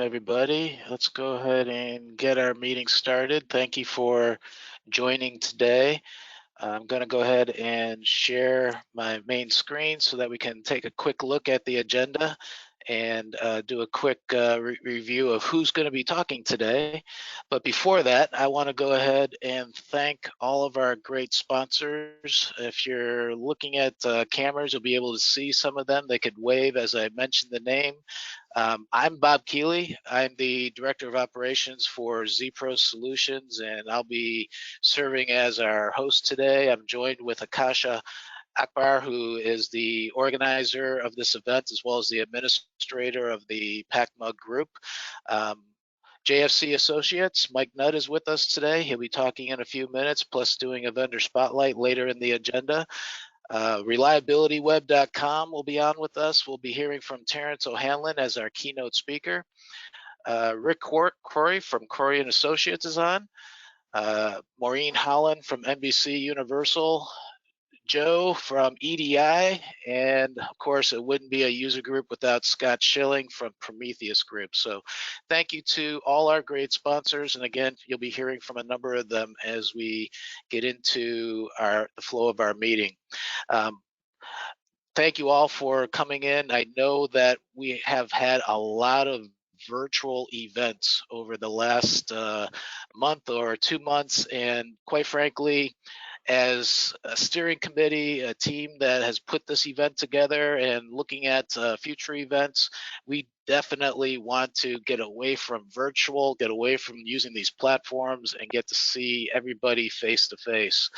everybody. Let's go ahead and get our meeting started. Thank you for joining today. I'm going to go ahead and share my main screen so that we can take a quick look at the agenda and do a quick review of who's going to be talking today. But before that, I want to go ahead and thank all of our great sponsors. If you're looking at cameras, you'll be able to see some of them. They could wave as I mention the name. I'm Bob Keeley. I'm the Director of Operations for ZPro Solutions, and I'll be serving as our host today. I'm joined with Akasha Akbar, who is the organizer of this event, as well as the administrator of the PacMug group. JFC Associates, Mike Nutt is with us today. He'll be talking in a few minutes, plus doing a vendor spotlight later in the agenda. ReliabilityWeb.com will be on with us. We'll be hearing from Terrence O'Hanlon as our keynote speaker. Rick Corey from Corey and Associates is on. Maureen Holland from NBC Universal. Joe from EDI, and of course it wouldn't be a user group without Scott Schilling from Prometheus Group. So thank you to all our great sponsors, and again you'll be hearing from a number of them as we get into the flow of our meeting. Thank you all for coming in. I know that we have had a lot of virtual events over the last month or 2 months, and quite frankly, as a steering committee, a team that has put this event together and looking at future events, we definitely want to get away from virtual, get away from using these platforms, and get to see everybody face to face.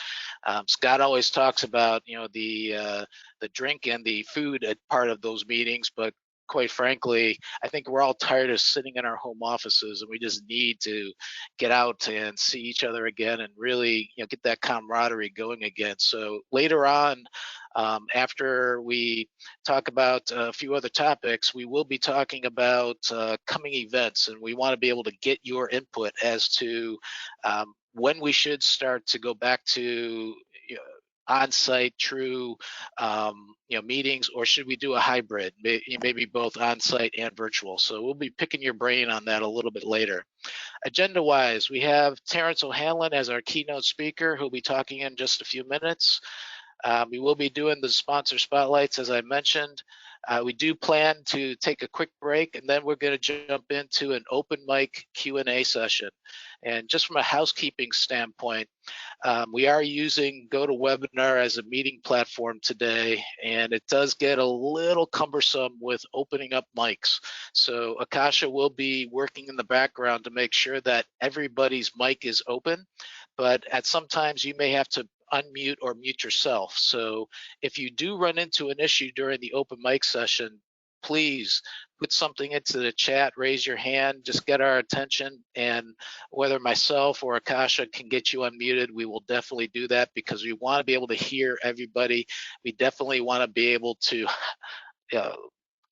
Scott always talks about, the drink and the food at part of those meetings, but quite frankly, I think we're all tired of sitting in our home offices, and we just need to get out and see each other again and really, get that camaraderie going again. So later on, after we talk about a few other topics, we will be talking about coming events, and we want to be able to get your input as to when we should start to go back to on-site true meetings, or should we do a hybrid, maybe both on-site and virtual. So we'll be picking your brain on that a little bit later. Agenda wise, we have Terrence O'Hanlon as our keynote speaker, who'll be talking in just a few minutes. We will be doing the sponsor spotlights, as I mentioned. We do plan to take a quick break, and then we're going to jump into an open mic Q&A session. And just from a housekeeping standpoint, we are using GoToWebinar as a meeting platform today, and it does get a little cumbersome with opening up mics. So Akasha will be working in the background to make sure that everybody's mic is open, but at sometimes you may have to unmute or mute yourself. So if you do run into an issue during the open mic session, please put something into the chat, raise your hand, just get our attention, and whether myself or Akasha can get you unmuted, we will definitely do that, because we want to be able to hear everybody. We definitely want to be able to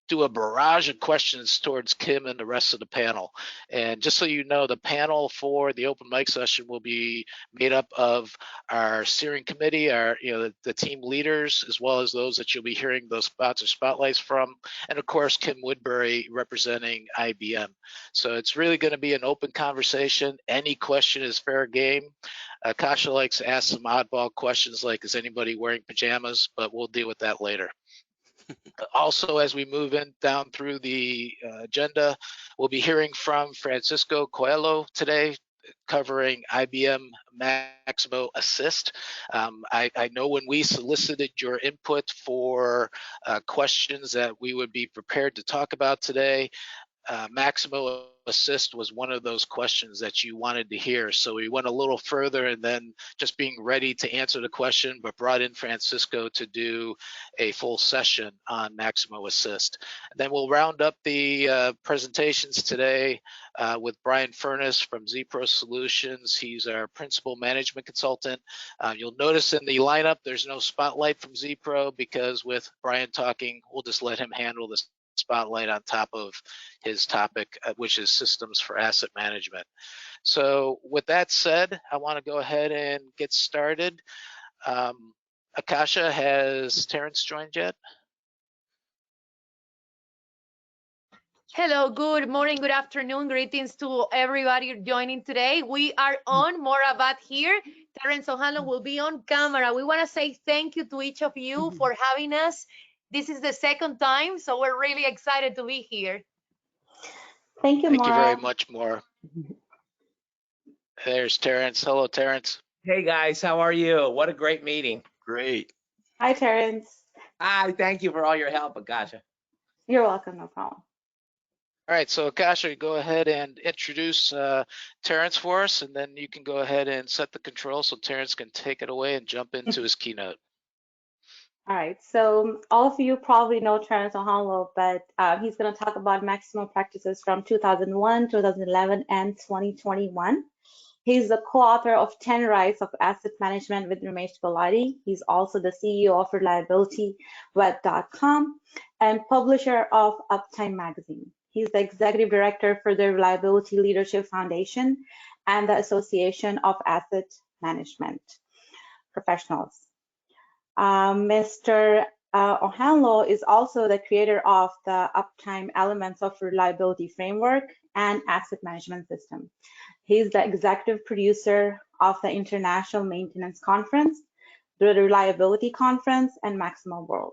do a barrage of questions towards Kim and the rest of the panel. And just so you know, the panel for the open mic session will be made up of our steering committee, the team leaders, as well as those that you'll be hearing those sponsor spotlights from, and of course Kim Woodbury representing IBM. So it's really going to be an open conversation. Any question is fair game. Akasha likes to ask some oddball questions like, is anybody wearing pajamas? But we'll deal with that later. Also, as we move down through the agenda, we'll be hearing from Francisco Coelho today, covering IBM Maximo Assist. I know when we solicited your input for questions that we would be prepared to talk about today, Maximo Assist was one of those questions that you wanted to hear. So we went a little further, and then just being ready to answer the question, but brought in Francisco to do a full session on Maximo Assist. And then we'll round up the presentations today with Brian Furness from ZPro Solutions. He's our principal management consultant. You'll notice in the lineup, there's no spotlight from ZPro, because with Brian talking, we'll just let him handle this spotlight on top of his topic, which is systems for asset management. So with that said, I want to go ahead and get started. Akasha, has Terrence joined yet? Hello, good morning, good afternoon. Greetings to everybody joining today. We are on Morabat here. Terence O'Hanlon will be on camera. We want to say thank you to each of you for having us. This is the second time, so we're really excited to be here. Thank you, Thank you very Maura. much, Maura. There's Terrence. Hello, Terrence. Hey guys, how are you? What a great meeting. Great. Hi, Terrence. Hi, thank you for all your help, Akasha. You're welcome, no problem. All right, so Akasha, go ahead and introduce Terrence for us, and then you can go ahead and set the control so Terrence can take it away and jump into his keynote. All right, so all of you probably know Terrence O'Hanlon, but he's going to talk about maximum practices from 2001, 2011, and 2021. He's the co-author of 10 Rights of Asset Management with Ramesh Gulati. He's also the CEO of ReliabilityWeb.com and publisher of Uptime Magazine. He's the executive director for the Reliability Leadership Foundation and the Association of Asset Management Professionals. Mr. O'Hanlon is also the creator of the Uptime Elements of Reliability Framework and Asset Management System. He's the executive producer of the International Maintenance Conference, the Reliability Conference, and Maximo World.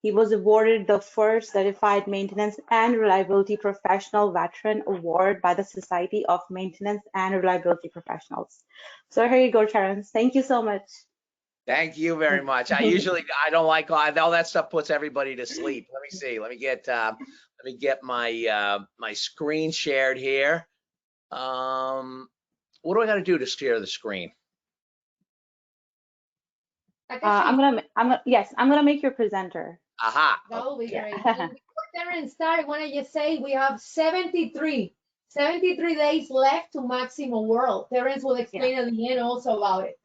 He was awarded the first Certified Maintenance and Reliability Professional Veteran Award by the Society of Maintenance and Reliability Professionals. So here you go, Terrence. Thank you so much. Thank you very much. I don't like all that stuff puts everybody to sleep. Let me see. Let me get my my screen shared here. What do I got to do to share the screen? I'm gonna make your presenter. Aha. That will be great. Before Terrence start, I want to just say we have 73 days left to Maximo World. Terrence will explain at the end also about it.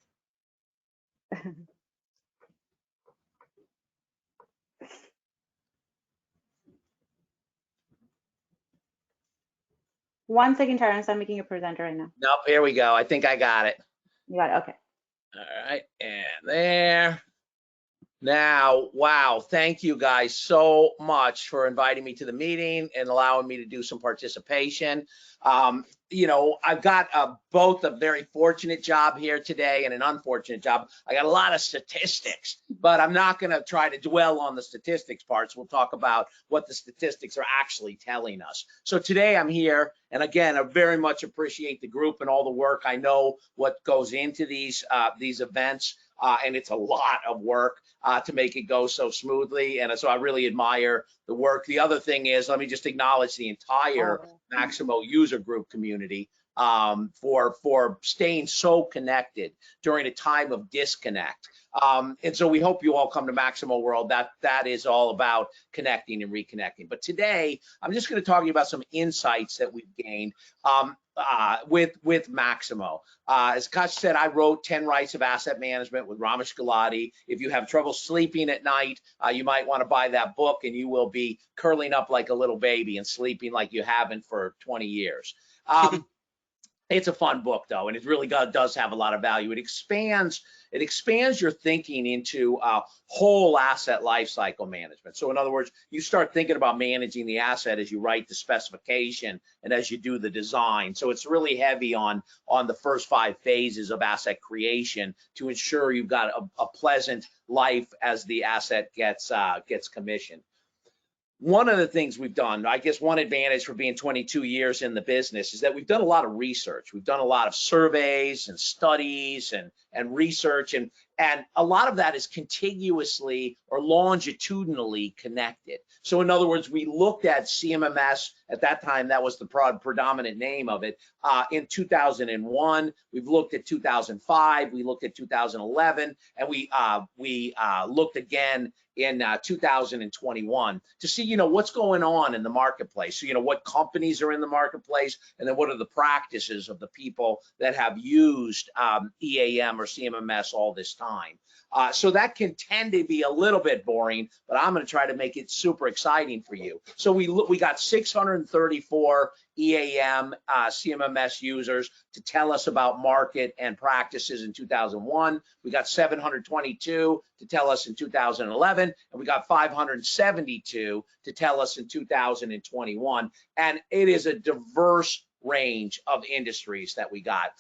1 second, Terrence. I'm making a presenter right now. Nope, here we go. I think I got it. You got it, okay. All right, and there. Now, wow, thank you guys so much for inviting me to the meeting and allowing me to do some participation. You know, I've got both a very fortunate job here today and an unfortunate job. I got a lot of statistics, but I'm not going to try to dwell on the statistics parts. We'll talk about what the statistics are actually telling us. So today I'm here, and again, I very much appreciate the group and all the work. I know what goes into these events, and it's a lot of work to make it go so smoothly, and so I really admire the work. The other thing is, let me just acknowledge the entire Maximo User Group community for staying so connected during a time of disconnect. And so we hope you all come to Maximo World. That is all about connecting and reconnecting. But today, I'm just going to talk to you about some insights that we've gained with Maximo. As Kash said, I wrote 10 Rights of Asset Management with Ramesh Gulati. If you have trouble sleeping at night, you might want to buy that book, and you will be curling up like a little baby and sleeping like you haven't for 20 years. It's a fun book, though, and it really does have a lot of value. It expands your thinking into whole asset lifecycle management. So in other words, you start thinking about managing the asset as you write the specification and as you do the design. So it's really heavy on the first 5 phases of asset creation to ensure you've got a pleasant life as the asset gets commissioned. One of the things we've done, I guess one advantage for being 22 years in the business, is that we've done a lot of research. We've done a lot of surveys and studies and research, and a lot of that is contiguously or longitudinally connected. So in other words, we looked at CMMS, at that time that was the predominant name of it, in 2001. We've looked at 2005, we looked at 2011, and we looked again in 2021 to see, you know, what's going on in the marketplace. So, you know, what companies are in the marketplace, and then what are the practices of the people that have used EAM or CMMS all this time. So that can tend to be a little bit boring, but I'm going to try to make it super exciting for you. So we got 634 EAM CMMS users to tell us about market and practices in 2001. We got 722 to tell us in 2011, and we got 572 to tell us in 2021. And it is a diverse range of industries that we got.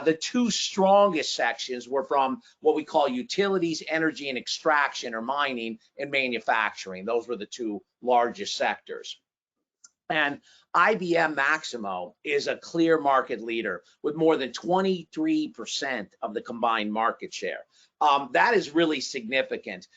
The two strongest sections were from what we call utilities, energy and extraction, or mining, and manufacturing. Those were the two largest sectors. And IBM Maximo is a clear market leader with more than 23% of the combined market share. That is really significant.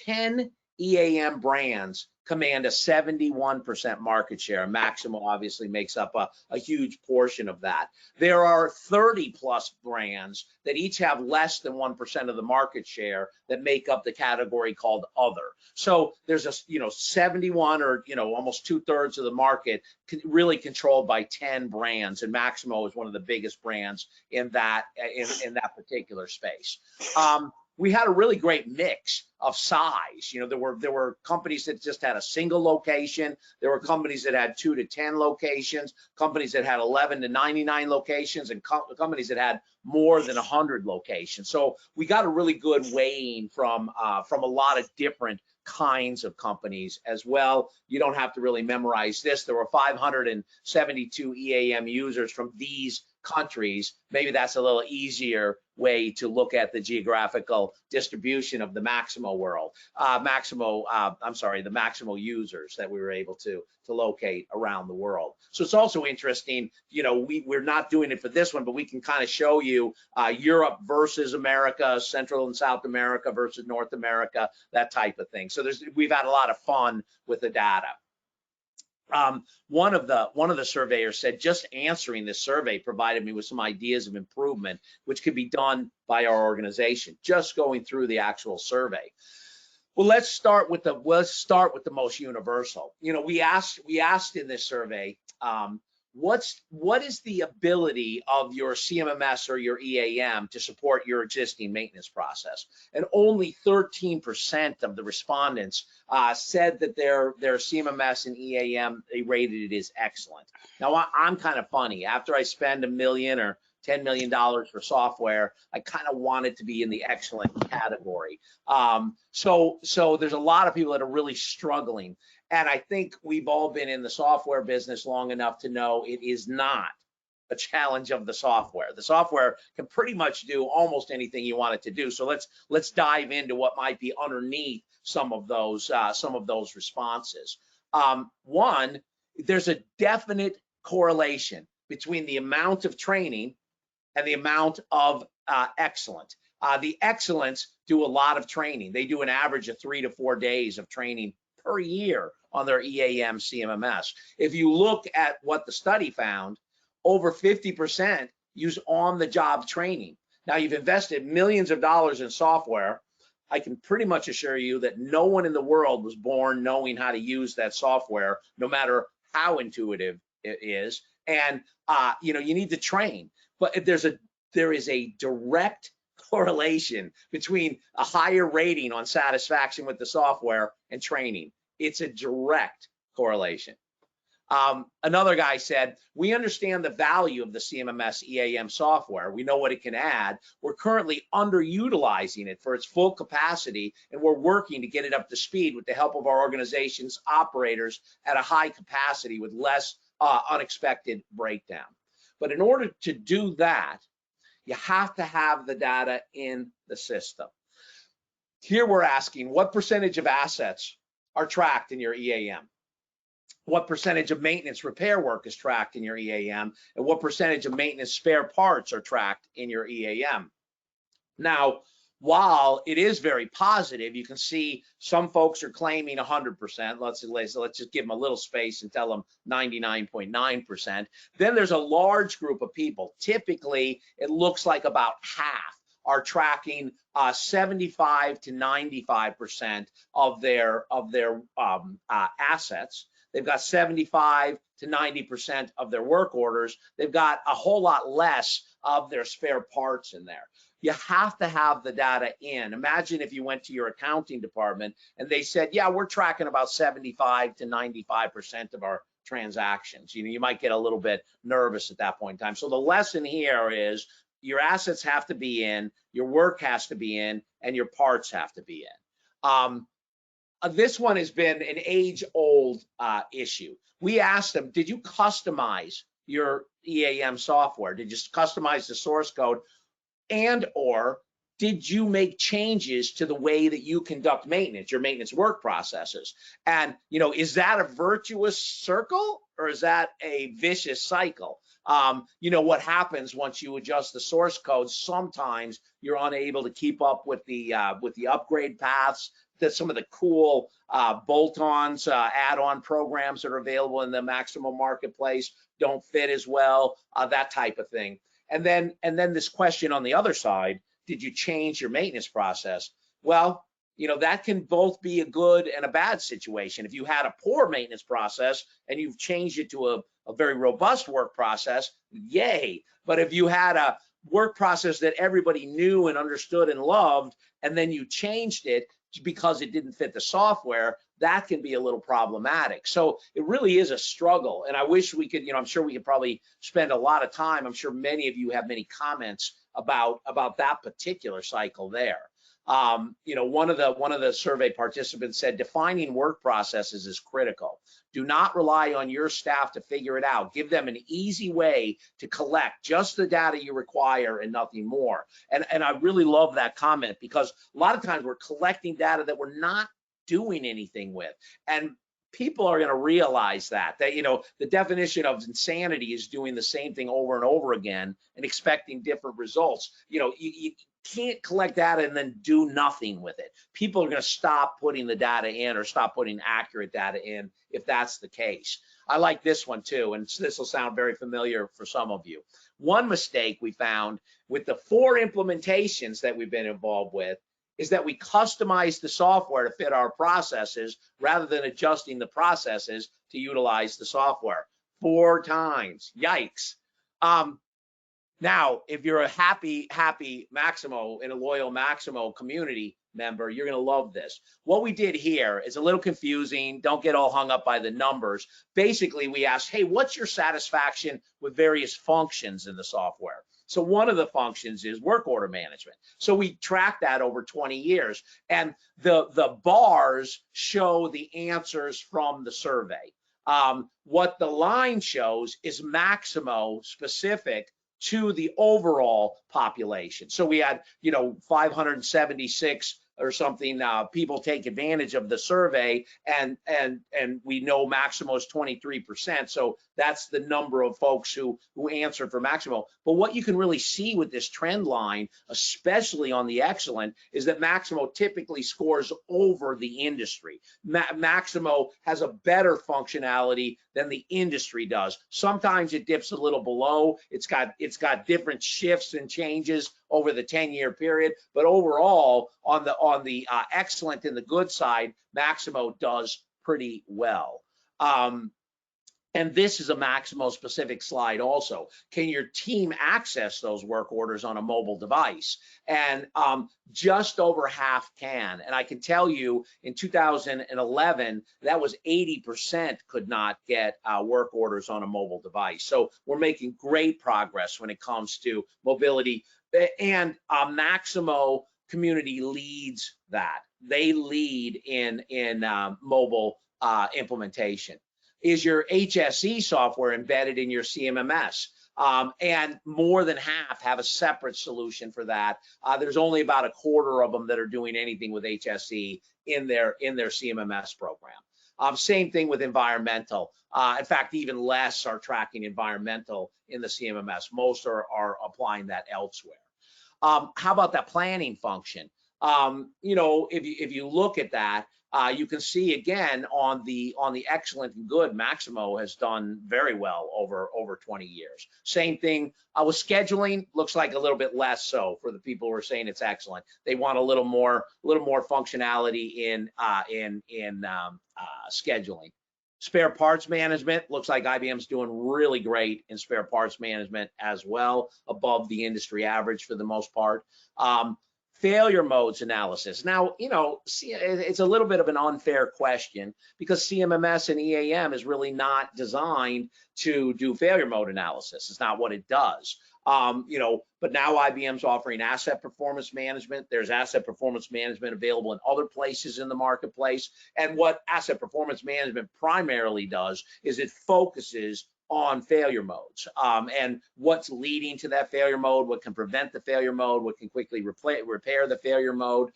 10 EAM brands command a 71% market share. Maximo obviously makes up a huge portion of that. There are 30 plus brands that each have less than 1% of the market share that make up the category called other. So there's a 71 or almost 2/3 of the market really controlled by 10 brands, and Maximo is one of the biggest brands in that particular space. We had a really great mix of size. There were companies that just had a single location. There were companies that had 2 to 10 locations, companies that had 11 to 99 locations, and companies that had more than 100 locations. So we got a really good weighing from a lot of different kinds of companies as well. You don't have to really memorize this. There were 572 EAM users from these countries. Maybe that's a little easier way to look at the geographical distribution of the Maximo world. The Maximo users that we were able to locate around the world. So it's also interesting, we're not doing it for this one, but we can kind of show you Europe versus America, Central and South America versus North America, that type of thing. So we've had a lot of fun with the data. One of the surveyors said, just answering this survey provided me with some ideas of improvement, which could be done by our organization, just going through the actual survey. Well, let's start with the most universal. We asked in this survey, what is the ability of your CMMS or your EAM to support your existing maintenance process? And only 13% of the respondents said that their CMMS and EAM, they rated it as excellent. Now, I'm kind of funny. After I spend $1 million or $10 million for software, I kind of want it to be in the excellent category. So there's a lot of people that are really struggling. And I think we've all been in the software business long enough to know it is not a challenge of the software. The software can pretty much do almost anything you want it to do. So let's dive into what might be underneath some of those responses. One, there's a definite correlation between the amount of training and the amount of excellent. The excellents do a lot of training. They do an average of 3 to 4 days of training per year on their EAM CMMS. If you look at what the study found, over 50% use on-the-job training. Now, you've invested millions of dollars in software. I can pretty much assure you that no one in the world was born knowing how to use that software, no matter how intuitive it is. And you need to train. But there is a direct correlation between a higher rating on satisfaction with the software and training. It's a direct correlation. Another guy said, we understand the value of the CMMS EAM software. We know what it can add. We're currently underutilizing it for its full capacity, and we're working to get it up to speed with the help of our organization's operators at a high capacity with less unexpected breakdown. But in order to do that, you have to have the data in the system. Here we're asking, what percentage of assets are tracked in your EAM? What percentage of maintenance repair work is tracked in your EAM? And what percentage of maintenance spare parts are tracked in your EAM? Now, while it is very positive, you can see some folks are claiming 100%. Let's just give them a little space and tell them 99.9%. Then there's a large group of people. Typically, it looks like about half are tracking 75 to 95% of their assets. They've got 75 to 90% of their work orders. They've got a whole lot less of their spare parts in there. You have to have the data in. Imagine if you went to your accounting department and they said, yeah, we're tracking about 75 to 95% of our transactions. You might get a little bit nervous at that point in time. So the lesson here is your assets have to be in, your work has to be in, and your parts have to be in. This one has been an age-old issue. We asked them, did you customize your EAM software? Did you customize the source code? And or did you make changes to the way that you conduct maintenance, your maintenance work processes? And, is that a virtuous circle or is that a vicious cycle? What happens once you adjust the source code, sometimes you're unable to keep up with the upgrade paths, that some of the cool bolt-ons, add-on programs that are available in the Maximo marketplace don't fit as well, that type of thing. And then this question on the other side, did you change your maintenance process? Well, that can both be a good and a bad situation. If you had a poor maintenance process and you've changed it to a very robust work process, yay. But if you had a work process that everybody knew and understood and loved, and then you changed it because it didn't fit the software, that can be a little problematic. So it really is a struggle. And I wish we could, I'm sure we could probably spend a lot of time. I'm sure many of you have many comments about that particular cycle there. One of the survey participants said defining work processes is critical. Do not rely on your staff to figure it out. Give them an easy way to collect just the data you require and nothing more. And I really love that comment, because a lot of times we're collecting data that we're not doing anything with. And people are going to realize that the definition of insanity is doing the same thing over and over again and expecting different results. You can't collect data and then do nothing with it. People are going to stop putting the data in or stop putting accurate data in if that's the case. I like this one too, and this will sound very familiar for some of you. One mistake we found with the 4 implementations that we've been involved with is that we customize the software to fit our processes rather than adjusting the processes to utilize the software. 4 times, yikes. Now, if you're a happy Maximo and a loyal Maximo community member, you're going to love this. What we did here is a little confusing. Don't get all hung up by the numbers. Basically, we asked, hey, what's your satisfaction with various functions in the software? So one of the functions is work order management. So we tracked that over 20 years. And the bars show the answers from the survey. What the line shows is Maximo specific to the overall population. So we had, 576 or something people take advantage of the survey, and we know Maximo is 23%. So that's the number of folks who answered for Maximo. But what you can really see with this trend line, especially on the excellent, is that Maximo typically scores over the industry. Maximo has a better functionality than the industry does. Sometimes it dips a little below. It's got different shifts and changes over the 10-year period, but overall on the excellent and the good side, Maximo does pretty well. And this is a Maximo specific slide also. Can your team access those work orders on a mobile device? And just over half can. And I can tell you in 2011, that was 80% could not get work orders on a mobile device. So we're making great progress when it comes to mobility. And Maximo community leads that. They lead in mobile implementation. Is your HSE software embedded in your CMMS? And more than half have a separate solution for that. There's only about a quarter of them that are doing anything with HSE in their CMMS program. Same thing with environmental. In fact, even less are tracking environmental in the CMMS. Most are applying that elsewhere. How about that planning function? If you look at that, you can see again on the excellent and good, Maximo has done very well over 20 years. Same thing with scheduling. Looks like a little bit less so for the people who are saying it's excellent. They want a little more functionality in scheduling. Spare parts management, looks like IBM's doing really great in spare parts management as well, above the industry average for the most part. failure modes analysis. Now, you know, it's a little bit of an unfair question because CMMS and EAM is really not designed to do failure mode analysis. It's not what it does. You know, but now IBM's offering asset performance management. There's asset performance management available in other places in the marketplace. And what asset performance management primarily does is it focuses on failure modes and what's leading to that failure mode, what can prevent the failure mode, what can quickly repair the failure mode.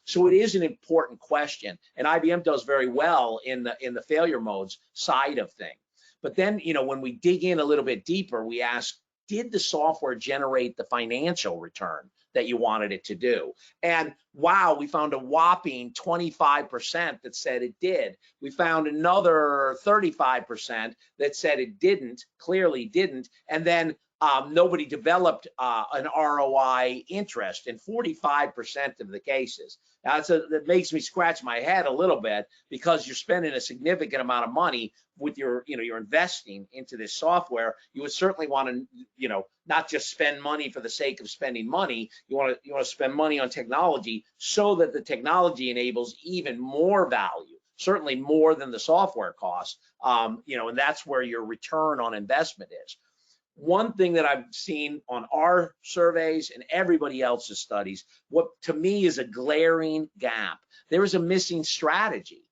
So it is an important question, and IBM does very well in the failure modes side of things. But then, you know, when we dig in a little bit deeper, we ask, did the software generate the financial return that you wanted it to do? And wow, we found a whopping 25% that said it did. We found another 35% that said it didn't, clearly didn't. And then nobody developed an ROI interest in 45% of the cases. Now, that makes me scratch my head a little bit because you're spending a significant amount of money with your, you know, you're investing into this software. You would certainly want to, you know, not just spend money for the sake of spending money. You want to spend money on technology so that the technology enables even more value, certainly more than the software costs. You know, and that's where your return on investment is. One thing that I've seen on our surveys and everybody else's studies, what to me is a glaring gap. There is a missing strategy.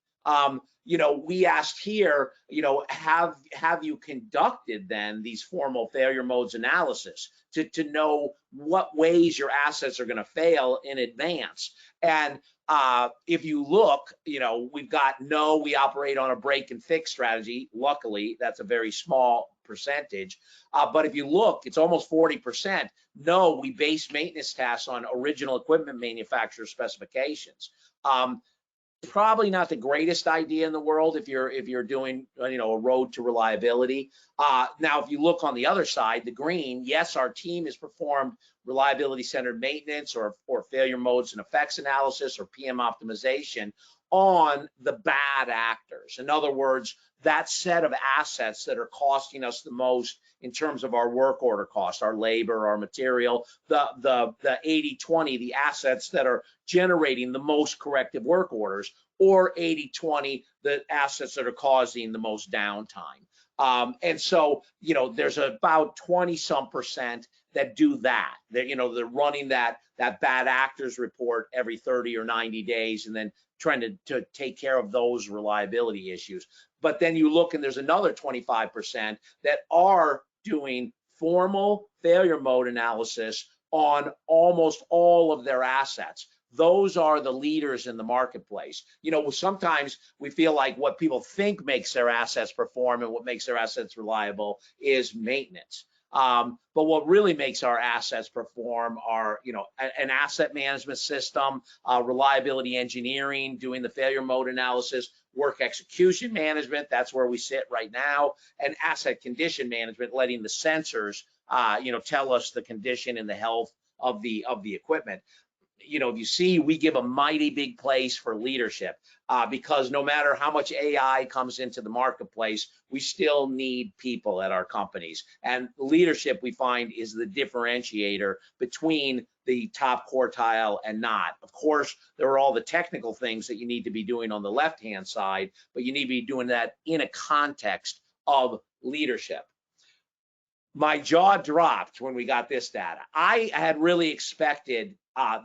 You know, we asked here, you know, have you conducted then these formal failure modes analysis to know what ways your assets are going to fail in advance? And if you look, you know, we've got no, we operate on a break and fix strategy. Luckily, that's a very small percentage. But if you look, it's almost 40%. No, we base maintenance tasks on original equipment manufacturer specifications. Probably not the greatest idea in the world if you're doing, you know, a road to reliability. Now, if you look on the other side, the green, yes, our team has performed reliability-centered maintenance or failure modes and effects analysis or PM optimization on the bad actors. In other words, that set of assets that are costing us the most in terms of our work order costs, our labor, our material, the 80-20, the assets that are generating the most corrective work orders, or 80-20, the assets that are causing the most downtime. And so, you know, there's about 20-some% that do that. They're, you know, they're running that bad actors report every 30 or 90 days and then trying to take care of those reliability issues. But then you look and there's another 25% that are doing formal failure mode analysis on almost all of their assets. Those are the leaders in the marketplace. You know, sometimes we feel like what people think makes their assets perform and what makes their assets reliable is maintenance. But what really makes our assets perform are, you know, an asset management system, reliability engineering, doing the failure mode analysis, work execution management, that's where we sit right now, and asset condition management, letting the sensors, you know, tell us the condition and the health of the equipment. You know, you see, we give a mighty big place for leadership because no matter how much AI comes into the marketplace, we still need people at our companies. And leadership, we find, is the differentiator between the top quartile and not. Of course, there are all the technical things that you need to be doing on the left-hand side, but you need to be doing that in a context of leadership. My jaw dropped when we got this data. I had really expected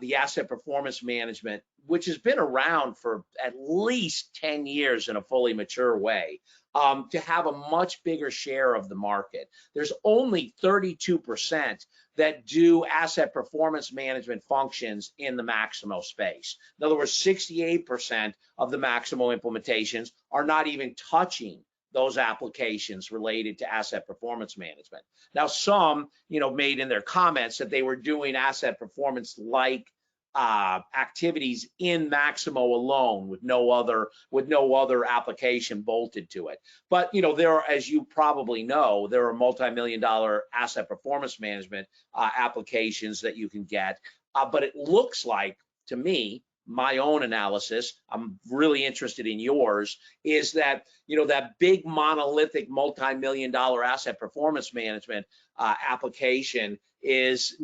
the asset performance management, which has been around for at least 10 years in a fully mature way, to have a much bigger share of the market. There's only 32% that do asset performance management functions in the Maximo space. In other words, 68% of the Maximo implementations are not even touching those applications related to asset performance management. Now, some, you know, made in their comments that they were doing asset performance like activities in Maximo alone with no other application bolted to it. But, you know, there are, as you probably know, there are multi-million-dollar asset performance management applications that you can get. But it looks like, to me, my own analysis, I'm really interested in yours, is that, you know, that big monolithic multi-million-dollar asset performance management application is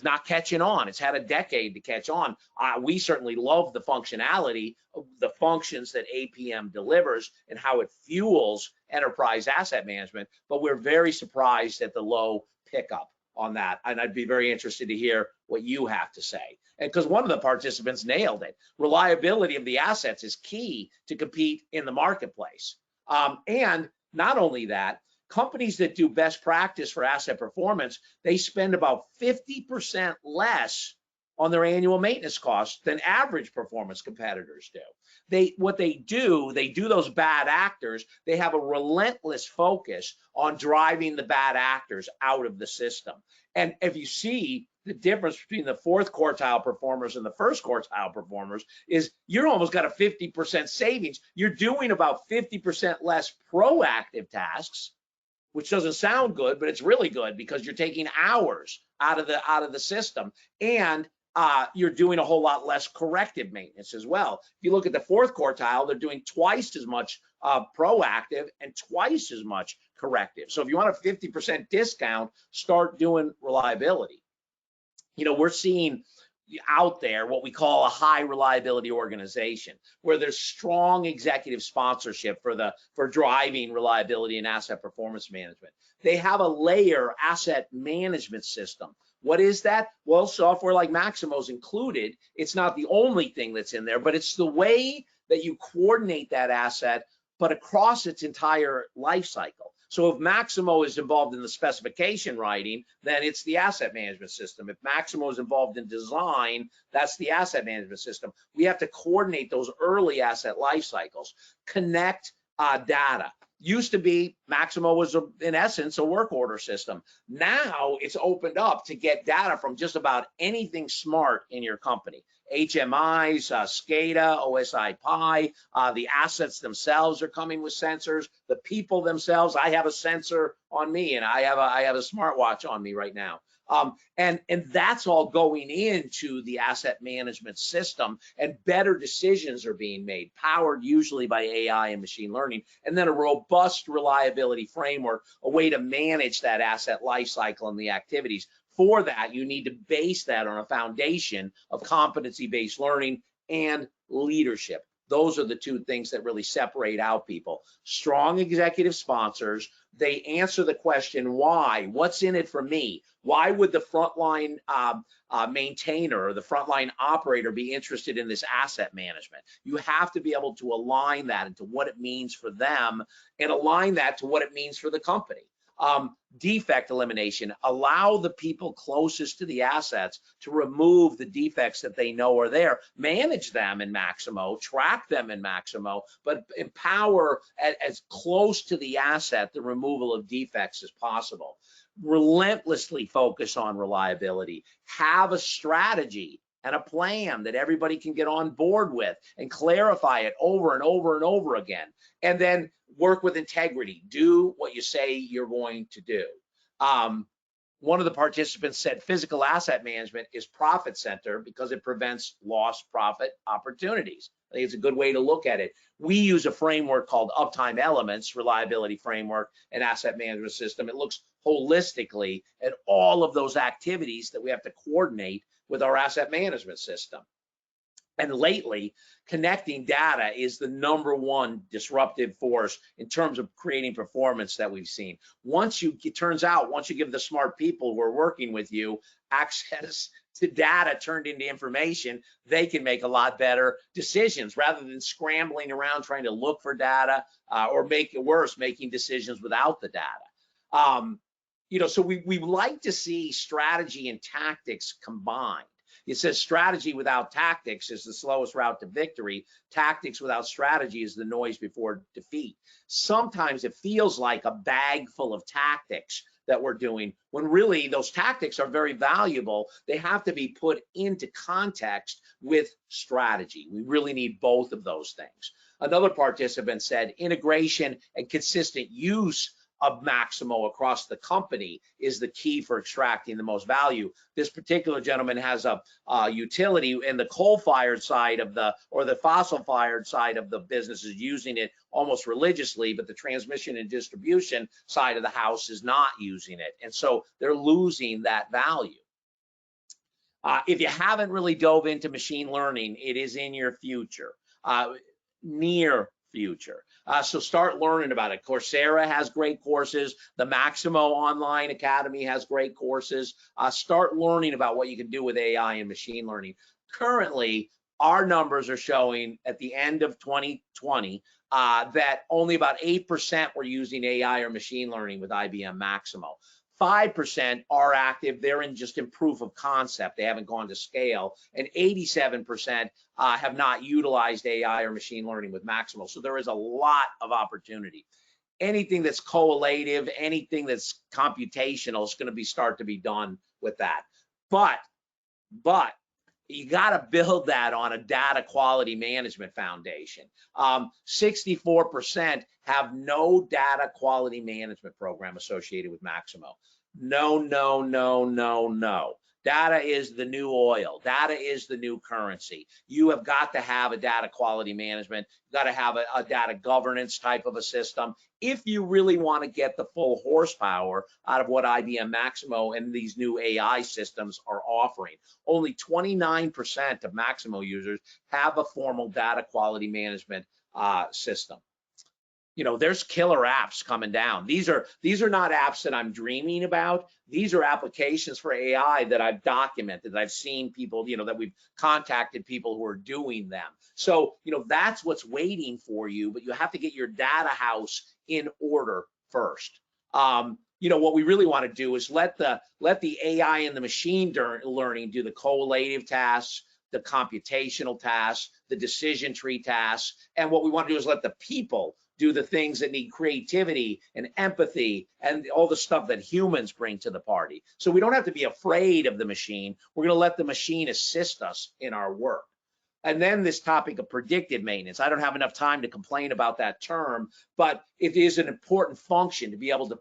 not catching on. It's had a decade to catch on. We certainly love the functionality of the functions that APM delivers and how it fuels enterprise asset management, but we're very surprised at the low pickup on that, and I'd be very interested to hear what you have to say. And because one of the participants nailed it, reliability of the assets is key to compete in the marketplace. And not only that, companies that do best practice for asset performance, they spend about 50% less on their annual maintenance costs than average performance competitors do. What they do those bad actors, they have a relentless focus on driving the bad actors out of the system. And if you see the difference between the fourth quartile performers and the first quartile performers, is you're almost got a 50% savings. You're doing about 50% less proactive tasks, which doesn't sound good, but it's really good because you're taking hours out of the system, and you're doing a whole lot less corrective maintenance as well. If you look at the fourth quartile, they're doing twice as much proactive and twice as much corrective. So if you want a 50% discount, start doing reliability. You know, we're seeing out there what we call a high reliability organization, where there's strong executive sponsorship for driving reliability and asset performance management. They have a layer asset management system. What is that? Well, software like Maximo is included. It's not the only thing that's in there, but it's the way that you coordinate that asset, but across its entire life cycle. So if Maximo is involved in the specification writing, then it's the asset management system. If Maximo is involved in design, that's the asset management system. We have to coordinate those early asset life cycles, connect data. Used to be Maximo was in essence a work order system. Now it's opened up to get data from just about anything smart in your company. HMIs, SCADA, OSI Pi, the assets themselves are coming with sensors. The people themselves, I have a sensor on me, and I have a smartwatch on me right now. And that's all going into the asset management system, and better decisions are being made, powered usually by AI and machine learning, and then a robust reliability framework, a way to manage that asset life cycle and the activities. For that, you need to base that on a foundation of competency-based learning and leadership. Those are the two things that really separate out people. Strong executive sponsors, they answer the question, why? What's in it for me? Why would the frontline maintainer or the frontline operator be interested in this asset management? You have to be able to align that into what it means for them and align that to what it means for the company. Defect elimination, allow the people closest to the assets to remove the defects that they know are there, manage them in Maximo, track them in Maximo, but empower as close to the asset the removal of defects as possible. Relentlessly focus on reliability, have a strategy and a plan that everybody can get on board with and clarify it over and over and over again. And then work with integrity. Do what you say you're going to do. One of the participants said physical asset management is profit center because it prevents lost profit opportunities. I think it's a good way to look at it. We use a framework called Uptime Elements, reliability framework and asset management system. It looks holistically at all of those activities that we have to coordinate with our asset management system. And lately, connecting data is the #1 disruptive force in terms of creating performance that we've seen. It turns out, once you give the smart people who are working with you access to data turned into information, they can make a lot better decisions rather than scrambling around trying to look for data or make it worse, making decisions without the data. You know, so we like to see strategy and tactics combined. It says strategy without tactics is the slowest route to victory. Tactics without strategy is the noise before defeat. Sometimes it feels like a bag full of tactics that we're doing, when really those tactics are very valuable. They have to be put into context with strategy. We really need both of those things. Another participant said integration and consistent use of Maximo across the company is the key for extracting the most value. This particular gentleman has a utility in the coal-fired side of the, or the fossil-fired side of the business is using it almost religiously, but the transmission and distribution side of the house is not using it. And so they're losing that value. If you haven't really dove into machine learning, it is in your future, near future. So start learning about it. Coursera has great courses. The Maximo Online Academy has great courses. Start learning about what you can do with AI and machine learning. Currently, our numbers are showing at the end of 2020 that only about 8% were using AI or machine learning with IBM Maximo. 5% are active. They're just in proof of concept. They haven't gone to scale. And 87% have not utilized AI or machine learning with Maximo. So there is a lot of opportunity. Anything that's correlative, anything that's computational is going to start to be done with that. But you got to build that on a data quality management foundation. 64% have no data quality management program associated with Maximo. No. Data is the new oil. Data is the new currency. You have got to have a data quality management. You've got to have a data governance type of a system if you really want to get the full horsepower out of what IBM Maximo and these new AI systems are offering. Only 29% of Maximo users have a formal data quality management system. You know, there's killer apps coming down. These are not apps that I'm dreaming about. These are applications for AI that I've documented, that I've seen people, you know, that we've contacted people who are doing them. So, you know, that's what's waiting for you, but you have to get your data house in order first. You know, what we really want to do is let the AI and the machine learning do the correlative tasks, the computational tasks, the decision tree tasks, and what we want to do is let the people do the things that need creativity and empathy and all the stuff that humans bring to the party. So we don't have to be afraid of the machine. We're going to let the machine assist us in our work. And then this topic of predictive maintenance. I don't have enough time to complain about that term, but it is an important function to be able to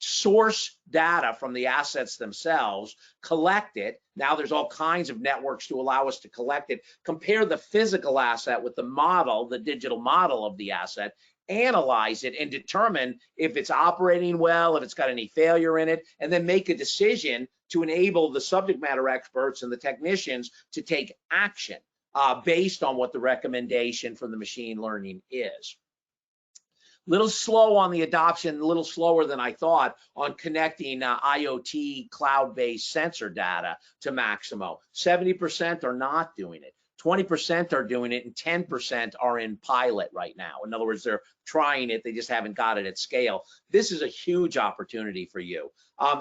source data from the assets themselves, collect it. Now there's all kinds of networks to allow us to collect it, compare the physical asset with the model, the digital model of the asset, analyze it and determine if it's operating well, if it's got any failure in it, and then make a decision to enable the subject matter experts and the technicians to take action based on what the recommendation from the machine learning is. Little slow on the adoption, a little slower than I thought on connecting IoT cloud-based sensor data to Maximo. 70% are not doing it. 20% are doing it, and 10% are in pilot right now. In other words, they're trying it, they just haven't got it at scale. This is a huge opportunity for you.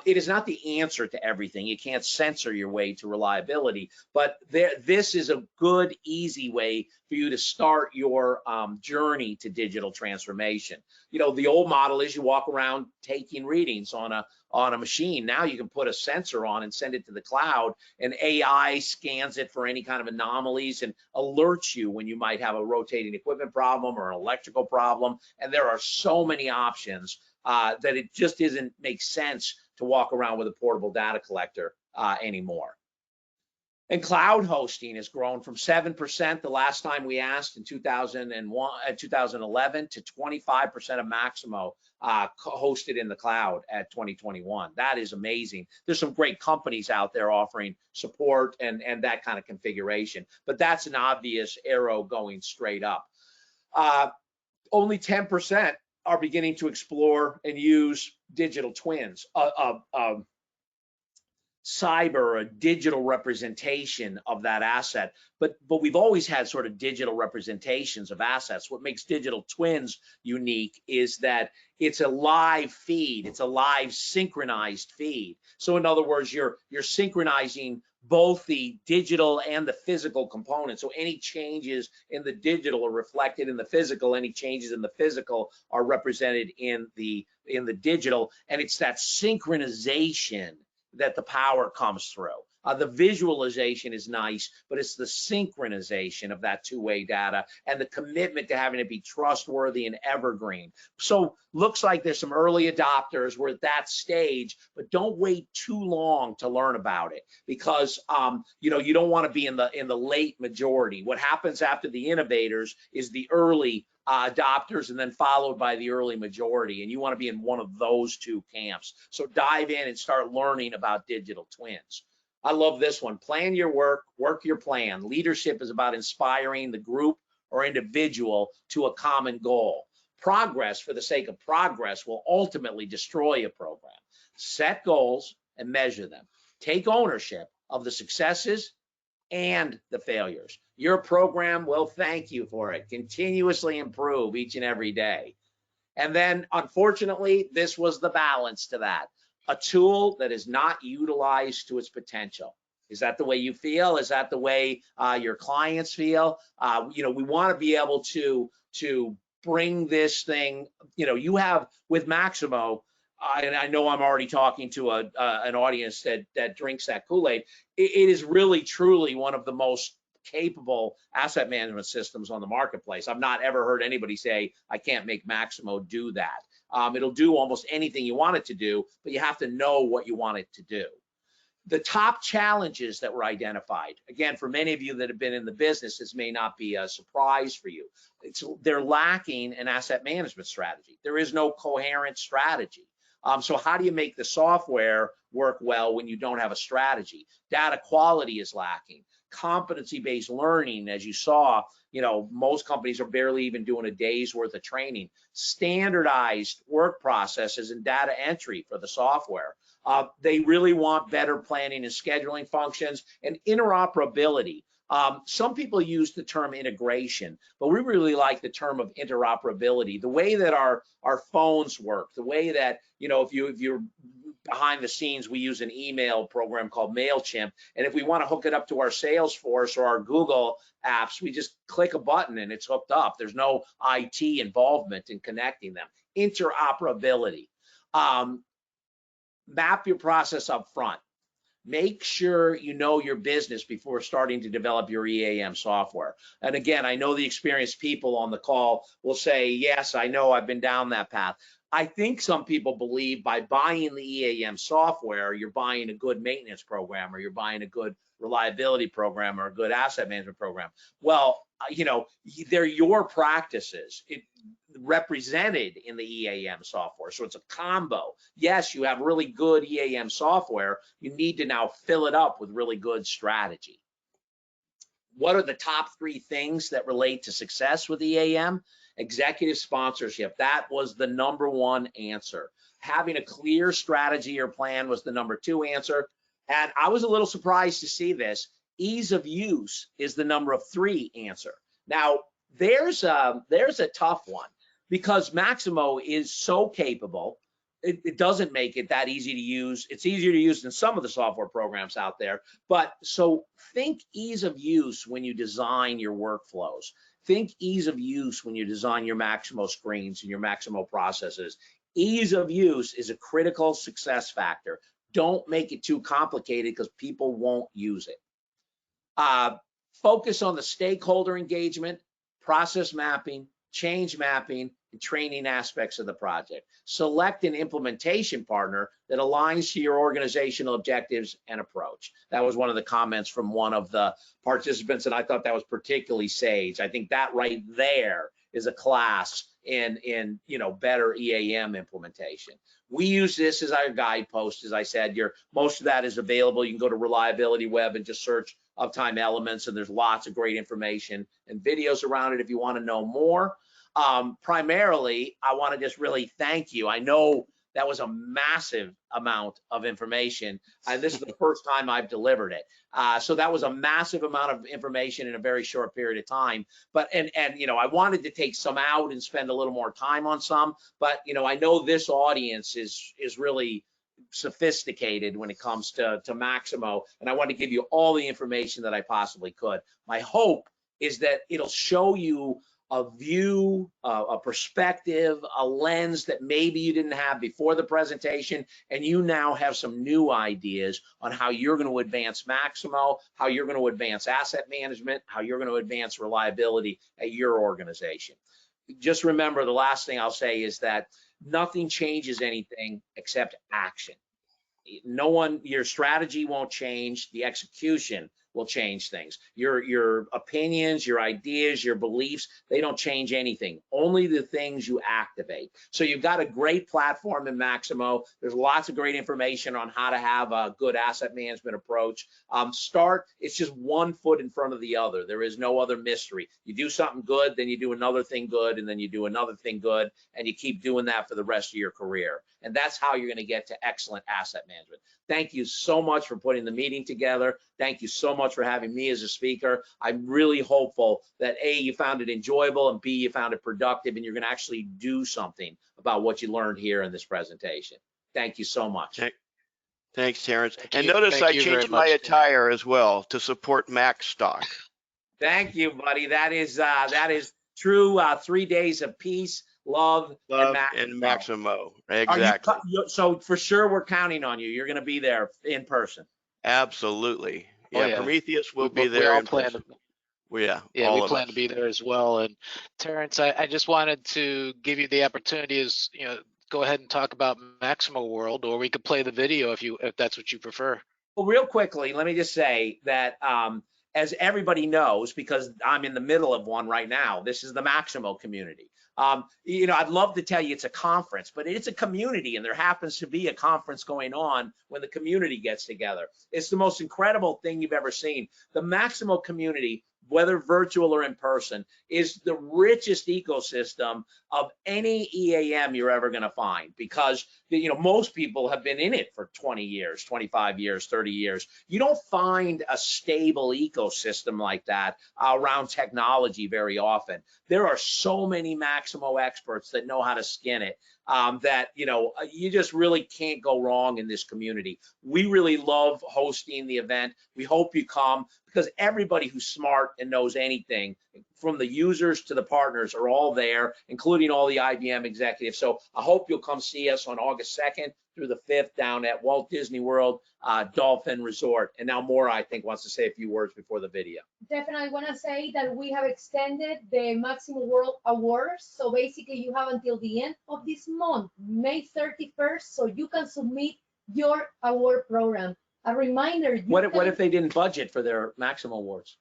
It is not the answer to everything. You can't censor your way to reliability, but this is a good, easy way for you to start your journey to digital transformation. You know, the old model is you walk around taking readings on a machine. Now you can put a sensor on and send it to the cloud, and AI scans it for any kind of anomalies and alerts you when you might have a rotating equipment problem or an electrical problem. And there are so many options that it just doesn't make sense to walk around with a portable data collector anymore. And cloud hosting has grown from 7% the last time we asked in 2011 to 25% of Maximo hosted in the cloud at 2021. That is amazing. There's some great companies out there offering support and that kind of configuration, but that's an obvious arrow going straight up. Only 10% are beginning to explore and use digital twins. Cyber, a digital representation of that asset, but we've always had sort of digital representations of assets. What makes digital twins unique is that it's a live feed, it's a live synchronized feed. So in other words, you're synchronizing both the digital and the physical components. So any changes in the digital are reflected in the physical, any changes in the physical are represented in the digital, and it's that synchronization that the power comes through. The visualization is nice, but it's the synchronization of that two-way data and the commitment to having it be trustworthy and evergreen. So looks like there's some early adopters. We're at that stage, but don't wait too long to learn about it, because you know, you don't want to be in the late majority. What happens after the innovators is the early adopters, and then followed by the early majority, and you want to be in one of those two camps. So dive in and start learning about digital twins. I love this one. Plan your work, work your plan. Leadership is about inspiring the group or individual to a common goal. Progress for the sake of progress will ultimately destroy a program. Set goals and measure them. Take ownership of the successes and the failures. Your program will thank you for it. Continuously improve each and every day. And then, unfortunately, this was the balance to that. A tool that is not utilized to its potential. Is that the way you feel? Is that the way your clients feel? You know, we want to be able to bring this thing, you know, you have with Maximo, and I know I'm already talking to an audience that drinks that Kool-Aid. It is really, truly one of the most capable asset management systems on the marketplace. I've not ever heard anybody say, I can't make Maximo do that. It'll do almost anything you want it to do, but you have to know what you want it to do. The top challenges that were identified, again, for many of you that have been in the business, this may not be a surprise for you. They're lacking an asset management strategy. There is no coherent strategy. So how do you make the software work well when you don't have a strategy? Data quality is lacking. Competency-based learning, as you saw, you know, most companies are barely even doing a day's worth of training. Standardized work processes and data entry for the software. They really want better planning and scheduling functions and interoperability. Some people use the term integration, but we really like the term of interoperability. The way that our phones work, the way that, you know, if you're behind the scenes, we use an email program called MailChimp, and if we want to hook it up to our Salesforce or our Google apps, we just click a button and it's hooked up. There's no IT involvement in connecting them. Interoperability. Map your process up front. Make sure you know your business before starting to develop your EAM software. And again, I know the experienced people on the call will say, yes, I know, I've been down that path. I think some people believe by buying the EAM software, you're buying a good maintenance program, or you're buying a good reliability program, or a good asset management program. Well, you know, they're your practices represented in the EAM software. So it's a combo. Yes, you have really good EAM software. You need to now fill it up with really good strategy. What are the top 3 things that relate to success with EAM? Executive sponsorship. That was the #1 answer. Having a clear strategy or plan was the #2 answer. And I was a little surprised to see this. Ease of use is the #3 answer. Now, there's a tough one, because Maximo is so capable. It doesn't make it that easy to use. It's easier to use than some of the software programs out there. But so think ease of use when you design your workflows. Think ease of use when you design your Maximo screens and your Maximo processes. Ease of use is a critical success factor. Don't make it too complicated, because people won't use it. Focus on the stakeholder engagement, process mapping, change mapping, and training aspects of the project. Select an implementation partner that aligns to your organizational objectives and approach. That was one of the comments from one of the participants, and I thought that was particularly sage. I think that right there is a class in you know, better EAM implementation. We use this as our guidepost. As I said, most of that is available. You can go to Reliability Web and just search Uptime Elements, and there's lots of great information and videos around it if you want to know more. Primarily, I want to just really thank you. I know that was a massive amount of information. This is the first time I've delivered it. So that was a massive amount of information in a very short period of time. But, and you know, I wanted to take some out and spend a little more time on some, but, you know, I know this audience is really sophisticated when it comes to Maximo, and I want to give you all the information that I possibly could. My hope is that it'll show you a view, a perspective, a lens that maybe you didn't have before the presentation, and you now have some new ideas on how you're going to advance Maximo, how you're going to advance asset management, how you're going to advance reliability at your organization. Just remember, the last thing I'll say is that nothing changes anything except action. Your strategy won't change, the execution will change things. Your opinions, your ideas, your beliefs, they don't change anything. Only the things you activate. So you've got a great platform in Maximo. There's lots of great information on how to have a good asset management approach. It's just one foot in front of the other. There is no other mystery. You do something good, then you do another thing good, and then you do another thing good, and you keep doing that for the rest of your career. And that's how you're going to get to excellent asset management. Thank you so much for putting the meeting together. Thank you so much for having me as a speaker. I'm really hopeful that A, you found it enjoyable, and B, you found it productive, and you're going to actually do something about what you learned here in this presentation. Thank you so much. Thanks, Terrence. And notice I changed my attire as well to support Max stock. Thank you, buddy. That is true 3 days of peace, love and Maximo. Exactly. So for sure, we're counting on you. You're going to be there in person. Absolutely. Yeah, yeah. Prometheus will be there in person. We plan to be there as well. And Terrence, I just wanted to give you the opportunity is, go ahead and talk about Maximo World, or we could play the video if that's what you prefer. Well, real quickly, let me just say that as everybody knows, because I'm in the middle of one right now, this is the Maximo community. I'd love to tell you it's a conference, but it's a community, and there happens to be a conference going on when the community gets together. It's the most incredible thing you've ever seen. The Maximo community, whether virtual or in person, is the richest ecosystem of any EAM you're ever going to find, because most people have been in it for 20 years, 25 years, 30 years. You don't find a stable ecosystem like that around technology very often. There are so many Maximo experts that know how to skin it, that you just really can't go wrong in this community. We really love hosting the event. We hope you come, because everybody who's smart and knows anything, from the users to the partners, are all there, including all the IBM executives. So I hope you'll come see us on August 2nd through the 5th down at Walt Disney World Dolphin Resort. And now Maura, I think, wants to say a few words before the video. Definitely want to say that we have extended the Maximo World Awards. So basically you have until the end of this month, May 31st, so you can submit your award program. A reminder. What if they didn't budget for their Maximo Awards?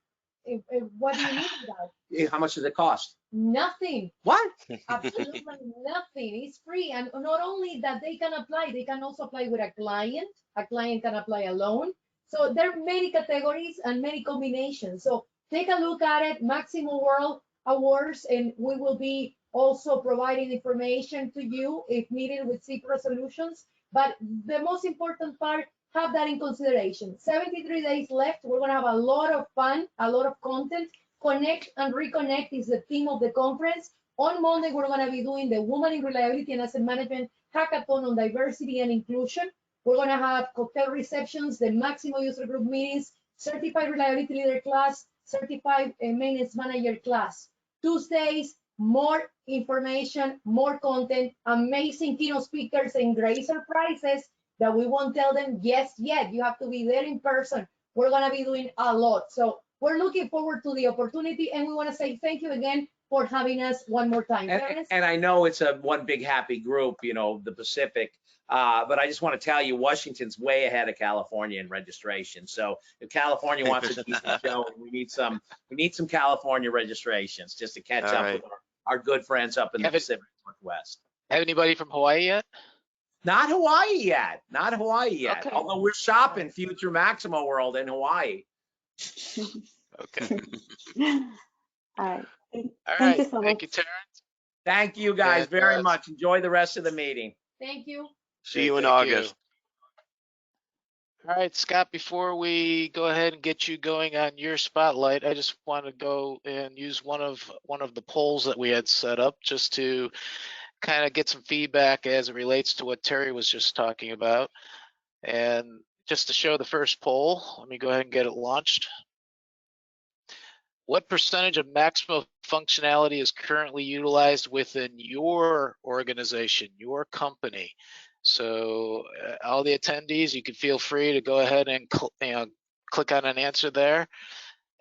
What do you mean by that? How much does it cost? Nothing. What? Absolutely nothing. It's free. And not only that, they can apply, they can also apply with a client. A client can apply alone. So there are many categories and many combinations. So take a look at it, Maximo World Awards, and we will be also providing information to you if needed with SIP resolutions. But the most important part, have that in consideration. 73 days left. We're going to have a lot of fun, a lot of content. Connect and reconnect is the theme of the conference. On Monday, we're going to be doing the Women in Reliability and Asset Management Hackathon on Diversity and Inclusion. We're going to have cocktail receptions, the Maximo User Group meetings, Certified Reliability Leader class, Certified Maintenance Manager class. Tuesdays, more information, more content, amazing keynote speakers, and great surprises that we won't tell them yes yet. You have to be there in person. We're going to be doing a lot. So we're looking forward to the opportunity, and we want to say thank you again for having us one more time. And I know it's a one big happy group, the Pacific, but I just want to tell you, Washington's way ahead of California in registration. So if California wants to keep the show, we need some California registrations just to catch up with our good friends up in the Pacific Northwest. Have anybody from Hawaii yet? Not Hawaii yet. Not Hawaii yet. Okay. Although we're shopping future Maximo World in Hawaii. Okay. All right. All Thank right. you so much. Thank you, Terrence. Thank you guys very much. Enjoy the rest of the meeting. Thank you. See you in August. All right, Scott, before we go ahead and get you going on your spotlight, I just want to go and use one of the polls that we had set up just to kind of get some feedback as it relates to what Terry was just talking about. And just to show the first poll, let me go ahead and get it launched. what percentage of Maximo functionality is currently utilized within your organization, your company? So all the attendees, you can feel free to go ahead and click on an answer there.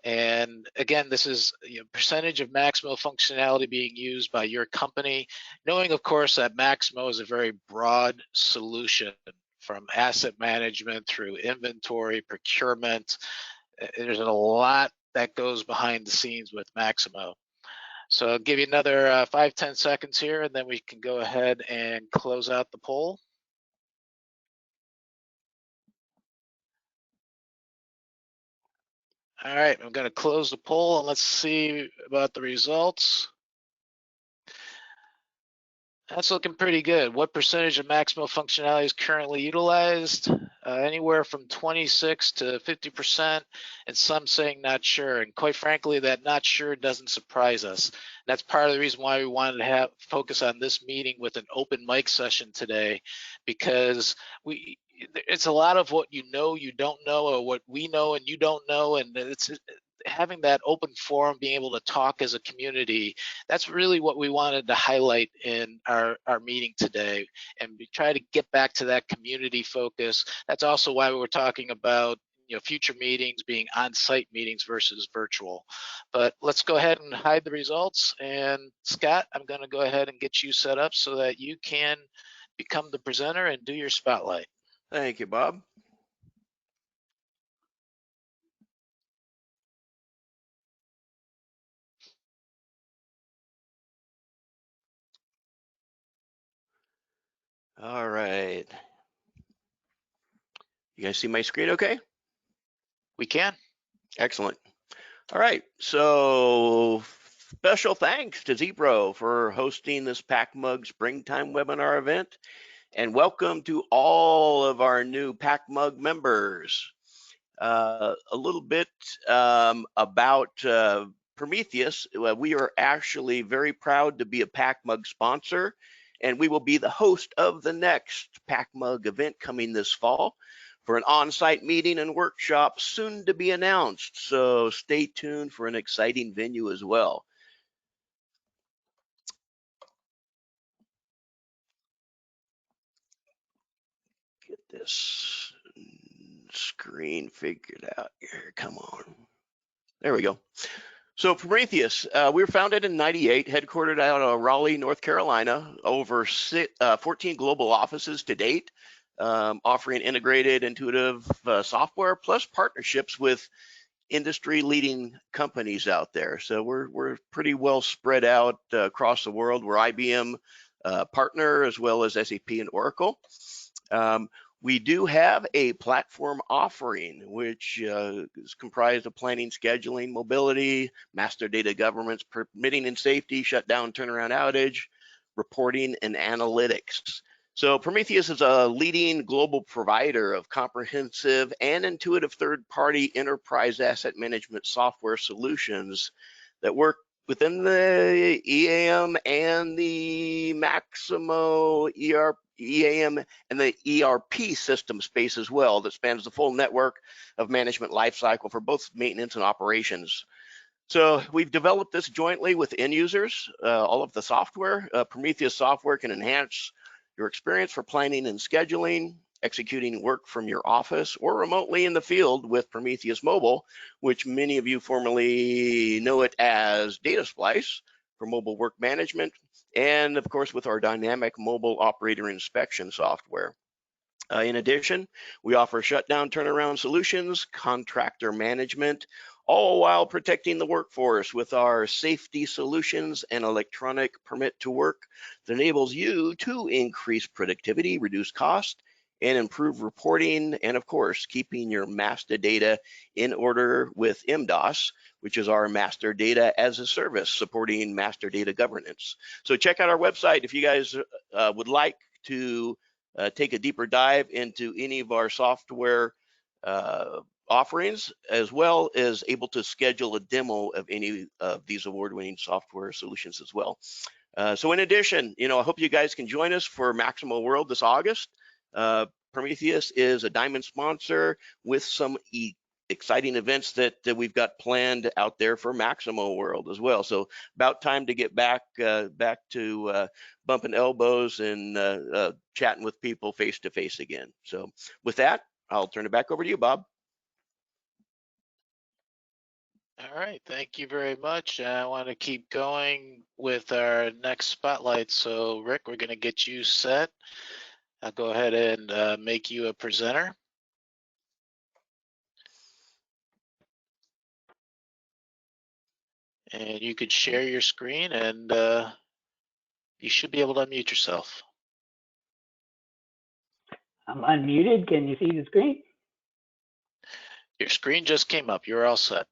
And again, this is percentage of Maximo functionality being used by your company, knowing of course that Maximo is a very broad solution from asset management through inventory, procurement. There's a lot that goes behind the scenes with Maximo. So I'll give you another 5-10 seconds here, and then we can go ahead and close out the poll. All right, I'm going to close the poll, and let's see about the results. That's looking pretty good. What percentage of Maximo functionality is currently utilized? Anywhere from 26 to 50%, and some saying not sure. And quite frankly, that not sure doesn't surprise us. That's part of the reason why we wanted to focus on this meeting with an open mic session today, because it's a lot of what you don't know, or what we know and you don't know, and it's having that open forum, being able to talk as a community. That's really what we wanted to highlight in our meeting today, and we try to get back to that community focus. That's also why we were talking about future meetings being on-site meetings versus virtual. But let's go ahead and hide the results. And Scott, I'm going to go ahead and get you set up so that you can become the presenter and do your spotlight. Thank you, Bob. All right. You guys see my screen okay? We can. Excellent. All right. So special thanks to Zebro for hosting this PacMug Springtime webinar event. And welcome to all of our new PacMug members. A little bit about Prometheus. We are actually very proud to be a PacMug sponsor, and we will be the host of the next PacMug event coming this fall for an on-site meeting and workshop soon to be announced. So stay tuned for an exciting venue as well. Get this screen figured out here. Come on. There we go. So Prometheus, we were founded in '98, headquartered out of Raleigh, North Carolina, over 14 global offices to date, offering integrated, intuitive software, plus partnerships with industry-leading companies out there. So we're pretty well spread out across the world. We're IBM partner, as well as SAP and Oracle. We do have a platform offering, which is comprised of planning, scheduling, mobility, master data governance, permitting and safety, shutdown, turnaround, outage, reporting, and analytics. So Prometheus is a leading global provider of comprehensive and intuitive third-party enterprise asset management software solutions that work within the EAM and the Maximo EAM and the ERP system space as well, that spans the full network of management lifecycle for both maintenance and operations. So we've developed this jointly with end users. All of the software, Prometheus software can enhance your experience for planning and scheduling, executing work from your office or remotely in the field with Prometheus Mobile, which many of you formerly know it as Data Splice for mobile work management, and of course with our dynamic mobile operator inspection software. In addition, we offer shutdown turnaround solutions, contractor management, all while protecting the workforce with our safety solutions and electronic permit to work that enables you to increase productivity, reduce cost, and improve reporting, and of course, keeping your master data in order with MDOS, which is our master data as a service, supporting master data governance. So check out our website if you guys would like to take a deeper dive into any of our software offerings, as well as able to schedule a demo of any of these award-winning software solutions as well. So in addition, I hope you guys can join us for Maximo World this August. Prometheus is a diamond sponsor with some exciting events that we've got planned out there for Maximo World as well. So about time to get back to bumping elbows and chatting with people face to face again. So with that, I'll turn it back over to you, Bob. All right, thank you very much. I want to keep going with our next spotlight. So Rick, we're going to get you set. I'll go ahead and make you a presenter. And you could share your screen and you should be able to unmute yourself. I'm unmuted. Can you see the screen? Your screen just came up. You're all set.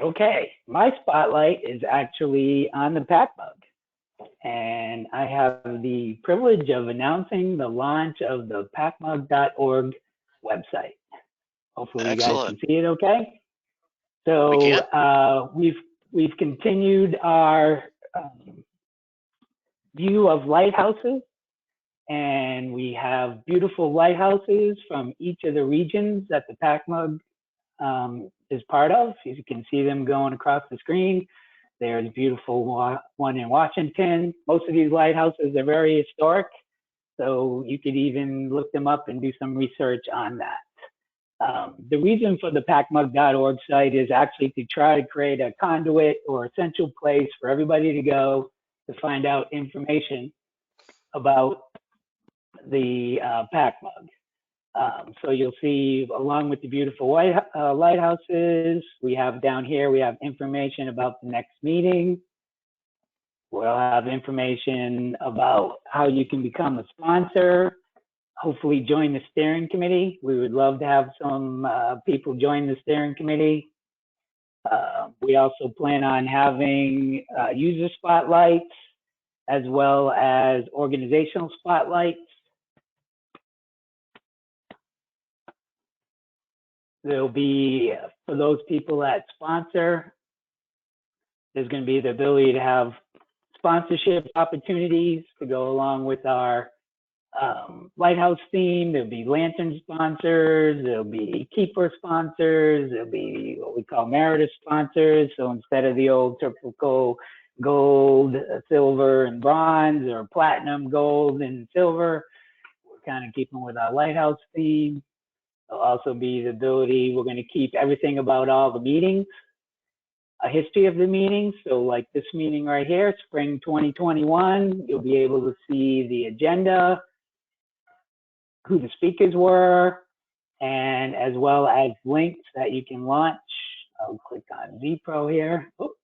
Okay, my spotlight is actually on the PacMug, and I have the privilege of announcing the launch of the pacmug.org website. Hopefully you guys Excellent. can see it okay. So We can. we've continued our view of lighthouses, and we have beautiful lighthouses from each of the regions that the PacMug is part of. You can see them going across the screen. There's a beautiful one in Washington. Most of these lighthouses are very historic, so you could even look them up and do some research on that. The reason for the pacmug.org site is actually to try to create a conduit or a central place for everybody to go to find out information about the PacMug. So you'll see, along with the beautiful lighthouses, we have down here, we have information about the next meeting. We'll have information about how you can become a sponsor, hopefully join the steering committee. We would love to have some people join the steering committee. We also plan on having user spotlights as well as organizational spotlights. There'll be, for those people that sponsor, there's going to be the ability to have sponsorship opportunities to go along with our lighthouse theme. There'll be lantern sponsors, there'll be keeper sponsors, there'll be what we call meritus sponsors. So instead of the old typical gold, silver, and bronze, or platinum, gold, and silver, we're kind of keeping with our lighthouse theme. There'll also be the ability, we're going to keep everything about all the meetings, a history of the meetings. So like this meeting right here, spring 2021, you'll be able to see the agenda, who the speakers were, and as well as links that you can launch. I'll click on vPro here. Oh,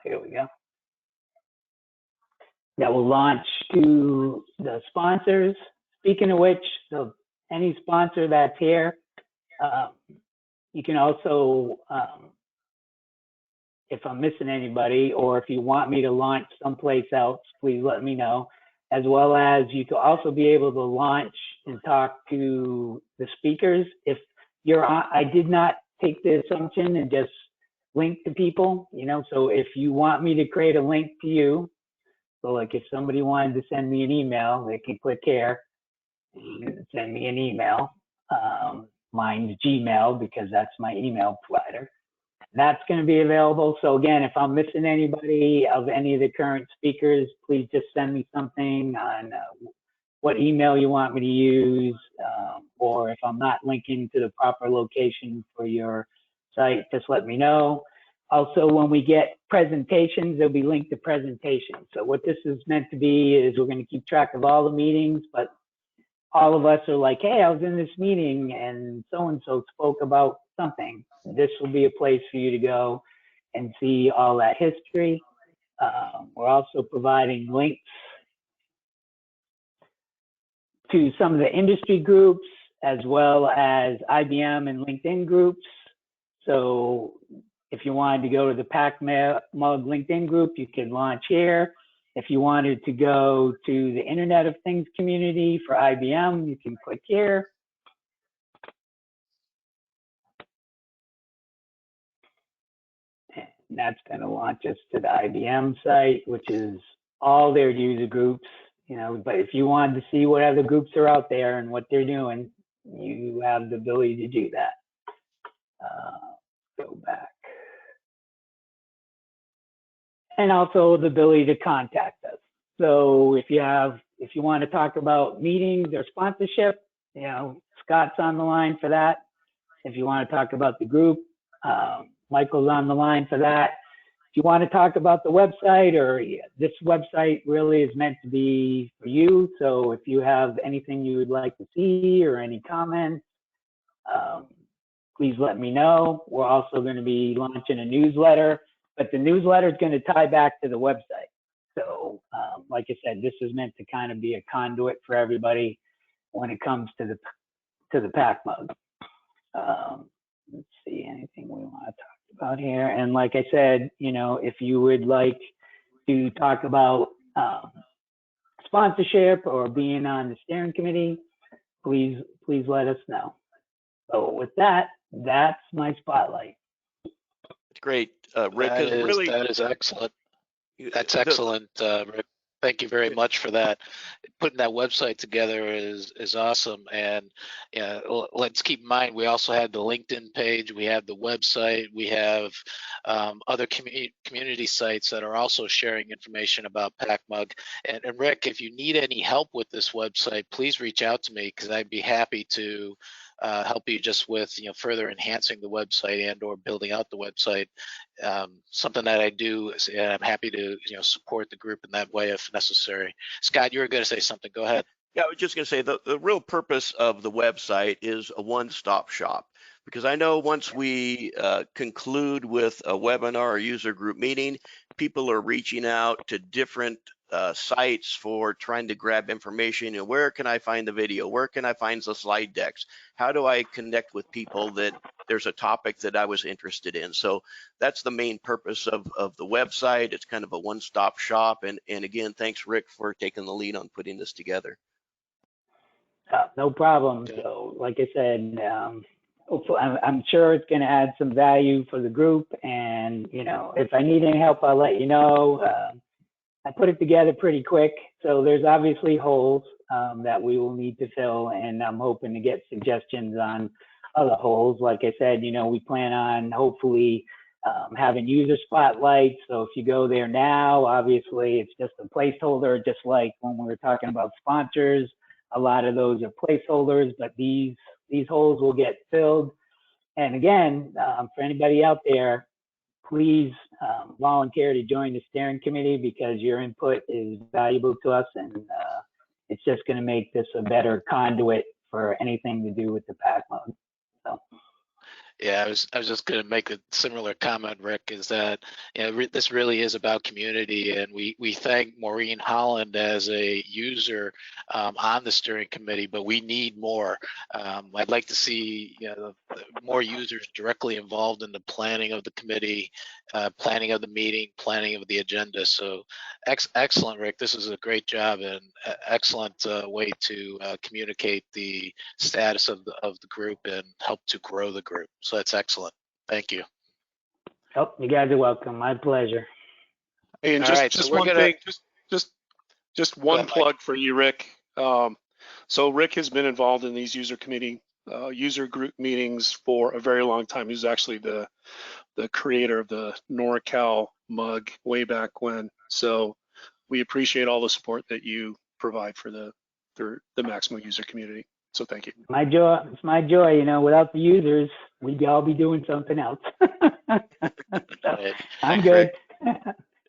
here we go. That will launch to the sponsors. Speaking of which, so any sponsor that's here, you can also, if I'm missing anybody, or if you want me to launch someplace else, please let me know. As well as you can also be able to launch and talk to the speakers. If you're on, I did not take the assumption and just link to people, you know, so if you want me to create a link to you, so like if somebody wanted to send me an email, they can click here and send me an email. Mine's Gmail because that's my email provider. That's going to be available. So again, if I'm missing anybody of any of the current speakers, please just send me something on what email you want me to use, or if I'm not linking to the proper location for your site, just let me know. Also, when we get presentations, they'll be linked to presentations. So what this is meant to be is we're going to keep track of all the meetings, but all of us are like, hey, I was in this meeting and so-and-so spoke about something. This will be a place for you to go and see all that history. We're also providing links to some of the industry groups as well as IBM and LinkedIn groups. So if you wanted to go to the PacMug LinkedIn group, you could launch here. If you wanted to go to the Internet of Things community for IBM, you can click here. And that's going to launch us to the IBM site, which is all their user groups, you know, but if you wanted to see what other groups are out there and what they're doing, you have the ability to do that. Go back. And also the ability to contact us. So if you want to talk about meetings or sponsorship, you know, Scott's on the line for that. If you want to talk about the group, Michael's on the line for that. If you want to talk about the website, or this website really is meant to be for you. So if you have anything you would like to see or any comments, please let me know. We're also going to be launching a newsletter, but the newsletter is going to tie back to the website. So like I said, this is meant to kind of be a conduit for everybody when it comes to the pack mug. Let's see, anything we want to talk about here. And like I said, you know, if you would like to talk about sponsorship or being on the steering committee, please let us know. So with that, that's my spotlight. Great. Rick, that is excellent. That's excellent, Rick. Thank you very much for that. Putting that website together is awesome. And let's keep in mind, we also have the LinkedIn page, we have the website, we have other community sites that are also sharing information about PackMug. And Rick, if you need any help with this website, please reach out to me, because I'd be happy to help you just with further enhancing the website and or building out the website. Something that I do, and I'm happy to support the group in that way if necessary. Scott, you were going to say something. Go ahead. Yeah, I was just going to say the real purpose of the website is a one-stop shop, because I know once we conclude with a webinar or user group meeting, people are reaching out to different sites for trying to grab information. Where can I find the video? Where can I find the slide decks? How do I connect with people that there's a topic that I was interested in? So that's the main purpose of the website. It's kind of a one-stop shop. And again, thanks, Rick, for taking the lead on putting this together. No problem. So like I said, hopefully, I'm sure it's going to add some value for the group. And, if I need any help, I'll let you know. I put it together pretty quick. So there's obviously holes that we will need to fill. And I'm hoping to get suggestions on other holes. Like I said, we plan on hopefully having user spotlights. So if you go there now, obviously it's just a placeholder, just like when we were talking about sponsors. A lot of those are placeholders, but these holes will get filled. And again, for anybody out there, please volunteer to join the steering committee, because your input is valuable to us, and it's just going to make this a better conduit for anything to do with the pack mode. So. Yeah, I was just going to make a similar comment, Rick, is that this really is about community, and we thank Maureen Holland as a user on the steering committee, but we need more. I'd like to see more users directly involved in the planning of the committee, planning of the meeting, planning of the agenda. So excellent, Rick. This is a great job and excellent way to communicate the status of the group and help to grow the group. So that's excellent. Thank you. Oh, you guys are welcome. My pleasure. And just one thing, just one plug for you, Rick. So Rick has been involved in these user group meetings for a very long time. He's actually the creator of the NorCal mug way back when. So we appreciate all the support that you provide for the Maximo user community. So thank you. My joy. It's my joy. Without the users, we'd all be doing something else. So, I'm good.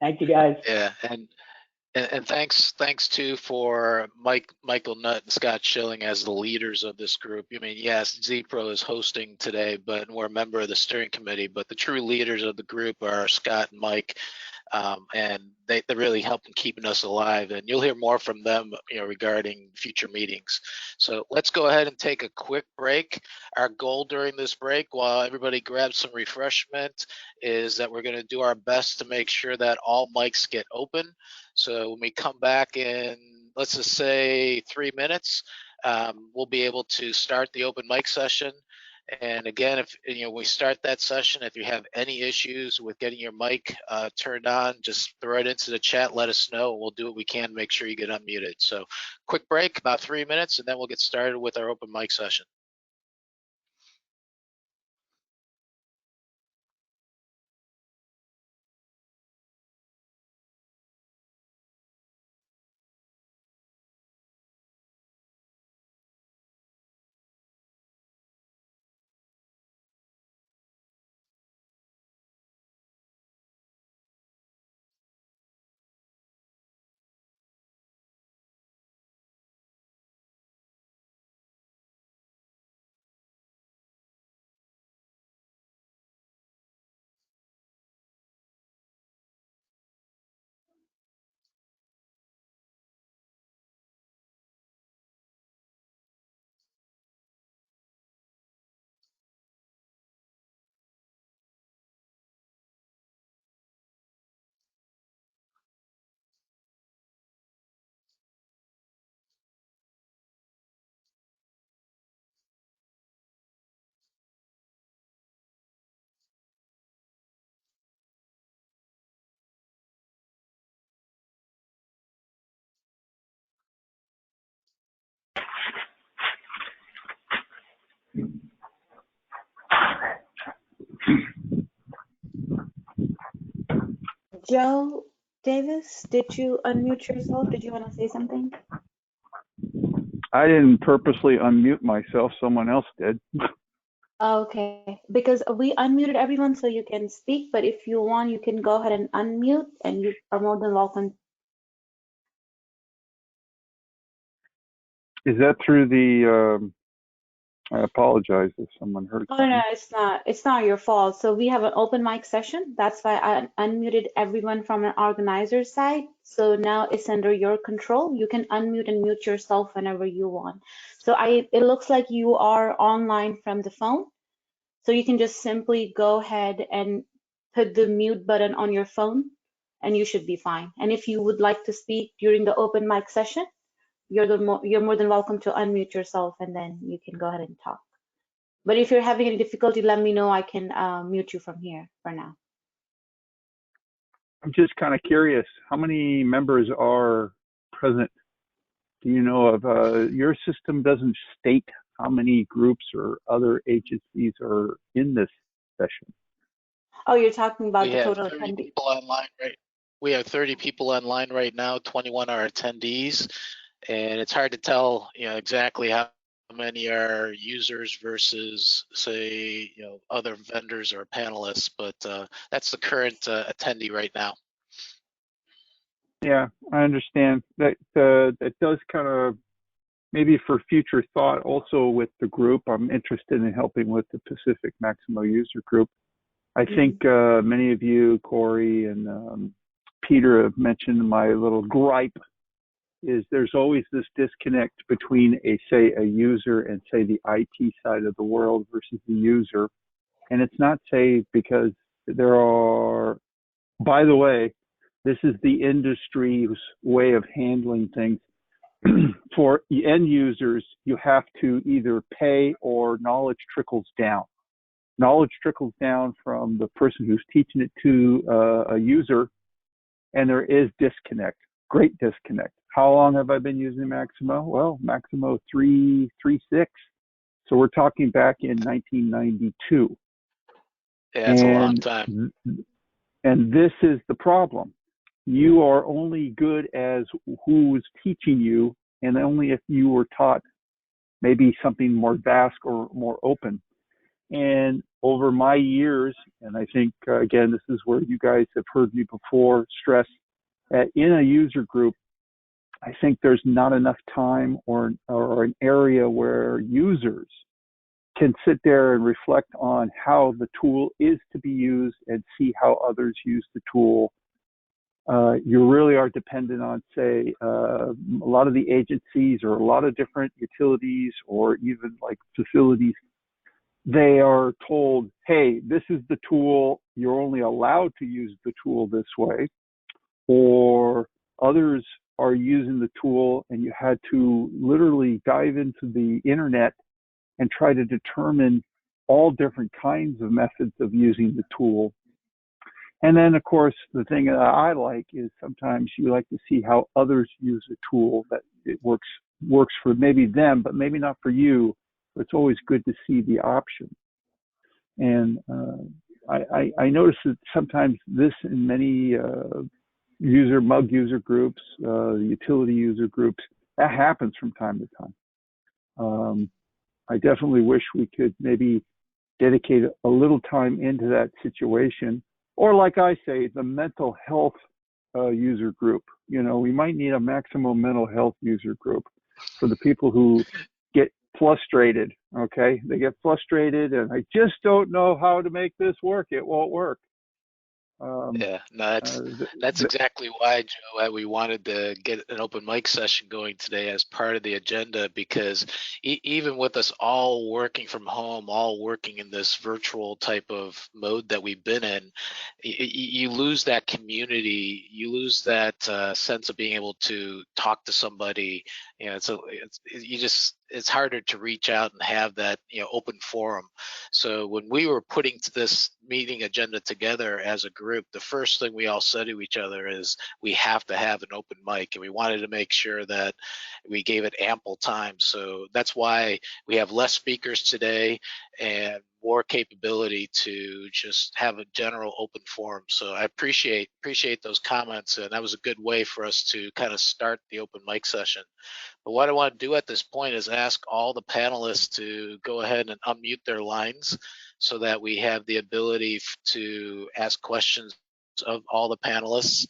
Thank you, guys. Yeah, and thanks too for Michael Nutt and Scott Schilling as the leaders of this group. I mean, yes, ZPro is hosting today, but we're a member of the steering committee. But the true leaders of the group are Scott and Mike. And they're really helping keeping us alive, and you'll hear more from them regarding future meetings. So let's go ahead and take a quick break. Our goal during this break, while everybody grabs some refreshment, is that we're going to do our best to make sure that all mics get open. So when we come back in, let's just say 3 minutes, we'll be able to start the open mic session. And again, if we start that session, if you have any issues with getting your mic turned on, just throw it into the chat, let us know. We'll do what we can to make sure you get unmuted. So quick break, about 3 minutes, and then we'll get started with our open mic session. Joe Davis, did you unmute yourself? Did you want to say something? I didn't purposely unmute myself. Someone else did. Okay, because we unmuted everyone so you can speak, but if you want, you can go ahead and unmute and you are more than welcome. Is that through the, I apologize if someone heard Oh, something. no, it's not. It's not your fault. So we have an open mic session. That's why I unmuted everyone from an organizer's side. So now it's under your control. You can unmute and mute yourself whenever you want. So it looks like you are online from the phone. So you can just simply go ahead and put the mute button on your phone and you should be fine. And if you would like to speak during the open mic session, you're more than welcome to unmute yourself and then you can go ahead and talk. But if you're having any difficulty, let me know. I can mute you from here for now. I'm just kind of curious, how many members are present? Do you know of, your system doesn't state how many groups or other agencies are in this session? Oh, you're talking about We the have total 30 attendee. people online, right? We have 30 people online right now, 21 are attendees, and it's hard to tell, exactly how many are users versus, say, other vendors or panelists, but that's the current attendee right now. Yeah, I understand. That does kind of, maybe for future thought also with the group, I'm interested in helping with the Pacific Maximo User Group. I think many of you, Corey and Peter, have mentioned my little gripe is there's always this disconnect between say a user and say the IT side of the world versus the user. And it's not say because there are, by the way, this is the industry's way of handling things. For end users, you have to either pay or knowledge trickles down. Knowledge trickles down from the person who's teaching it to a user, and there is disconnect, great disconnect. How long have I been using Maximo? Well, Maximo 3.3.6. So we're talking back in 1992. Yeah, it's a long time. And this is the problem. You are only good as who is teaching you, and only if you were taught maybe something more vast or more open. And over my years, and I think, again, this is where you guys have heard me before stress that in a user group, I think there's not enough time or an area where users can sit there and reflect on how the tool is to be used and see how others use the tool. You really are dependent on, say, a lot of the agencies or a lot of different utilities or even like facilities. They are told, hey, this is the tool. You're only allowed to use the tool this way. Or others are using the tool and you had to literally dive into the internet and try to determine all different kinds of methods of using the tool. And then, of course, the thing that I like is sometimes you like to see how others use a tool that it works for maybe them, but maybe not for you. But it's always good to see the option. And I notice that sometimes this in many mug user groups, utility user groups, that happens from time to time. I definitely wish we could maybe dedicate a little time into that situation. Or like I say, the mental health user group. We might need a Maximo mental health user group for the people who get frustrated, okay? They get frustrated and I just don't know how to make this work. It won't work. Yeah, no, that's exactly why, Joe, we wanted to get an open mic session going today as part of the agenda, because even with us all working from home, all working in this virtual type of mode that we've been in, you lose that community, you lose that sense of being able to talk to somebody. It's harder to reach out and have that open forum. So when we were putting this meeting agenda together as a group, the first thing we all said to each other is we have to have an open mic, and we wanted to make sure that we gave it ample time. So that's why we have less speakers today, and more capability to just have a general open forum. So I appreciate those comments, and that was a good way for us to kind of start the open mic session. But what I want to do at this point is ask all the panelists to go ahead and unmute their lines so that we have the ability to ask questions of all the panelists.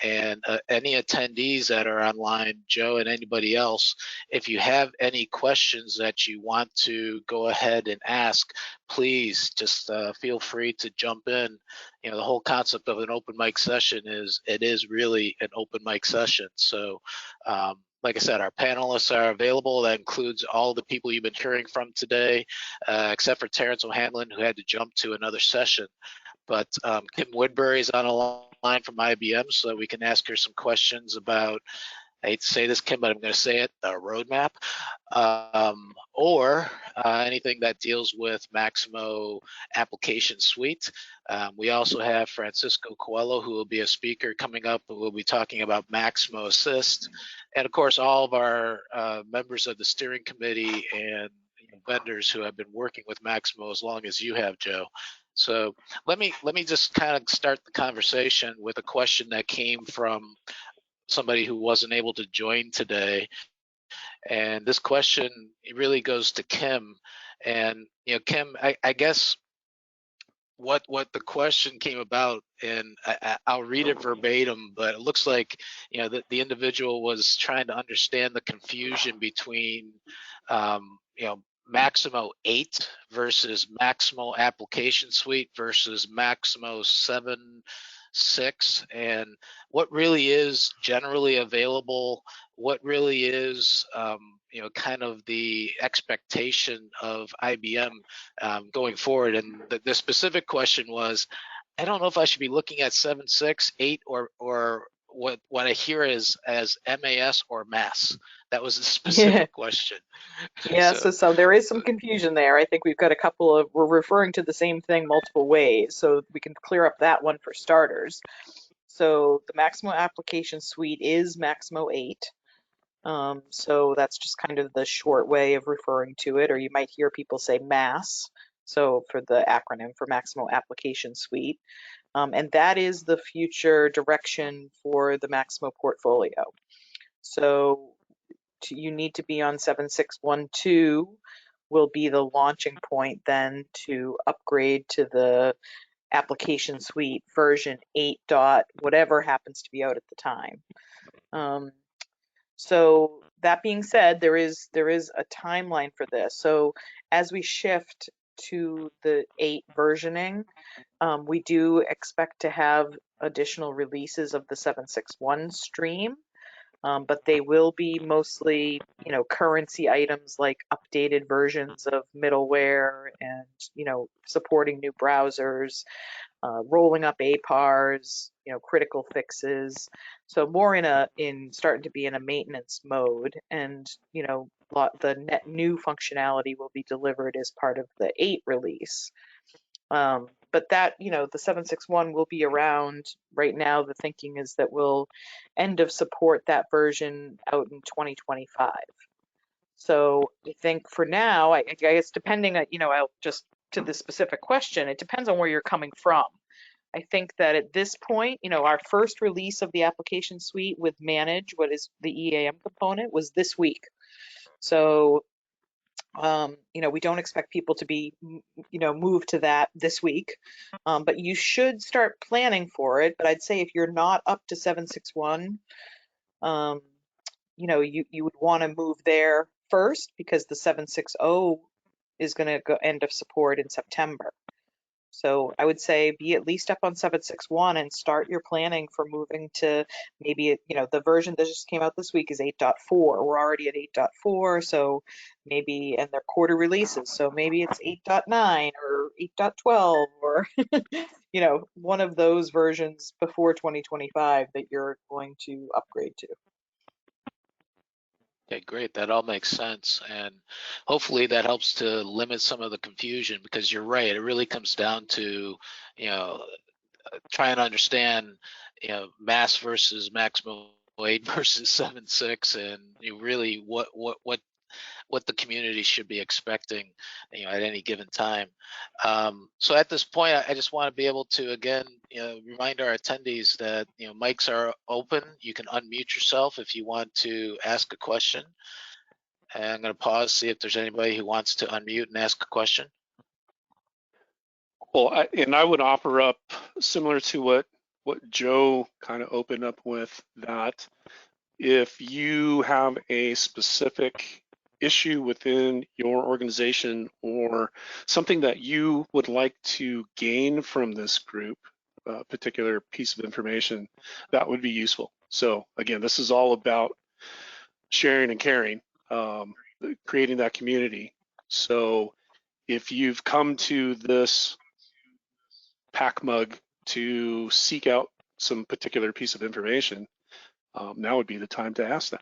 And any attendees that are online, Joe and anybody else, if you have any questions that you want to go ahead and ask, please just feel free to jump in. You know, the whole concept of an open mic session is it is really an open mic session. So like I said, our panelists are available. That includes all the people you've been hearing from today, except for Terrence O'Hanlon, who had to jump to another session. But Kim Woodbury is on a line from IBM, so that we can ask her some questions about, I hate to say this, Kim, but I'm going to say it, the roadmap, or anything that deals with Maximo Application Suite. We also have Francisco Coelho, who will be a speaker coming up, who will be talking about Maximo Assist. And of course, all of our members of the steering committee and vendors who have been working with Maximo as long as you have, Joe. So let me just kind of start the conversation with a question that came from somebody who wasn't able to join today. And this question, it really goes to Kim. And Kim, I guess what the question came about, and I'll read it verbatim, but it looks like the individual was trying to understand the confusion between Maximo 8 versus Maximo Application Suite versus Maximo 7.6, and what really is generally available, what really is kind of the expectation of IBM going forward. And the specific question was, I don't know if I should be looking at 7.6, 8, or what I hear is as MAS or MAS. That was a specific question. Yeah, so there is some confusion there. I think we've got we're referring to the same thing multiple ways, so we can clear up that one for starters. So the Maximo Application Suite is Maximo 8. So that's just kind of the short way of referring to it, or you might hear people say MAS, so for the acronym for Maximo Application Suite. And that is the future direction for the Maximo portfolio. So you need to be on 7.6.1.2 will be the launching point then to upgrade to the application suite version 8 dot whatever happens to be out at the time. So that being said, there is a timeline for this. So as we shift to the 8 versioning, we do expect to have additional releases of the 7.6.1 stream. But they will be mostly, currency items like updated versions of middleware and, supporting new browsers, rolling up APARs, critical fixes. So more in starting to be in a maintenance mode, and, the net new functionality will be delivered as part of the 8 release. But that, the 7.6.1 will be around. Right now, the thinking is that we'll end of support that version out in 2025. So I think for now, I guess depending on, I'll just to the specific question, it depends on where you're coming from. I think that at this point, our first release of the application suite with Manage, what is the EAM component, was this week. So we don't expect people to be, moved to that this week, but you should start planning for it. But I'd say if you're not up to 7.6.1, you would want to move there first, because the 7.6.0 is going to go end of support in September. So I would say be at least up on 7.6.1 and start your planning for moving to maybe, the version that just came out this week is 8.4. We're already at 8.4, so maybe, and they're quarter releases, so maybe it's 8.9 or 8.12 or, one of those versions before 2025 that you're going to upgrade to. Okay, great. That all makes sense. And hopefully that helps to limit some of the confusion, because you're right. It really comes down to, trying to understand, MAS versus Maximo 8 versus 7.6, and really what what the community should be expecting, at any given time. So at this point, I just want to be able to again, remind our attendees that mics are open. You can unmute yourself if you want to ask a question. And I'm going to pause, see if there's anybody who wants to unmute and ask a question. Well, I would offer up, similar to what Joe kind of opened up with, that if you have a specific issue within your organization or something that you would like to gain from this group, a particular piece of information, that would be useful. So again, this is all about sharing and caring, creating that community. So if you've come to this pack mug to seek out some particular piece of information, now would be the time to ask that.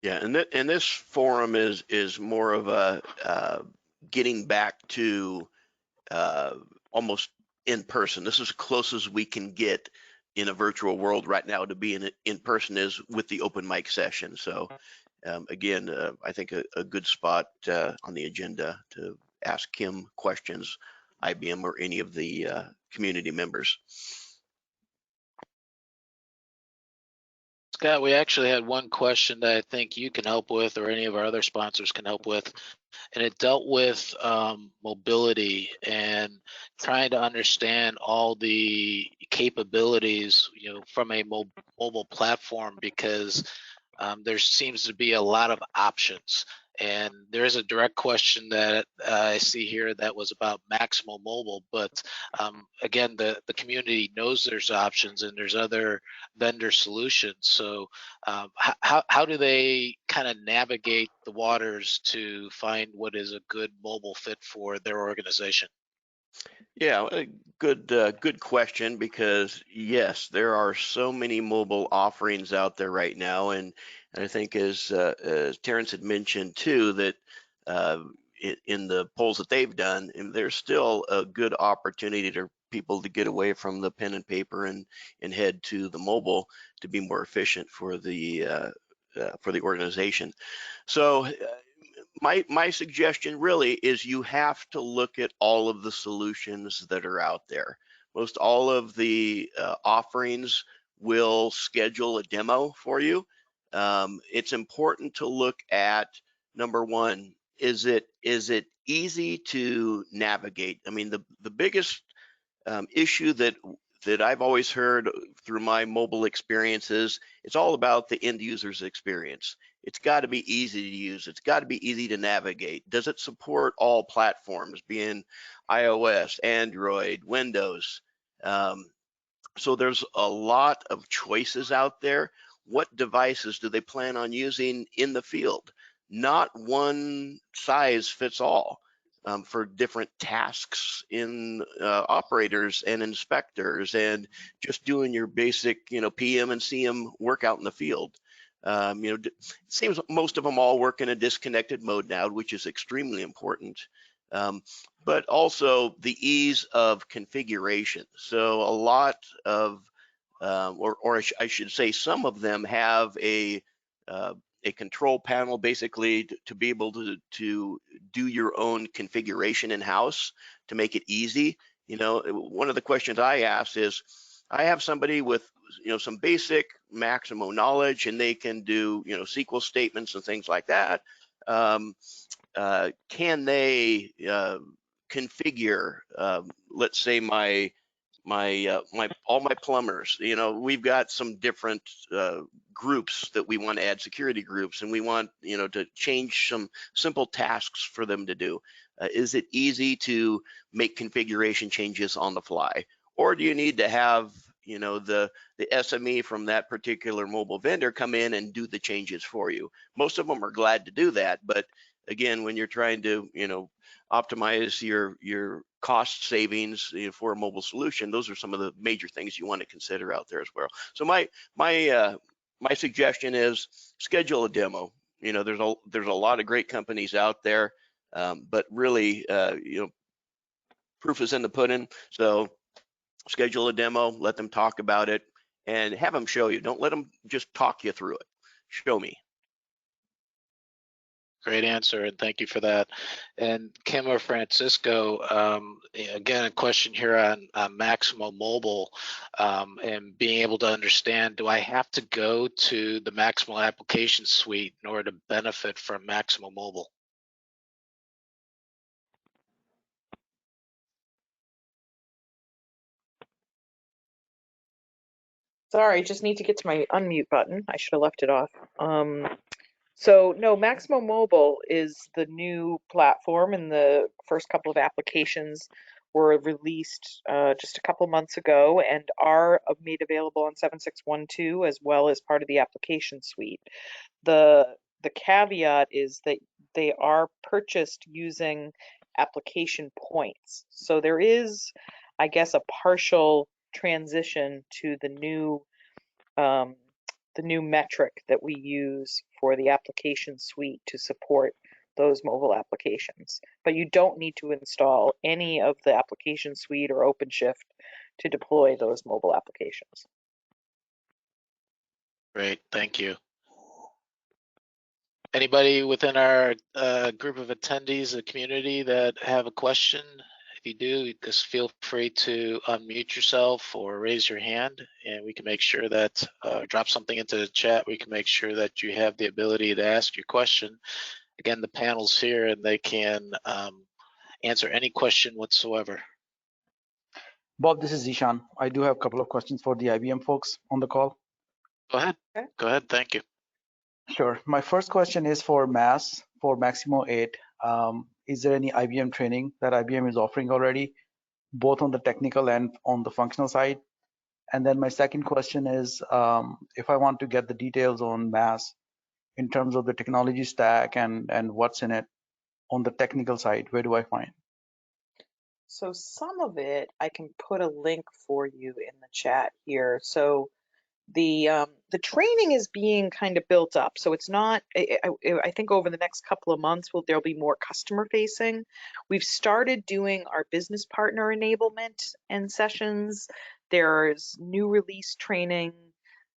Yeah, and this forum is more of a getting back to almost in person. This is as close as we can get in a virtual world right now to being in person is with the open mic session. So again, I think a good spot on the agenda to ask Kim questions, IBM or any of the community members. Scott, we actually had one question that I think you can help with, or any of our other sponsors can help with, and it dealt with mobility and trying to understand all the capabilities, from a mobile platform, because there seems to be a lot of options. And there is a direct question that I see here that was about Maximo Mobile, but again, the community knows there's options and there's other vendor solutions. So how do they kind of navigate the waters to find what is a good mobile fit for their organization? Yeah, a good question, because yes, there are so many mobile offerings out there right now, and I think as Terrence had mentioned too, that in the polls that they've done, and there's still a good opportunity for people to get away from the pen and paper and head to the mobile to be more efficient for the organization. So my suggestion really is you have to look at all of the solutions that are out there. Most all of the offerings will schedule a demo for you. It's important to look at, number one, is it easy to navigate? I mean, the biggest issue that I've always heard through my mobile experiences, it's all about the end user's experience. It's got to be easy to use. It's got to be easy to navigate. Does it support all platforms, being iOS, Android, Windows? So there's a lot of choices out there. What devices do they plan on using in the field? Not one size fits all. For different tasks in operators and inspectors, and just doing your basic, PM and CM work out in the field. It seems most of them all work in a disconnected mode now, which is extremely important. But also the ease of configuration. So a lot of, or I should say, some of them have a control panel, basically to be able to do your own configuration in-house to make it easy. One of the questions I ask is, I have somebody with some basic Maximo knowledge, and they can do SQL statements and things like that. Can they configure, let's say all my plumbers? We've got some different groups that we want to add, security groups, and we want to change some simple tasks for them to do. Is it easy to make configuration changes on the fly, or do you need to have the SME from that particular mobile vendor come in and do the changes for you? Most of them are glad to do that, but again, when you're trying to optimize your cost savings for a mobile solution, those are some of the major things you want to consider out there as well. So my suggestion is schedule a demo. There's a lot of great companies out there, but really proof is in the pudding. So schedule a demo, let them talk about it, and have them show you. Don't let them just talk you through it. Show me. Great answer, and thank you for that. And Kim or Francisco, again, a question here on Maximo Mobile, and being able to understand, do I have to go to the Maximo application suite in order to benefit from Maximo Mobile? Sorry, just need to get to my unmute button. I should have left it off. So no, Maximo Mobile is the new platform, and the first couple of applications were released just a couple months ago and are made available on 7612 as well as part of the application suite. The caveat is that they are purchased using application points. So there is, I guess, a partial transition to the new metric that we use for the application suite to support those mobile applications. But you don't need to install any of the application suite or OpenShift to deploy those mobile applications. Great, thank you. Anybody within our group of attendees, the community, that have a question? If you do, just feel free to unmute yourself or raise your hand, and we can make sure that, drop something into the chat. We can make sure that you have the ability to ask your question. Again, the panel's here and they can answer any question whatsoever. Bob, this is Zishan. I do have a couple of questions for the IBM folks on the call. Go ahead. Okay. Go ahead. Thank you. Sure. My first question is for Maximo 8. Is there any IBM training that IBM is offering already, both on the technical and on the functional side? And then my second question is, if I want to get the details on MAS in terms of the technology stack and what's in it on the technical side, where do I find? So some of it, I can put a link for you in the chat here. So the training is being kind of built up. So it's not, I think over the next couple of months, there'll be more customer facing. We've started doing our business partner enablement and sessions. There's new release training,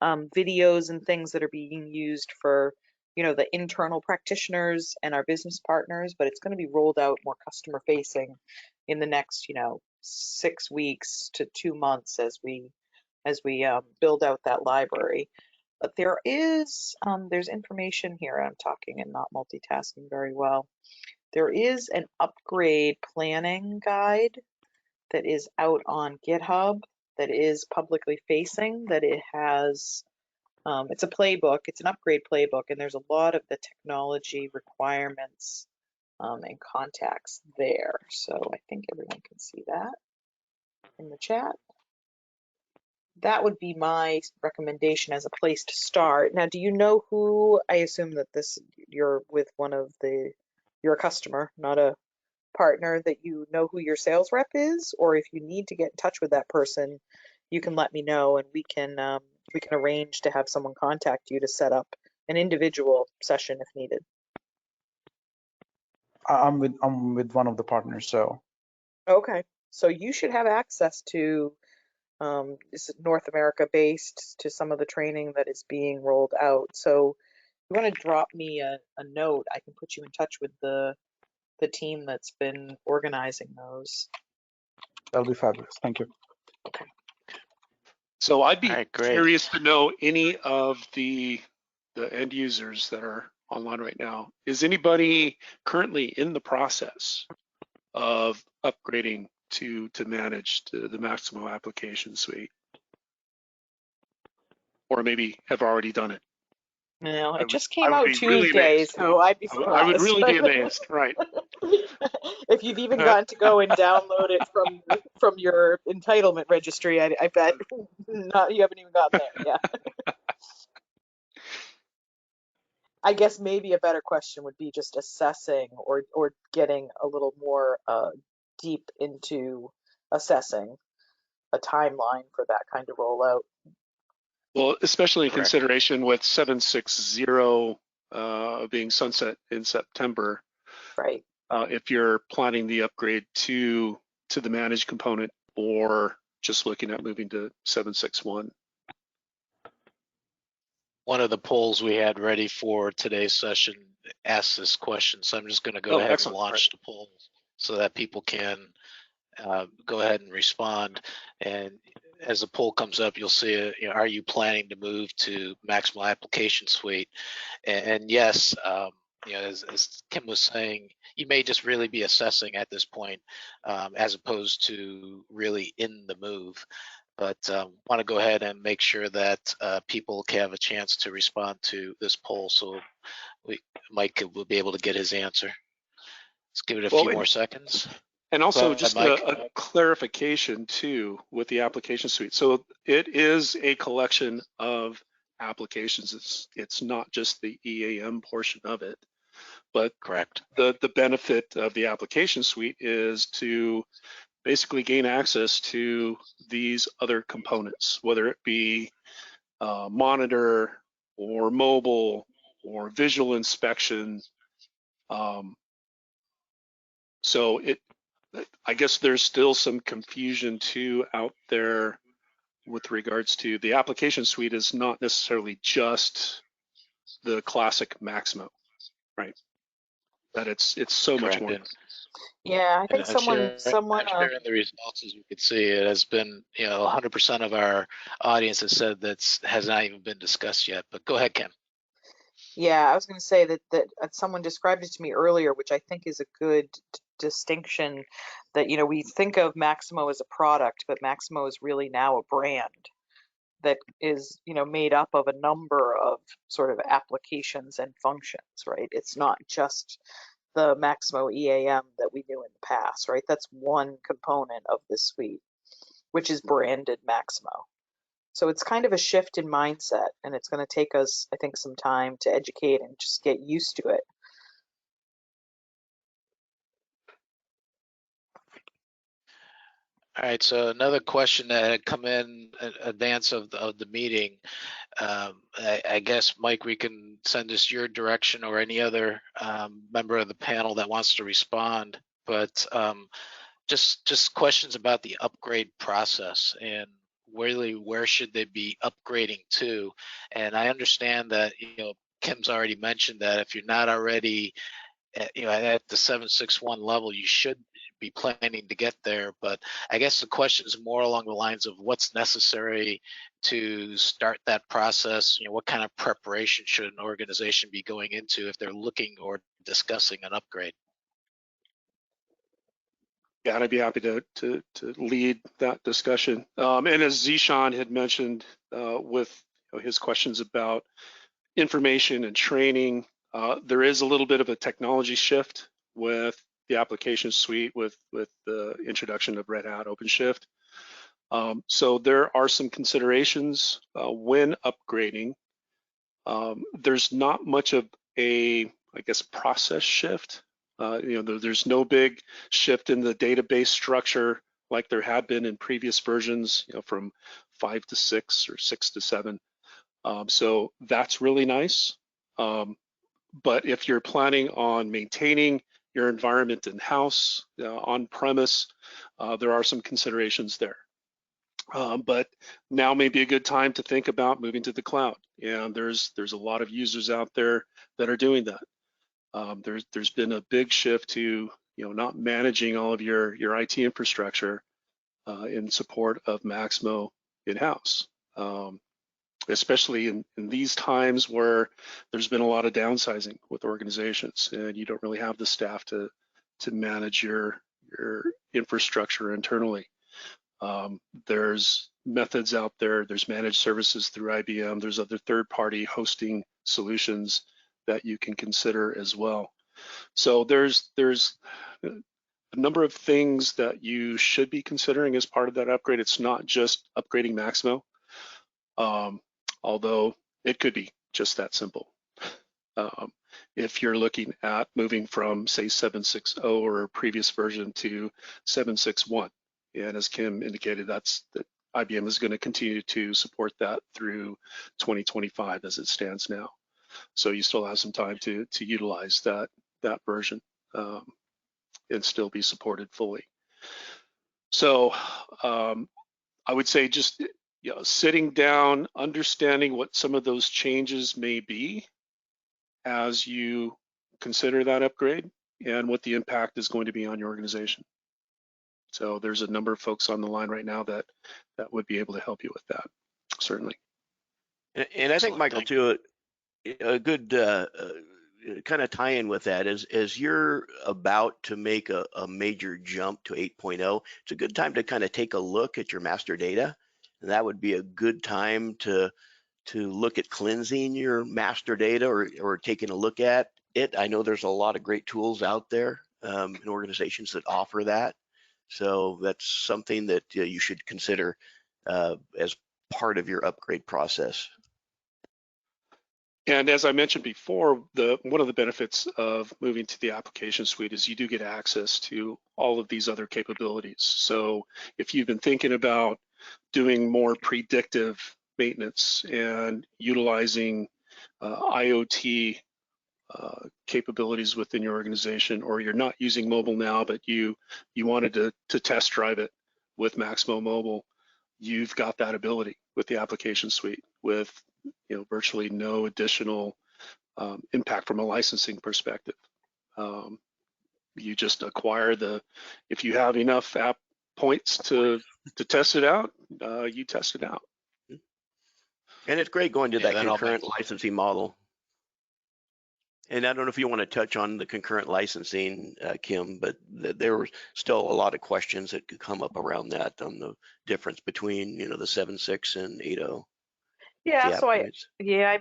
videos and things that are being used for, the internal practitioners and our business partners, but it's going to be rolled out more customer facing in the next, 6 weeks to 2 months as we build out that library. But there's information here. I'm talking and not multitasking very well. There is an upgrade planning guide that is out on GitHub that is publicly facing, that it has, it's a playbook, it's an upgrade playbook, and there's a lot of the technology requirements and contacts there. So I think everyone can see that in the chat. That would be my recommendation as a place to start. Now, do you know who, I assume that you're with you're a customer, not a partner, that you know who your sales rep is? Or if you need to get in touch with that person, you can let me know and we can arrange to have someone contact you to set up an individual session if needed. I'm with one of the partners, so. Okay, so you should have access to, this is North America based, to some of the training that is being rolled out. So if you want to drop me a note, I can put you in touch with the team that's been organizing those. That'll be fabulous. Thank you. Okay. So I'd be Right, great. curious to know any of the end users that are online right now. Is anybody currently in the process of upgrading to manage the Maximo application suite? Or maybe have already done it? No, it just I came would out be really Tuesday, amazed. so I'd be surprised. I would really be amazed, right? If you've even gotten to go and download it from your entitlement registry, I bet not. You haven't even gotten there. Yeah. I guess maybe a better question would be just assessing or getting a little more deep into assessing a timeline for that kind of rollout. Well, especially in Correct. consideration with 760 being sunset in September. Right. If you're planning the upgrade to the managed component or just looking at moving to 761. one of the polls we had ready for today's session asked this question. So I'm just going to go ahead and launch the poll so that people can go ahead and respond. And as the poll comes up, you'll see, you know, are you planning to move to Maximo Application Suite? And yes, you know, as Kim was saying, you may just really be assessing at this point, as opposed to really in the move. But want to go ahead and make sure that people can have a chance to respond to this poll, so Mike will be able to get his answer. Let's give it a few more seconds. And also just a clarification too with the application suite. So it is a collection of applications. It's not just the EAM portion of it, but correct. The benefit of the application suite is to basically gain access to these other components, whether it be monitor or mobile or visual inspection. So I guess there's still some confusion too out there with regards to the application suite is not necessarily just the classic Maximo, right? That it's so much more. Yeah, I think I'm someone sharing the results. As you can see, it has been, you know, 100% of our audience has said that has not even been discussed yet. But go ahead, Kim. Yeah, I was going to say that someone described it to me earlier, which I think is a good distinction, that, you know, we think of Maximo as a product, but Maximo is really now a brand that is, you know, made up of a number of sort of applications and functions, right? It's not just the Maximo EAM that we knew in the past, right? That's one component of the suite, which is branded Maximo. So it's kind of a shift in mindset, and it's going to take us, I think, some time to educate and just get used to it. All right, so another question that had come in advance of the meeting. I guess, Mike, we can send this your direction or any other member of the panel that wants to respond. But just questions about the upgrade process and really where should they be upgrading to? And I understand that, you know, Kim's already mentioned that if you're not already you know, at the 761 level, you should be planning to get there. But I guess the question is more along the lines of what's necessary to start that process. You know, what kind of preparation should an organization be going into if they're looking or discussing an upgrade? Yeah, and I'd be happy to lead that discussion. And as Zishan had mentioned with his questions about information and training, there is a little bit of a technology shift with the application suite with the introduction of Red Hat OpenShift. So there are some considerations when upgrading. There's not much of a, I guess, process shift. You know, there's no big shift in the database structure like there had been in previous versions, you know, from 5 to 6 or 6 to 7. So that's really nice. But if you're planning on maintaining your environment in-house, on premise, there are some considerations there. But now may be a good time to think about moving to the cloud. And there's a lot of users out there that are doing that. There's been a big shift to, you know, not managing all of your IT infrastructure in support of Maximo in-house. Especially in these times where there's been a lot of downsizing with organizations and you don't really have the staff to manage your infrastructure internally. There's methods out there, there's managed services through IBM, there's other third-party hosting solutions that you can consider as well. So there's a number of things that you should be considering as part of that upgrade. It's not just upgrading Maximo. Although it could be just that simple. If you're looking at moving from, say, 7.6.0 or a previous version to 7.6.1, and as Kim indicated, that IBM is going to continue to support that through 2025 as it stands now. So you still have some time to utilize that version and still be supported fully. So I would say just sitting down, understanding what some of those changes may be as you consider that upgrade and what the impact is going to be on your organization. So there's a number of folks on the line right now that would be able to help you with that, certainly. And I think, Michael, too, a good kind of tie in with that is as you're about to make a major jump to 8.0, it's a good time to kind of take a look at your master data. And that would be a good time to look at cleansing your master data or taking a look at it. I know there's a lot of great tools out there in organizations that offer that. So that's something that you should consider as part of your upgrade process. And as I mentioned before, one of the benefits of moving to the application suite is you do get access to all of these other capabilities. So if you've been thinking about doing more predictive maintenance and utilizing IoT capabilities within your organization, or you're not using mobile now, but you wanted to test drive it with Maximo Mobile, you've got that ability with the application suite with virtually no additional impact from a licensing perspective. You just acquire if you have enough app points to test it out, you test it out. And it's great going to that concurrent licensing model. And I don't know if you want to touch on the concurrent licensing, Kim, but there were still a lot of questions that could come up around that on the difference between, the 7.6 and 8.0. Yeah, so I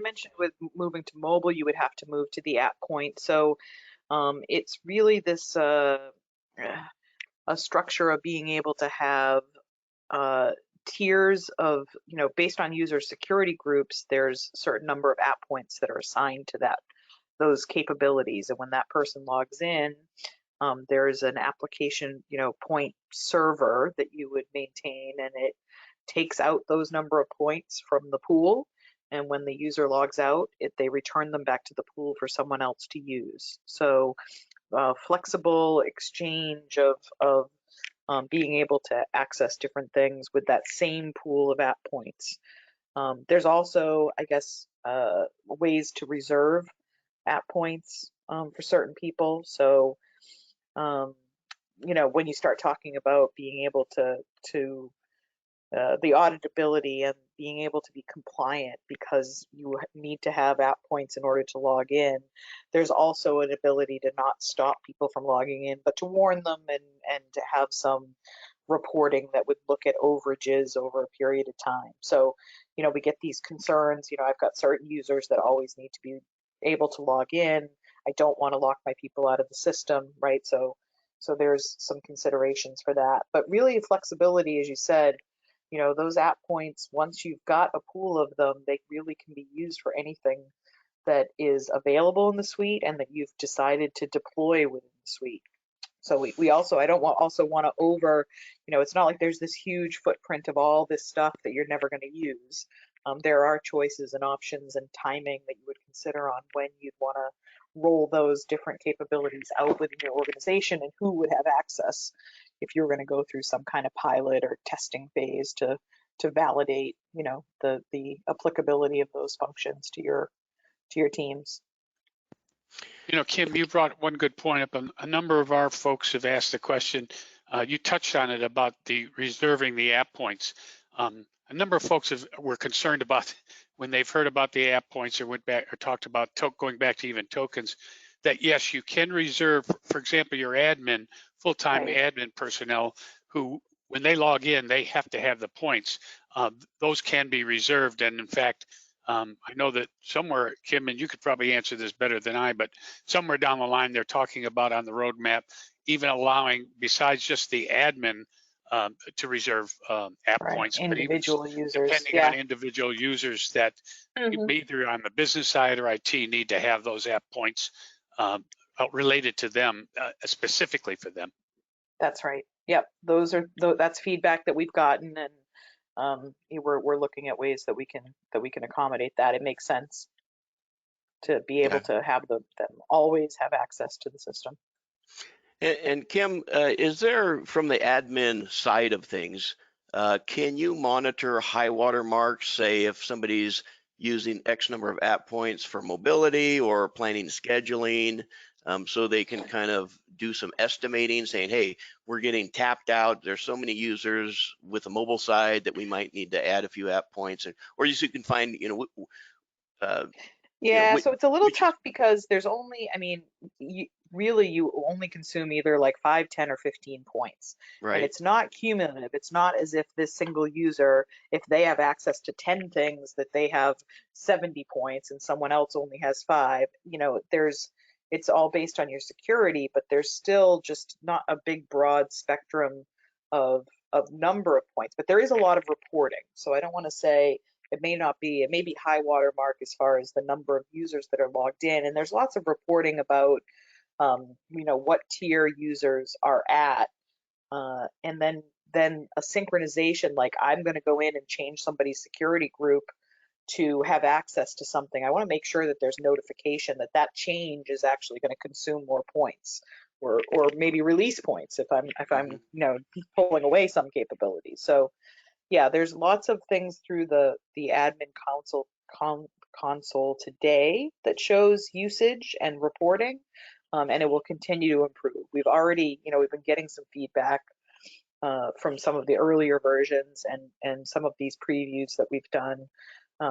mentioned with moving to mobile, you would have to move to the app point. So it's really this a structure of being able to have tiers of, based on user security groups, there's a certain number of app points that are assigned to those capabilities. And when that person logs in, there's an application, point server that you would maintain, and it takes out those number of points from the pool. And when the user logs out, they return them back to the pool for someone else to use. So flexible exchange of being able to access different things with that same pool of app points. There's also, I guess, ways to reserve app points for certain people. So, when you start talking about being able to the auditability and being able to be compliant because you need to have app points in order to log in, there's also an ability to not stop people from logging in, but to warn them and to have some reporting that would look at overages over a period of time. So, we get these concerns. I've got certain users that always need to be able to log in. I don't want to lock my people out of the system, right? So there's some considerations for that. But really, flexibility, as you said, those app points, once you've got a pool of them, they really can be used for anything that is available in the suite and that you've decided to deploy within the suite. So we also, I don't also want to over, it's not like there's this huge footprint of all this stuff that you're never going to use. There are choices and options and timing that you would consider on when you'd want to roll those different capabilities out within your organization and who would have access if you're going to go through some kind of pilot or testing phase to validate, the applicability of those functions to your teams. Kim, you brought one good point up. A number of our folks have asked the question. You touched on it about the reserving the app points. A number of folks were concerned about when they've heard about the app points or went back or talked about going back to even tokens, that yes, you can reserve, for example, your admin, full-time admin personnel who, when they log in, they have to have the points. Those can be reserved. And in fact, I know that somewhere, Kim, and you could probably answer this better than I, but somewhere down the line, they're talking about on the roadmap, even allowing, besides just the admin, to reserve app points, individual users, depending on individual users that either on the business side or IT need to have those app points related to them, specifically for them. That's right. Yep, that's feedback that we've gotten, and we're looking at ways that we can accommodate that. It makes sense to be able to have them always have access to the system. And Kim, is there, from the admin side of things, can you monitor high water marks, say if somebody's using X number of app points for mobility or planning scheduling, so they can kind of do some estimating, saying, hey, we're getting tapped out. There's so many users with the mobile side that we might need to add a few app points, or you can find, Yeah, so it's a little which, tough because there's only, I mean, really you only consume either like 5, 10, or 15 points. And right? it's not cumulative. It's not as if this single user, if they have access to 10 things, that they have 70 points and someone else only has 5. You know, it's all based on your security, but there's still just not a big broad spectrum of number of points. But there is a lot of reporting. So I don't want to say it may not be, it may be high water mark as far as the number of users that are logged in. And there's lots of reporting about, you know, what tier users are at. And then a synchronization, like I'm going to go in and change somebody's security group to have access to something. I want to make sure that there's notification that that change is actually going to consume more points, or maybe release points if I'm you know, pulling away some capabilities. So yeah, there's lots of things through the admin console today that shows usage and reporting, and it will continue to improve. We've already, you know, we've been getting some feedback from some of the earlier versions and some of these previews that we've done.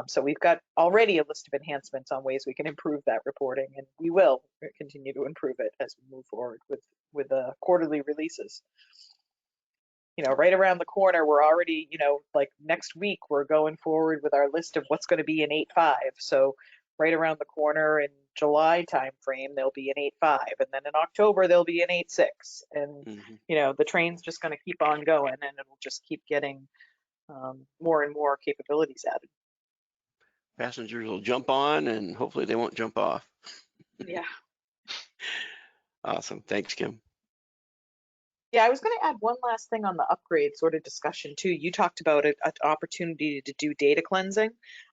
So we've got already a list of enhancements on ways we can improve that reporting, and we will continue to improve it as we move forward with quarterly releases. You know, right around the corner, we're already, you know, like next week, we're going forward with our list of what's going to be in 8.5. So right around the corner in July timeframe, there'll be an 8.5. And then in October, there'll be an 8.6. And, you know, the train's just going to keep on going, and it'll just keep getting more and more capabilities added. Passengers will jump on and hopefully they won't jump off. Yeah. Awesome. Thanks, Kim. Yeah, I was going to add one last thing on the upgrade sort of discussion too. You talked about an opportunity to do data cleansing.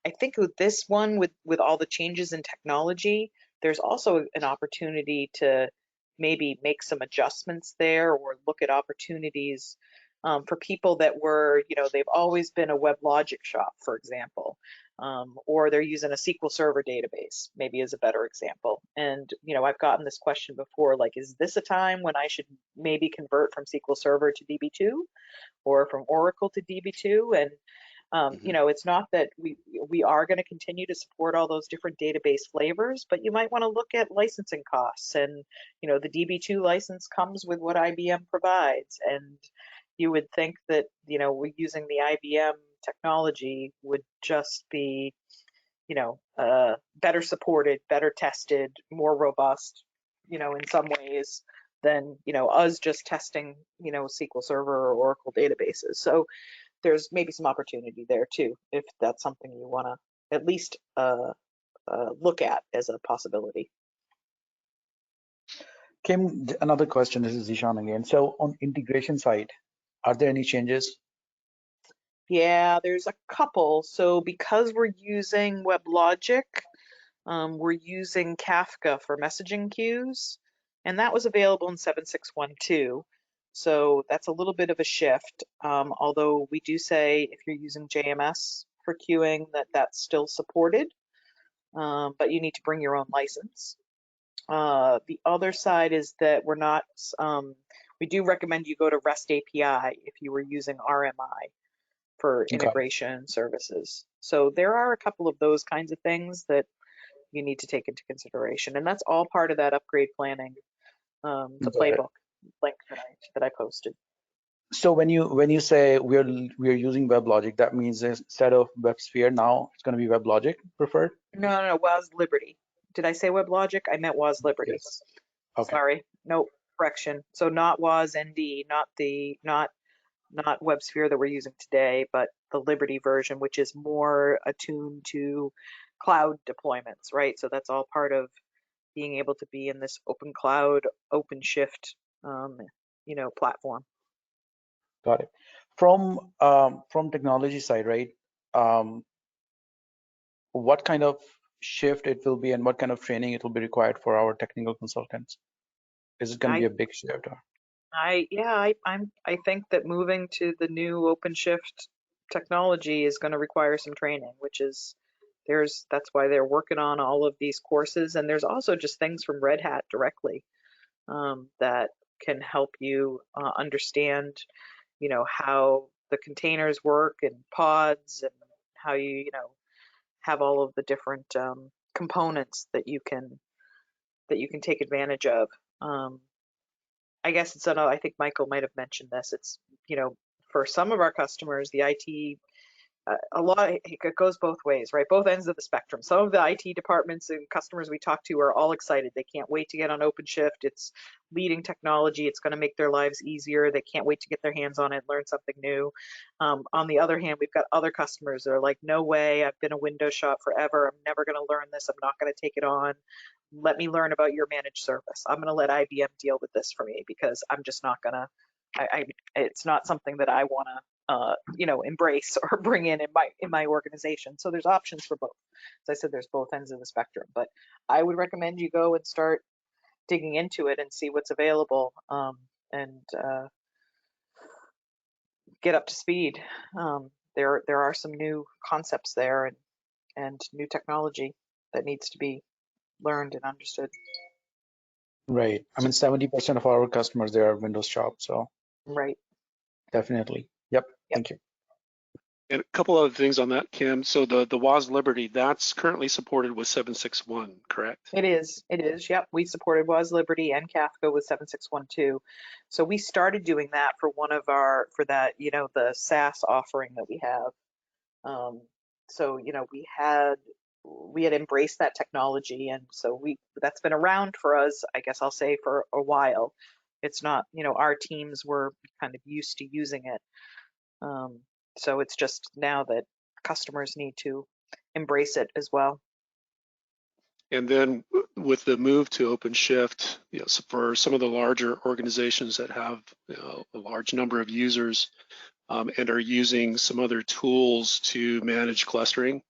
I think with this one, with all the changes in technology, there's also an opportunity to maybe make some adjustments there, or look at opportunities for people that were, you know, they've always been a WebLogic shop, for example, or they're using a SQL Server database, maybe is a better example. And, you know, I've gotten this question before, like, is this a time when I should maybe convert from SQL Server to DB2 or from Oracle to DB2? And, you know, it's not that we are going to continue to support all those different database flavors, but you might want to look at licensing costs. And, you know, the DB2 license comes with what IBM provides. And you would think that, you know, we're using the IBM technology would just be, you know, better supported, better tested, more robust, you know, in some ways than, you know, us just testing, you know, SQL Server or Oracle databases. So there's maybe some opportunity there too, if that's something you want to at least look at as a possibility. Kim, another question. This is Zishan again. So on integration side, are there any changes? Yeah, there's a couple. So because we're using WebLogic, we're using Kafka for messaging queues, and that was available in 7.6.1.2. So that's a little bit of a shift, although we do say if you're using JMS for queuing that that's still supported, but you need to bring your own license. The other side is that we're not, we do recommend you go to REST API if you were using RMI for integration services. So there are a couple of those kinds of things that you need to take into consideration, and that's all part of that upgrade planning, the playbook link that I posted. So when you say we're using WebLogic, that means instead of WebSphere now it's going to be WebLogic preferred? No, WAS Liberty. Did I say WebLogic? I meant WAS Liberty. Yes. Okay. Sorry, no, correction. So not WAS ND, not WebSphere that we're using today, but the Liberty version, which is more attuned to cloud deployments, right? So that's all part of being able to be in this open cloud, OpenShift, you know, platform. Got it. From technology side, right? What kind of shift it will be, and what kind of training it will be required for our technical consultants? Is it going to be a big shift? Or? I think that moving to the new OpenShift technology is going to require some training, which is that's why they're working on all of these courses. And there's also just things from Red Hat directly that can help you understand, how the containers work and pods, and how you have all of the different components that you can take advantage of. I guess it's another, I think Michael might have mentioned this. It's, for some of our customers, the IT, it goes both ways, right? Both ends of the spectrum. Some of the IT departments and customers we talk to are all excited. They can't wait to get on OpenShift. It's leading technology. It's going to make their lives easier. They can't wait to get their hands on it and learn something new. On the other hand, we've got other customers that are like, no way, I've been a Windows shop forever. I'm never going to learn this. I'm not going to take it on. Let me learn about your managed service. I'm going to let IBM deal with this for me, because I'm just not going to, it's not something that I want to embrace or bring in my organization. So there's options for both. As I said, there's both ends of the spectrum, but I would recommend you go and start digging into it and see what's available, and get up to speed. There are some new concepts there, and new technology that needs to be learned and understood. Right. I mean, 70% of our customers, they are Windows shop, so right. Definitely. Yep. Thank you. And a couple other things on that, Kim. So the WAS Liberty, that's currently supported with 761, correct? It is. Yep. We supported WAS Liberty and Kafka with 761.2. So we started doing that for the SaaS offering that we have. So we had embraced that technology, and so that's been around for us, I guess I'll say, for a while. It's not, our teams were kind of used to using it. So it's just now that customers need to embrace it as well. And then with the move to OpenShift, so for some of the larger organizations that have a large number of users and are using some other tools to manage clustering,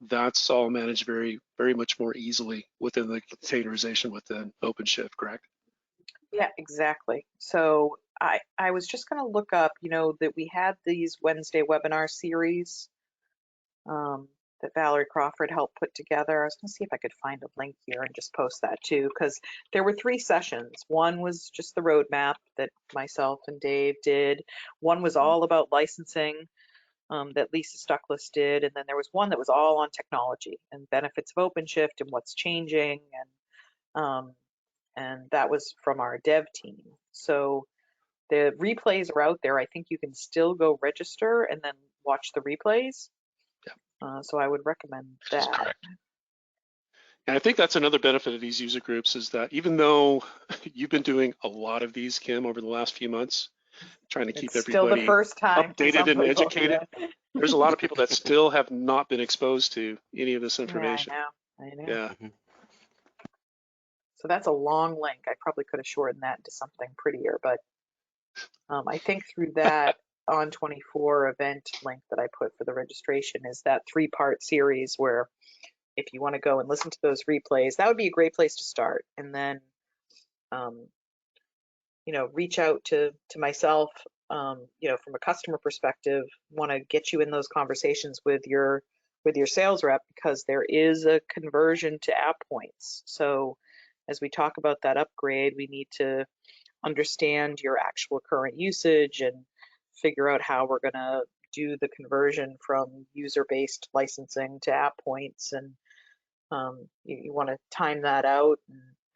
that's all managed very, very much more easily within the containerization within OpenShift, correct? Yeah, exactly. So I was just going to look up, that we had these Wednesday webinar series that Valerie Crawford helped put together. I was going to see if I could find a link here and just post that too, because there were 3 sessions. One was just the roadmap that myself and Dave did. One was all about licensing that Lisa Stuckless did. And then there was one that was all on technology and benefits of OpenShift and what's changing. And that was from our dev team. So the replays are out there. I think you can still go register and then watch the replays. So I would recommend that. That's correct. And I think that's another benefit of these user groups, is that even though you've been doing a lot of these, Kim, over the last few months, trying to keep everybody still the first time updated and educated, there's a lot of people that still have not been exposed to any of this information. Yeah, I know. Yeah. So that's a long link. I probably could have shortened that into something prettier, but I think through that on 24 event link that I put for the registration is that 3-part series where if you want to go and listen to those replays, that would be a great place to start. And then, reach out to myself, from a customer perspective, want to get you in those conversations with your sales rep, because there is a conversion to app points. So as we talk about that upgrade, we need to understand your actual current usage and figure out how we're going to do the conversion from user-based licensing to app points. And you want to time that out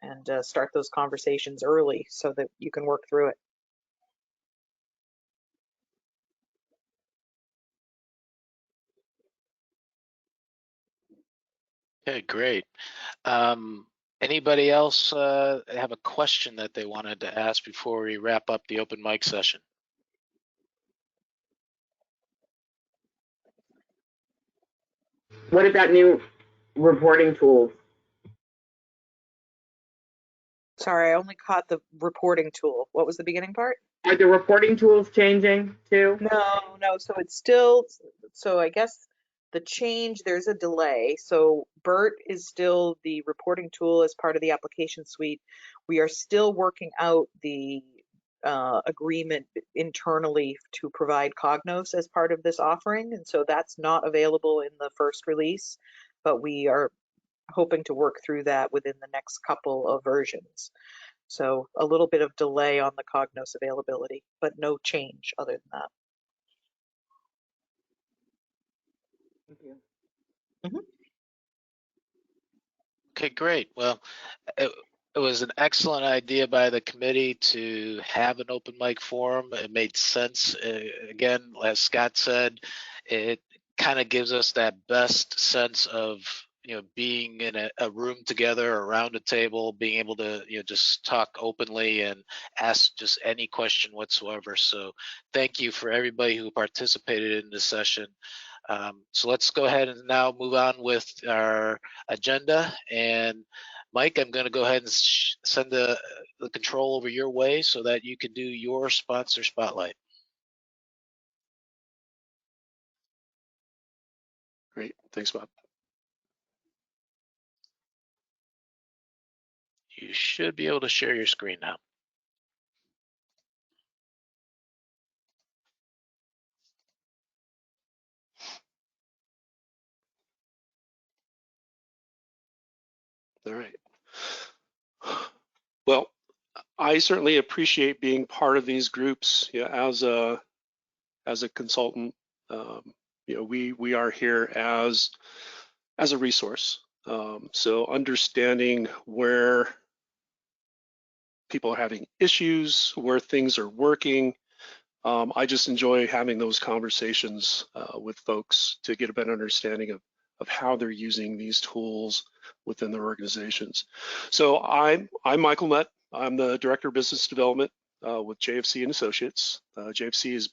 and start those conversations early so that you can work through it. Okay, great. Anybody else have a question that they wanted to ask before we wrap up the open mic session? What about new reporting tools? Sorry, I only caught the reporting tool. What was the beginning part? Are the reporting tools changing too? No. So it's still, so I guess the change, there's a delay. So BERT is still the reporting tool as part of the application suite. We are still working out the agreement internally to provide Cognos as part of this offering, and so that's not available in the first release, but we are hoping to work through that within the next couple of versions. So a little bit of delay on the Cognos availability, but no change other than that. Thank you. Okay, great. Well, it was an excellent idea by the committee to have an open mic forum. It made sense. Again, as Scott said, it kind of gives us that best sense of being in a room together around a table, being able to just talk openly and ask just any question whatsoever. So thank you for everybody who participated in this session. So let's go ahead and now move on with our agenda. And Mike, I'm going to go ahead and send the control over your way so that you can do your sponsor spotlight. Great, thanks, Bob. You should be able to share your screen now. All right. Well, I certainly appreciate being part of these groups. As a consultant, we are here as a resource. So understanding where people are having issues, where things are working. I just enjoy having those conversations with folks to get a better understanding of how they're using these tools within their organizations. So I'm Michael Nutt. I'm the Director of Business Development with JFC and Associates. JFC has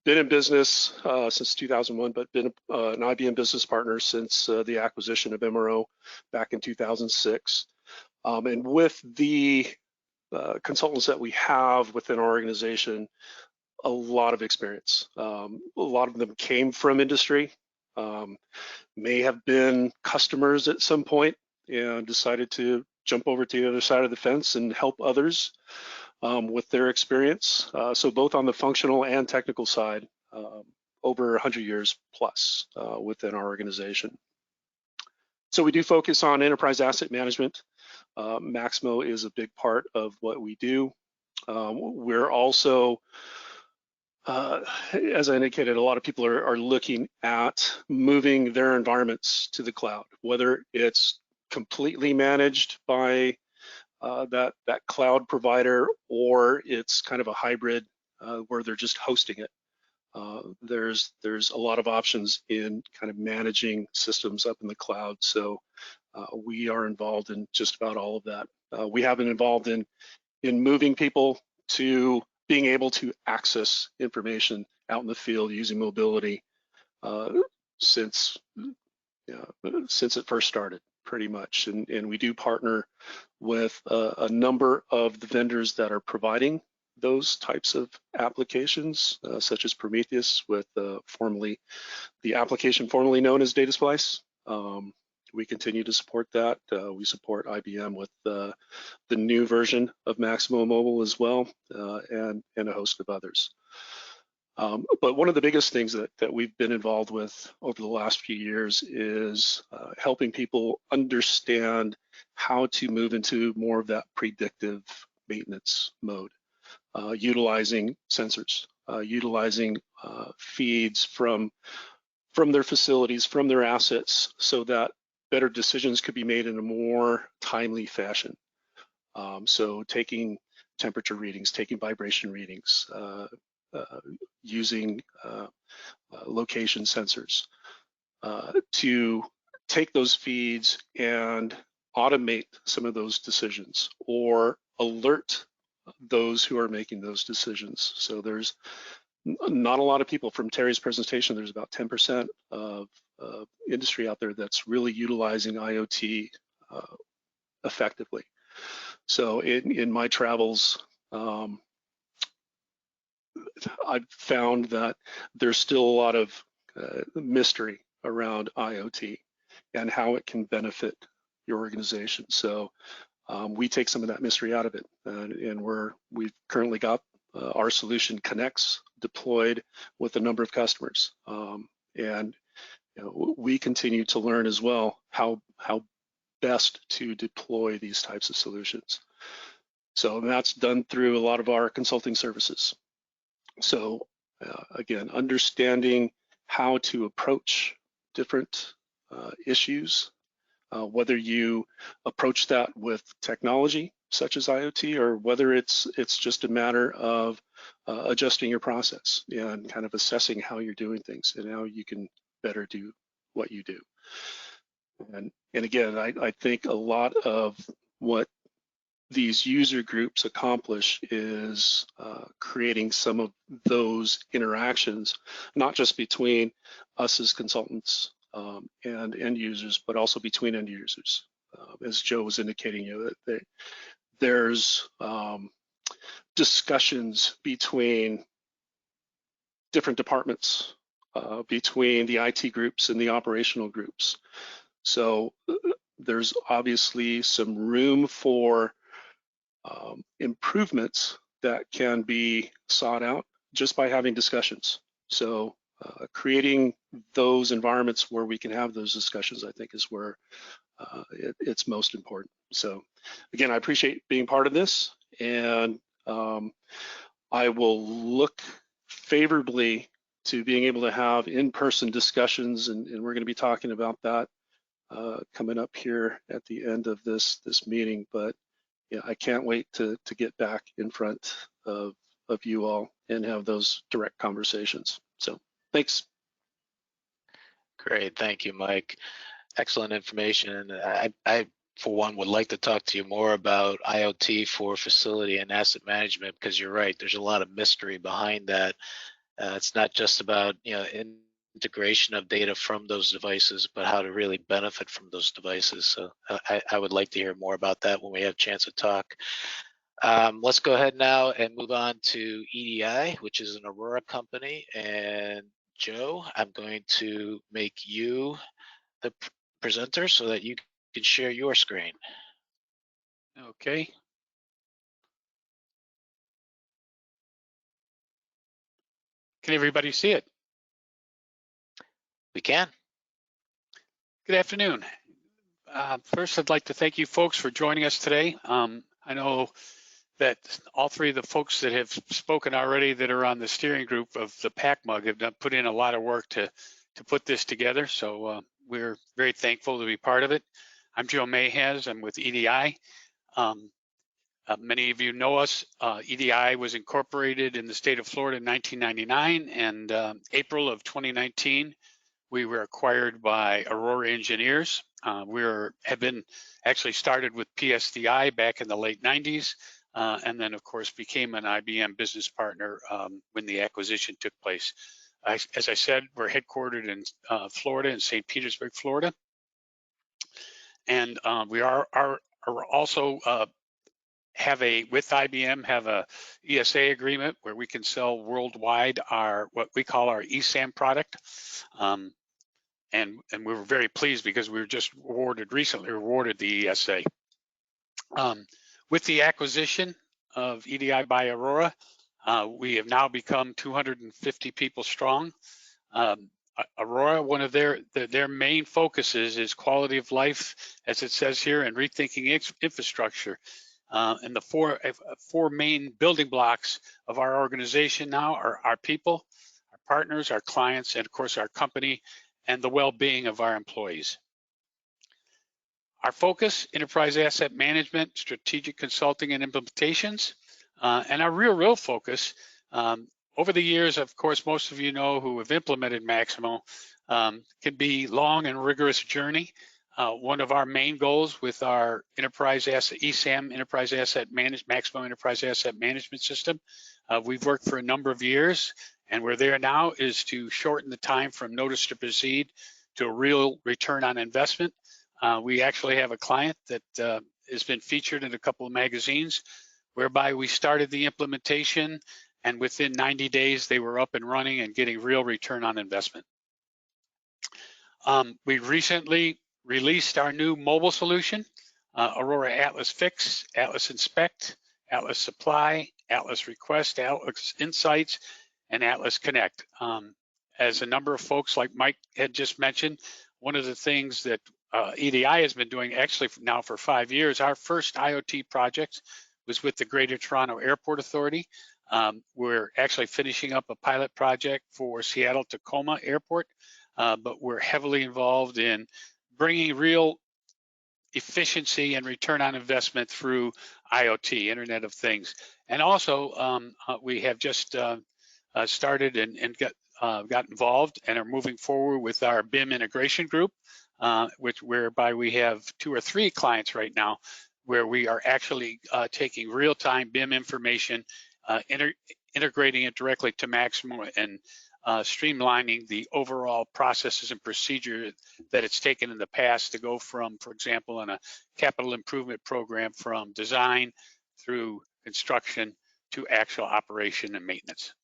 been in business since 2001, but been an IBM business partner since the acquisition of MRO back in 2006. And with the consultants that we have within our organization, a lot of experience. A lot of them came from industry, may have been customers at some point and decided to jump over to the other side of the fence and help others with their experience. So both on the functional and technical side, over 100 years plus within our organization. So we do focus on enterprise asset management. Maximo is a big part of what we do. We're also, as I indicated, a lot of people are looking at moving their environments to the cloud, whether it's completely managed by that cloud provider, or it's kind of a hybrid where they're just hosting it. There's a lot of options in kind of managing systems up in the cloud. So we are involved in just about all of that. We have been involved in moving people to being able to access information out in the field using mobility since it first started, pretty much. And we do partner with a number of the vendors that are providing those types of applications, such as Prometheus, with the application formerly known as DataSplice. We continue to support that. We support IBM with the new version of Maximo Mobile as well, and a host of others. But one of the biggest things that we've been involved with over the last few years is helping people understand how to move into more of that predictive maintenance mode, utilizing sensors, utilizing feeds from their facilities, from their assets, so that better decisions could be made in a more timely fashion. So taking temperature readings, taking vibration readings, using location sensors to take those feeds and automate some of those decisions, or alert those who are making those decisions. So there's not a lot of people. From Terry's presentation, there's about 10% of industry out there that's really utilizing IoT effectively. So in my travels, I've found that there's still a lot of mystery around IoT and how it can benefit your organization. So we take some of that mystery out of it, and we've currently got our solution connects deployed with a number of customers, and we continue to learn as well how best to deploy these types of solutions. So that's done through a lot of our consulting services. So again, understanding how to approach different issues, whether you approach that with technology such as IoT, or whether it's just a matter of adjusting your process and kind of assessing how you're doing things and how you can better do what you do. And again, I think a lot of what these user groups accomplish is creating some of those interactions, not just between us as consultants and end users, but also between end users. As Joe was indicating, that there's discussions between different departments, between the IT groups and the operational groups. So there's obviously some room for improvements that can be sought out just by having discussions. So creating those environments where we can have those discussions, I think, is where it's most important. So again, I appreciate being part of this, and I will look favorably to being able to have in-person discussions, and we're going to be talking about that coming up here at the end of this meeting. But yeah, I can't wait to get back in front of you all and have those direct conversations. So thanks. Great, thank you, Mike. Excellent information. I, for one, would like to talk to you more about IoT for facility and asset management, because you're right, there's a lot of mystery behind that. It's not just about integration of data from those devices, but how to really benefit from those devices. So I would like to hear more about that when we have a chance to talk. Let's go ahead now and move on to EDI, which is an Aurora company. And Joe, I'm going to make you the presenter so that you can share your screen. Okay. Can everybody see it? We can. Good afternoon. First, I'd like to thank you folks for joining us today. I know that all three of the folks that have spoken already that are on the steering group of the PACMUG have put in a lot of work to put this together. So we're very thankful to be part of it. I'm Joe Mayhez. I'm with EDI. Many of you know us. EDI was incorporated in the state of Florida in 1999, and April of 2019, we were acquired by Aurora Engineers. We have been actually started with PSTI back in the late 90s, and then of course became an IBM business partner when the acquisition took place. As I said, we're headquartered in Florida, in St. Petersburg, Florida. And we are also with IBM, have a ESA agreement where we can sell worldwide what we call our ESAM product. And we were very pleased because we were just recently awarded the ESA. With the acquisition of EDI by Aurora, we have now become 250 people strong. Aurora, one of their main focuses is quality of life, as it says here, and rethinking infrastructure. And the four main building blocks of our organization now are our people, our partners, our clients, and of course our company, and the well-being of our employees. Our focus, enterprise asset management, strategic consulting and implementations, and our real focus, over the years, of course, most of you know who have implemented Maximo, can be long and rigorous journey. One of our main goals with our enterprise asset, ESAM, enterprise asset management, Maximo enterprise asset management system, we've worked for a number of years, and we're there now, is to shorten the time from notice to proceed to a real return on investment. We actually have a client that has been featured in a couple of magazines, whereby we started the implementation, and within 90 days, they were up and running and getting real return on investment. We recently released our new mobile solution. Aurora Atlas Fix, Atlas Inspect, Atlas Supply, Atlas Request, Atlas Insights, and Atlas Connect. As a number of folks like Mike had just mentioned, one of the things that EDI has been doing actually now for 5 years, our first IoT project was with the Greater Toronto Airport Authority. We're actually finishing up a pilot project for Seattle Tacoma Airport, but we're heavily involved in bringing real efficiency and return on investment through IoT, Internet of Things. And also, we have just started and got involved and are moving forward with our BIM integration group, whereby we have 2 or 3 clients right now where we are actually taking real-time BIM information, integrating it directly to Maximo and streamlining the overall processes and procedure that it's taken in the past to go from, for example, in a capital improvement program, from design through construction to actual operation and maintenance.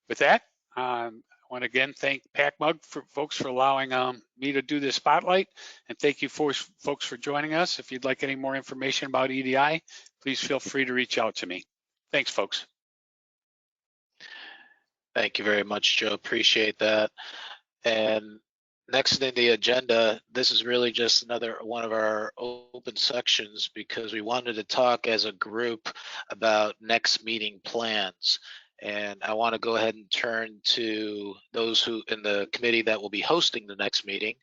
With that, I want to again thank PacMug folks for allowing me to do this spotlight, and thank you folks for joining us. If you'd like any more information about EDI, please feel free to reach out to me. Thanks, folks. Thank you very much, Joe. Appreciate that. And next in the agenda, this is really just another one of our open sections because we wanted to talk as a group about next meeting plans. And I want to go ahead and turn to those who in the committee that will be hosting the next meeting.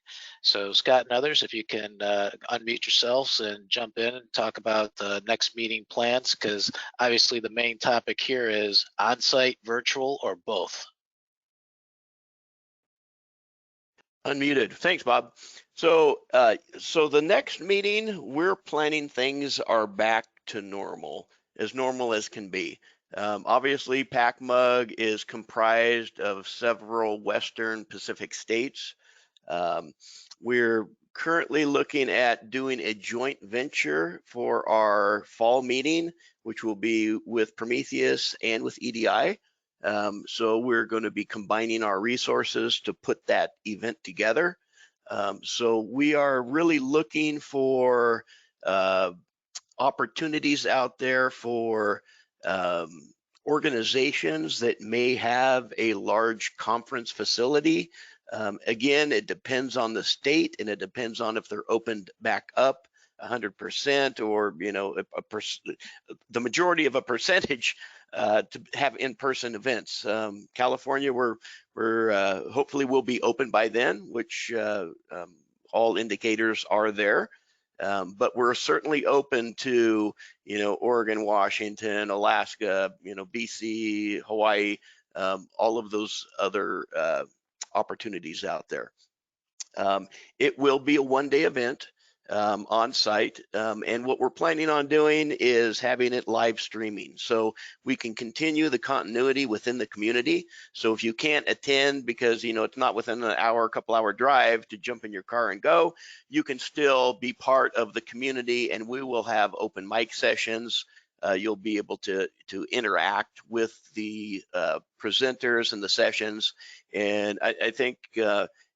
So Scott and others, if you can unmute yourselves and jump in and talk about the next meeting plans, because obviously the main topic here is on-site, virtual, or both. Unmuted. Thanks, Bob. So, so the next meeting, we're planning things are back to normal as can be. Obviously, PacMug is comprised of several Western Pacific states. We're currently looking at doing a joint venture for our fall meeting, which will be with Prometheus and with EDI. So we're going to be combining our resources to put that event together. So we are really looking for opportunities out there for organizations that may have a large conference facility. Again, it depends on the state and it depends on if they're opened back up 100% or, you know, the majority of a percentage to have in-person events. California, we're hopefully will be open by then, which all indicators are there. But we're certainly open to, you know, Oregon, Washington, Alaska, you know, BC, Hawaii, all of those other opportunities out there. It will be a one-day event on site, and what we're planning on doing is having it live streaming so we can continue the continuity within the community. So if you can't attend because, you know, it's not within an hour, couple hour drive to jump in your car and go, you can still be part of the community, and we will have open mic sessions. You'll be able to interact with the presenters and the sessions. And I think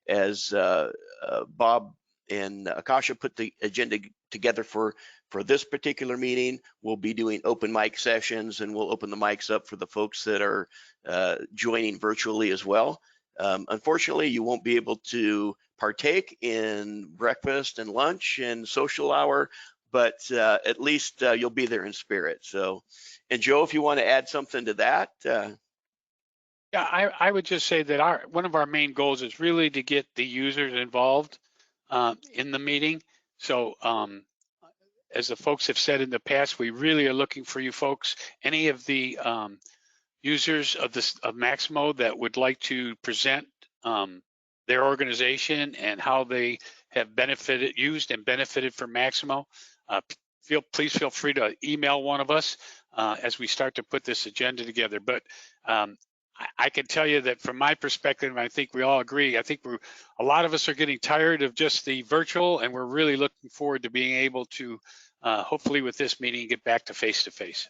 as Bob and Akasha put the agenda together for this particular meeting, we'll be doing open mic sessions, and we'll open the mics up for the folks that are joining virtually as well. Unfortunately, you won't be able to partake in breakfast and lunch and social hour, but at least you'll be there in spirit. So, and Joe, if you want to add something to that. Yeah, I would just say that one of our main goals is really to get the users involved in the meeting. So as the folks have said in the past, we really are looking for you folks, any of the users of Maximo that would like to present their organization and how they have used and benefited from Maximo. Please feel free to email one of us as we start to put this agenda together. But I can tell you that from my perspective, and I think we all agree, I think a lot of us are getting tired of just the virtual, and we're really looking forward to being able to, hopefully with this meeting, get back to face-to-face.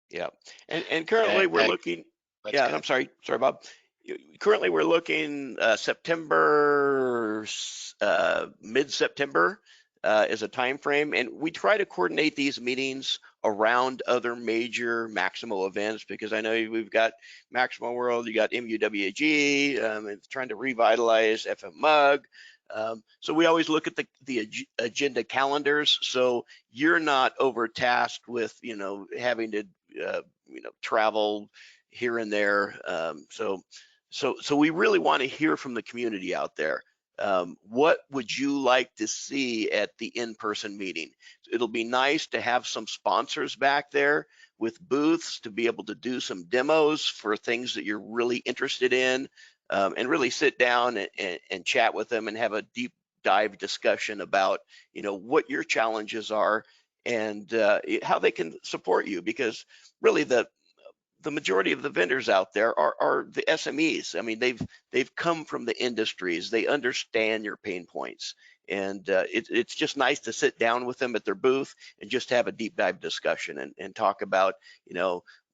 Yeah, and currently we're looking, yeah, I'm sorry, Bob. Currently we're looking September, mid-September as a time frame, and we try to coordinate these meetings around other major Maximo events, because I know we've got Maximo World, you got MUWAG, it's trying to revitalize FMUG. So we always look at the agenda calendars, so you're not overtasked with having to travel here and there. So we really want to hear from the community out there. What would you like to see at the in-person meeting? It'll be nice to have some sponsors back there with booths to be able to do some demos for things that you're really interested in, and really sit down and chat with them and have a deep dive discussion about what your challenges are and how they can support you, because really the majority of the vendors out there are the SMEs. I mean, they've come from the industries, they understand your pain points, and it's just nice to sit down with them at their booth and just have a deep dive discussion and talk about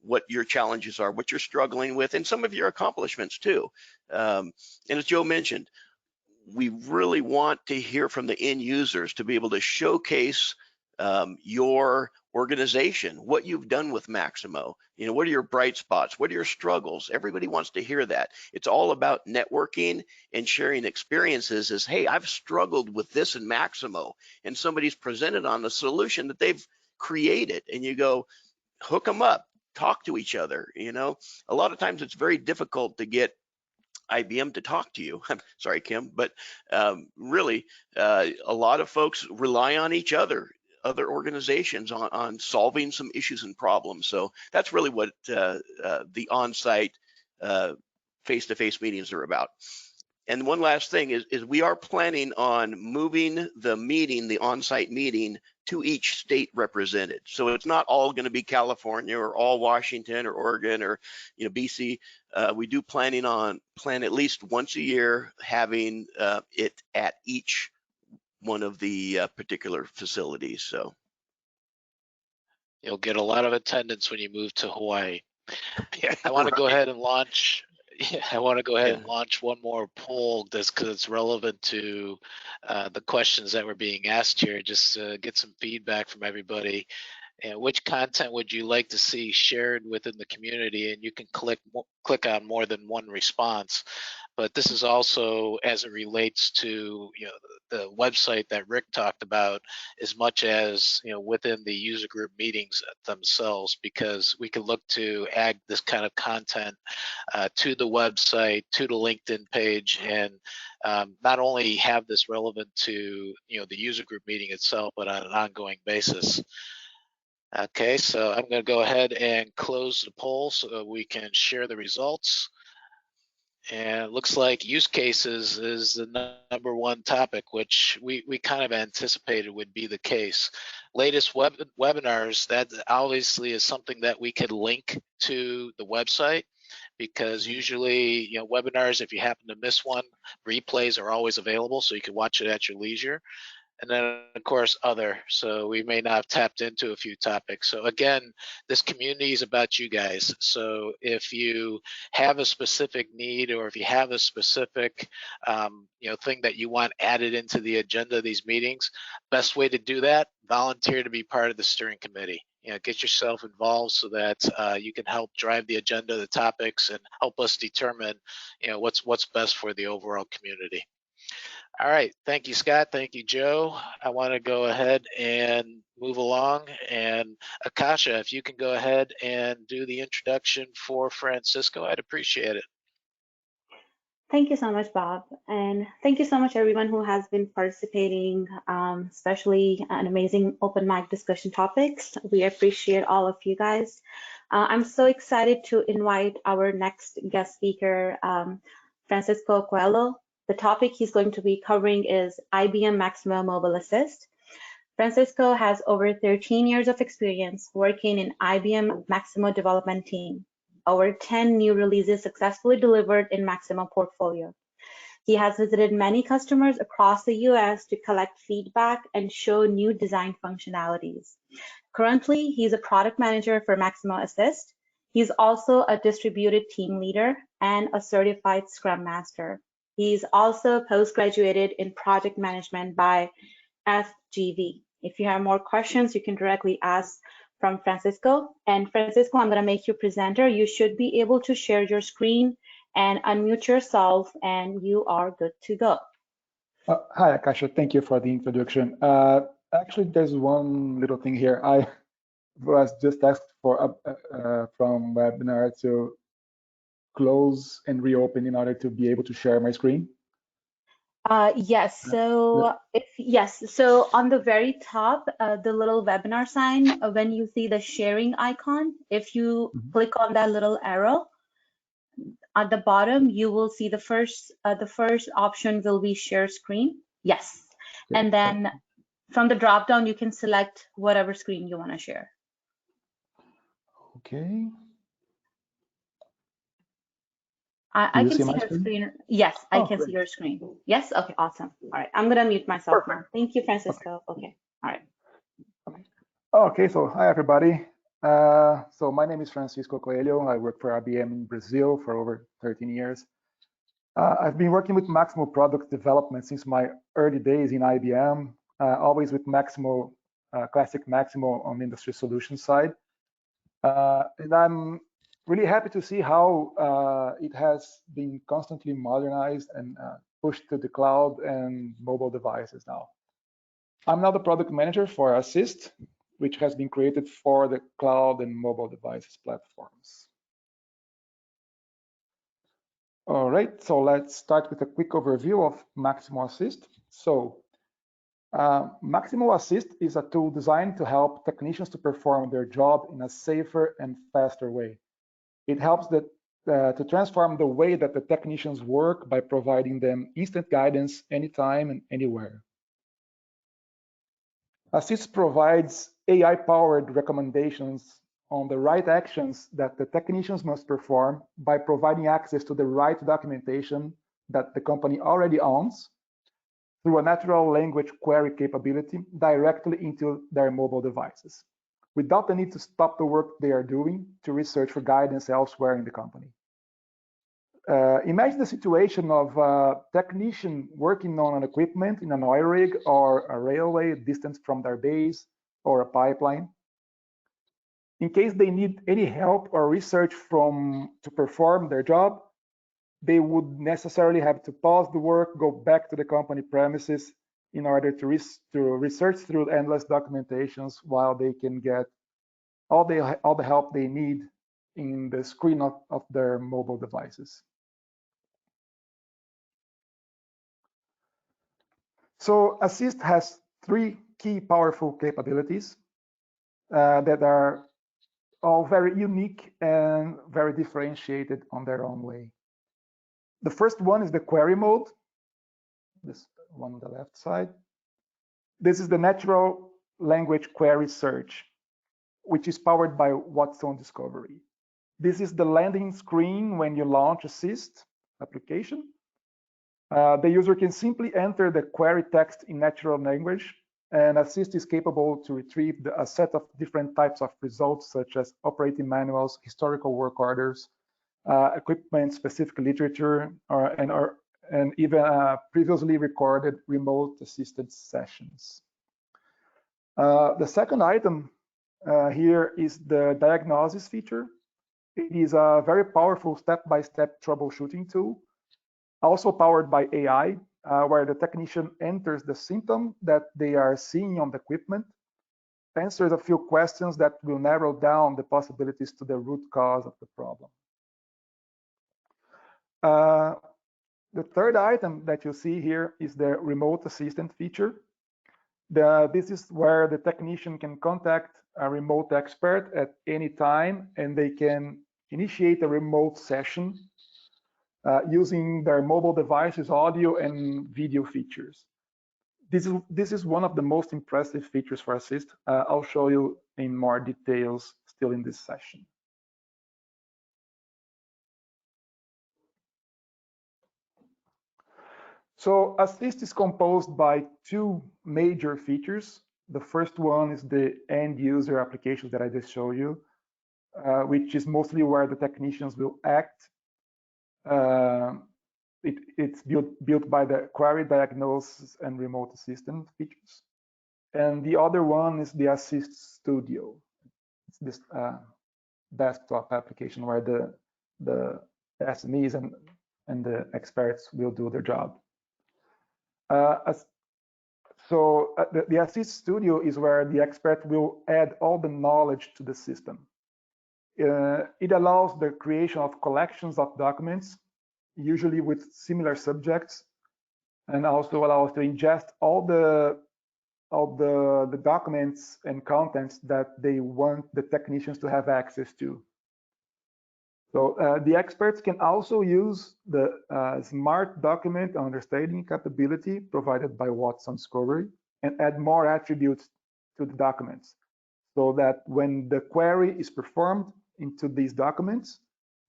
what your challenges are, what you're struggling with, and some of your accomplishments too. And as Joe mentioned, we really want to hear from the end users to be able to showcase your organization, what you've done with Maximo, what are your bright spots, what are your struggles? Everybody wants to hear that. It's all about networking and sharing experiences as, hey, I've struggled with this in Maximo, and somebody's presented on the solution that they've created, and you go, hook them up, talk to each other. A lot of times it's very difficult to get IBM to talk to you. I'm sorry, Kim, but really, a lot of folks rely on each other organizations on solving some issues and problems. So that's really what the on-site face-to-face meetings are about. And one last thing is we are planning on moving the meeting, the on-site meeting, to each state represented. So it's not all going to be California or all Washington or Oregon or BC. We do plan at least once a year having it at each one of the particular facilities. So you'll get a lot of attendance when you move to Hawaii. Yeah, I want to go right. ahead and launch. Yeah, I want to go ahead and launch one more poll, just because it's relevant to the questions that were being asked here. Just get some feedback from everybody. And which content would you like to see shared within the community? And you can click on more than one response. But this is also as it relates to the website that Rick talked about, as much as within the user group meetings themselves, because we can look to add this kind of content to the website, to the LinkedIn page, and not only have this relevant to the user group meeting itself, but on an ongoing basis. Okay, so I'm going to go ahead and close the poll so that we can share the results. And it looks like use cases is the number one topic, which we kind of anticipated would be the case. Latest webinars, that obviously is something that we could link to the website, because usually, webinars, if you happen to miss one, replays are always available, so you can watch it at your leisure. And then, of course, other. So we may not have tapped into a few topics. So again, this community is about you guys. So if you have a specific need, or if you have a specific, thing that you want added into the agenda of these meetings, best way to do that, volunteer to be part of the steering committee. Get yourself involved so that you can help drive the agenda, the topics, and help us determine, what's best for the overall community. All right, thank you, Scott. Thank you, Joe. I want to go ahead and move along. And Akasha, if you can go ahead and do the introduction for Francisco, I'd appreciate it. Thank you so much, Bob. And thank you so much, everyone who has been participating, especially an amazing open mic discussion topics. We appreciate all of you guys. I'm so excited to invite our next guest speaker, Francisco Coelho. The topic he's going to be covering is IBM Maximo Mobile Assist. Francisco has over 13 years of experience working in IBM Maximo development team. Over 10 new releases successfully delivered in Maximo portfolio. He has visited many customers across the US to collect feedback and show new design functionalities. Currently, he's a product manager for Maximo Assist. He's also a distributed team leader and a certified Scrum Master. He's also postgraduated in project management by Ask GV. If you have more questions, you can directly ask from Francisco. And Francisco, I'm going to make you presenter. You should be able to share your screen and unmute yourself, and you are good to go. Hi, Akasha. Thank you for the introduction. Actually, there's one little thing here. I was just asked for from webinar to close and reopen in order to be able to share my screen. Yes. So so on the very top, the little webinar sign, when you see the sharing icon, if you click on that little arrow at the bottom, you will see the first option will be share screen. Yes. Okay. And then from the drop down, you can select whatever screen you want to share. Okay. I can see your screen. Yes, I can see your screen. Yes. Okay. Awesome. All right. I'm gonna mute myself now. Thank you, Francisco. Okay. All right. Okay. So hi everybody. So my name is Francisco Coelho. I work for IBM in Brazil for over 13 years. I've been working with Maximo product development since my early days in IBM, always with Maximo, classic Maximo on the industry solutions side. And I'm really happy to see how it has been constantly modernized and pushed to the cloud and mobile devices now. I'm now the product manager for Assist, which has been created for the cloud and mobile devices platforms. All right, so let's start with a quick overview of Maximo Assist. So Maximo Assist is a tool designed to help technicians to perform their job in a safer and faster way. It helps to transform the way that the technicians work by providing them instant guidance anytime and anywhere. Assist provides AI-powered recommendations on the right actions that the technicians must perform by providing access to the right documentation that the company already owns through a natural language query capability directly into their mobile devices, without the need to stop the work they are doing to research for guidance elsewhere in the company. Imagine the situation of a technician working on an equipment in an oil rig or a railway distant from their base or a pipeline. In case they need any help or research to perform their job, they would necessarily have to pause the work, go back to the company premises in order to research through endless documentations while they can get all the help they need in the screen of their mobile devices. So Assist has three key powerful capabilities that are all very unique and very differentiated on their own way. The first one is the query mode, this one on the left side. This is the natural language query search, which is powered by Watson Discovery. This is the landing screen when you launch Assist application. The user can simply enter the query text in natural language, and Assist is capable to retrieve a set of different types of results, such as operating manuals, historical work orders, equipment-specific literature, and even previously recorded remote assisted sessions. The second item here is the diagnosis feature. It is a very powerful step-by-step troubleshooting tool, also powered by AI, where the technician enters the symptom that they are seeing on the equipment, answers a few questions that will narrow down the possibilities to the root cause of the problem. The third item that you see here is the remote assistant feature. This is where the technician can contact a remote expert at any time, and they can initiate a remote session using their mobile device's audio and video features. This is one of the most impressive features for Assist. I'll show you in more details still in this session. So Assist is composed by two major features. The first one is the end user applications that I just showed you, which is mostly where the technicians will act. It's built by the query diagnosis and remote assistant features. and the other one is the Assist Studio. It's this desktop application where the SMEs and the experts will do their job. The Assist Studio is where the expert will add all the knowledge to the system. It allows the creation of collections of documents, usually with similar subjects, and also allows to ingest all the documents and contents that they want the technicians to have access to. So the experts can also use the smart document understanding capability provided by Watson Discovery and add more attributes to the documents, so that when the query is performed into these documents,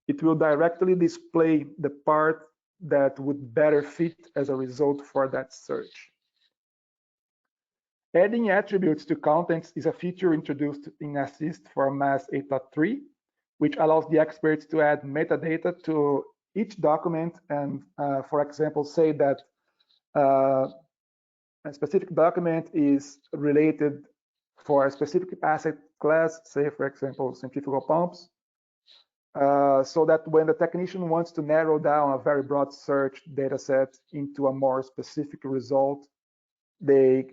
it will directly display the part that would better fit as a result for that search. Adding attributes to contents is a feature introduced in Assist for MAS 8.3, which allows the experts to add metadata to each document and, for example, say that a specific document is related for a specific asset class, say, for example, centrifugal pumps, so that when the technician wants to narrow down a very broad search data set into a more specific result, they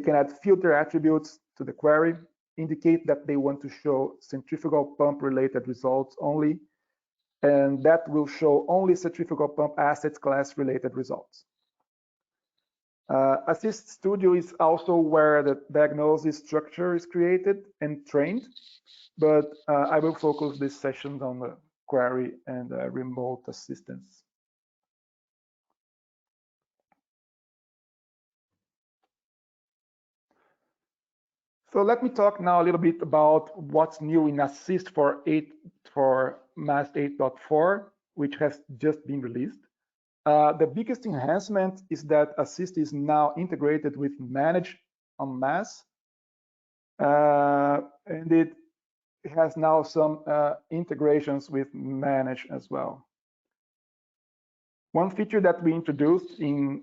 can add filter attributes to the query, indicate that they want to show centrifugal pump related results only, and that will show only centrifugal pump assets class related results. Assist Studio is also where the diagnosis structure is created and trained, but I will focus this session on the query and remote assistance. So let me talk now a little bit about what's new in Assist for MAS 8.4, which has just been released. The biggest enhancement is that Assist is now integrated with Manage on MAS, and it has now some integrations with Manage as well. One feature that we introduced in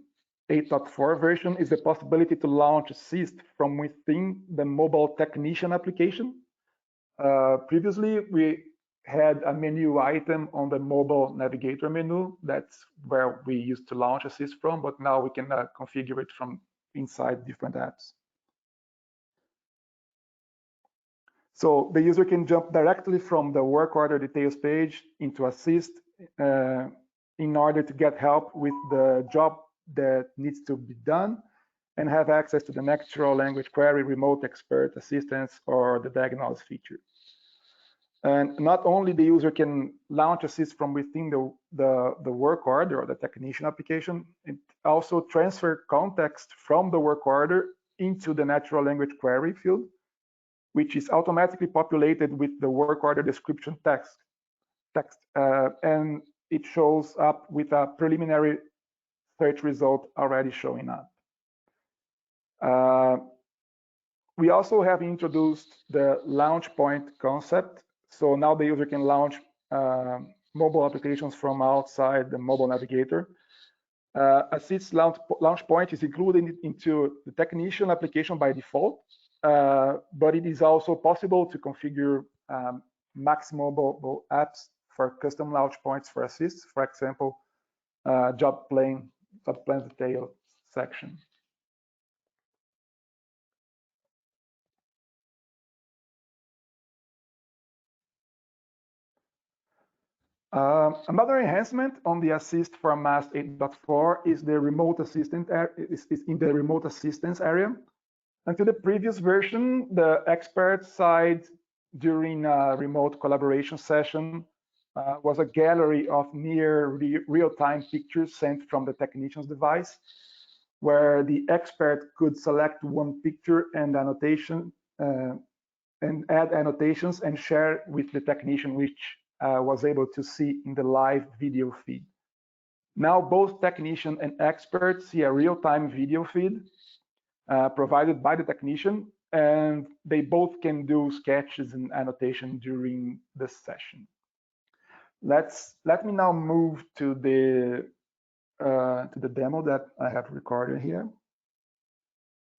8.4 version is the possibility to launch Assist from within the mobile technician application. Previously, we had a menu item on the mobile navigator menu. That's where we used to launch Assist from, but now we can configure it from inside different apps. So the user can jump directly from the work order details page into Assist in order to get help with the job that needs to be done and have access to the natural language query, remote expert assistance, or the diagnose feature. And not only the user can launch Assist from within the work order or the technician application, it also transfer context from the work order into the natural language query field, which is automatically populated with the work order description text, and it shows up with a preliminary search result already showing up. We also have introduced the launch point concept. So now the user can launch mobile applications from outside the mobile navigator. Assist launch point is included into the technician application by default, but it is also possible to configure Maximo mobile apps for custom launch points for Assist, for example, job plan detail section. Another enhancement on the Assist for MAS 8.4 is the remote assistant is in the remote assistance area. Until the previous version, the expert side during a remote collaboration session was a gallery of near real-time pictures sent from the technician's device, where the expert could select one picture and annotation and add annotations and share with the technician, which was able to see in the live video feed. Now both technician and expert see a real-time video feed provided by the technician, and they both can do sketches and annotation during the session. Let me now move to the demo that I have recorded here.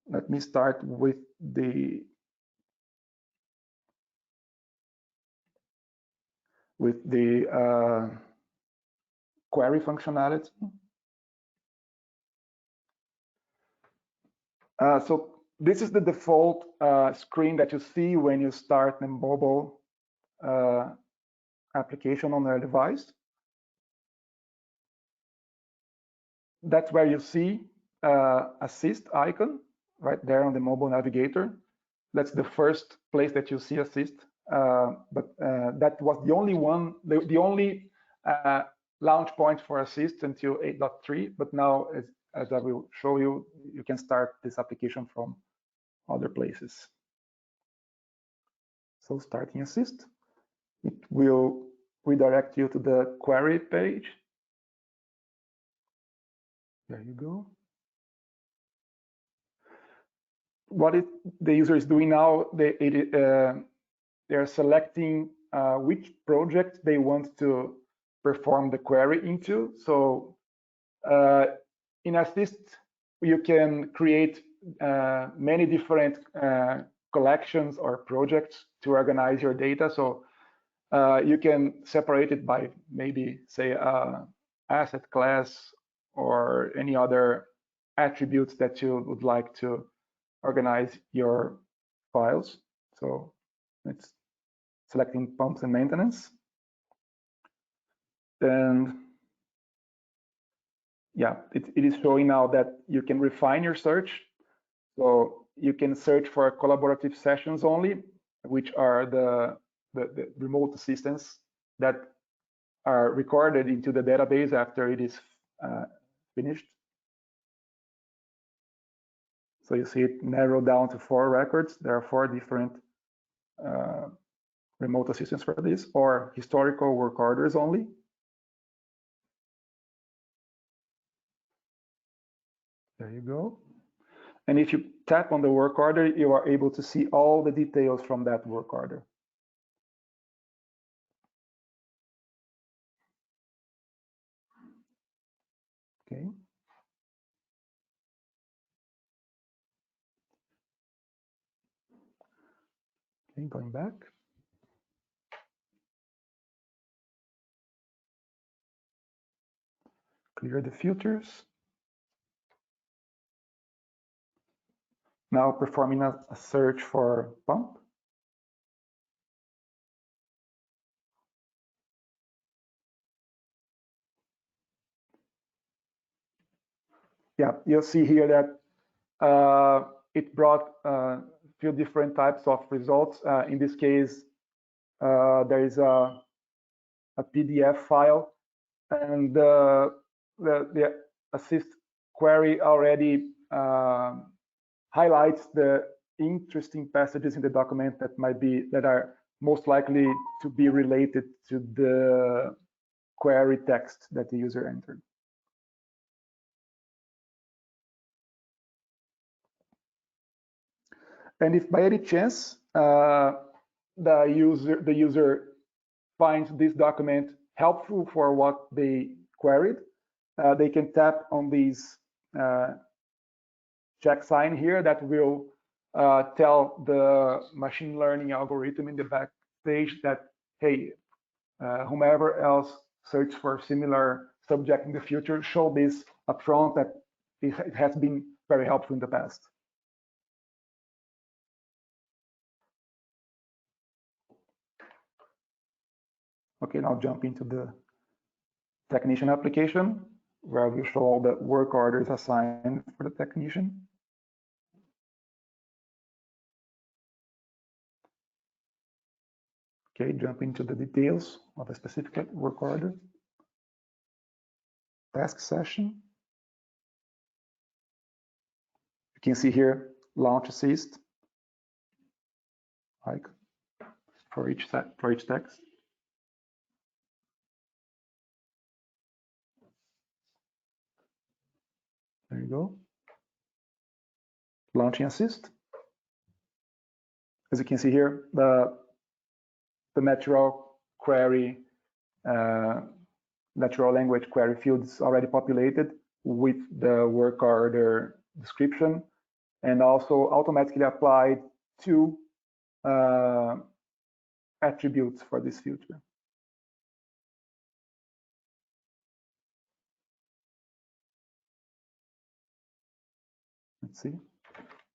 let me start with the query functionality. So this is the default screen that you see when you start the mobile application on your device. That's where you see assist icon right there on the mobile navigator. That's the first place that you see assist. But that was the only one, the only launch point for assist until 8.3. But now, as I will show you, you can start this application from other places. So starting assist, it will redirect you to the query page. There you go. What the user is doing now, they're selecting which project they want to perform the query into. So in Assist, you can create many different collections or projects to organize your data. So you can separate it by maybe, say, asset class or any other attributes that you would like to organize your files. So it's selecting pumps and maintenance. And yeah, it is showing now that you can refine your search. So you can search for collaborative sessions only, which are the remote assistants that are recorded into the database after it is finished. So you see it narrowed down to 4 records. There are 4 different remote assistants for this, or historical work orders only. There you go. And if you tap on the work order, you are able to see all the details from that work order. Okay. Okay, going back. Clear the filters. Now performing a search for pump. Yeah, you'll see here that it brought a few different types of results. In this case, there is a PDF file, and the assist query already highlights the interesting passages in the document that are most likely to be related to the query text that the user entered. And if by any chance the user finds this document helpful for what they queried, they can tap on these check sign here that will tell the machine learning algorithm in the backstage that, hey, whomever else search for similar subject in the future, show this upfront that it has been very helpful in the past. Okay, now jump into the technician application, where we show all the work orders assigned for the technician. Okay, jump into the details of a specific work order. Task session. You can see here launch assist, like for each text. There you go. Launching assist. As you can see here, the natural query, natural language query field is already populated with the work order description and also automatically applied 2 attributes for this filter. Let's see.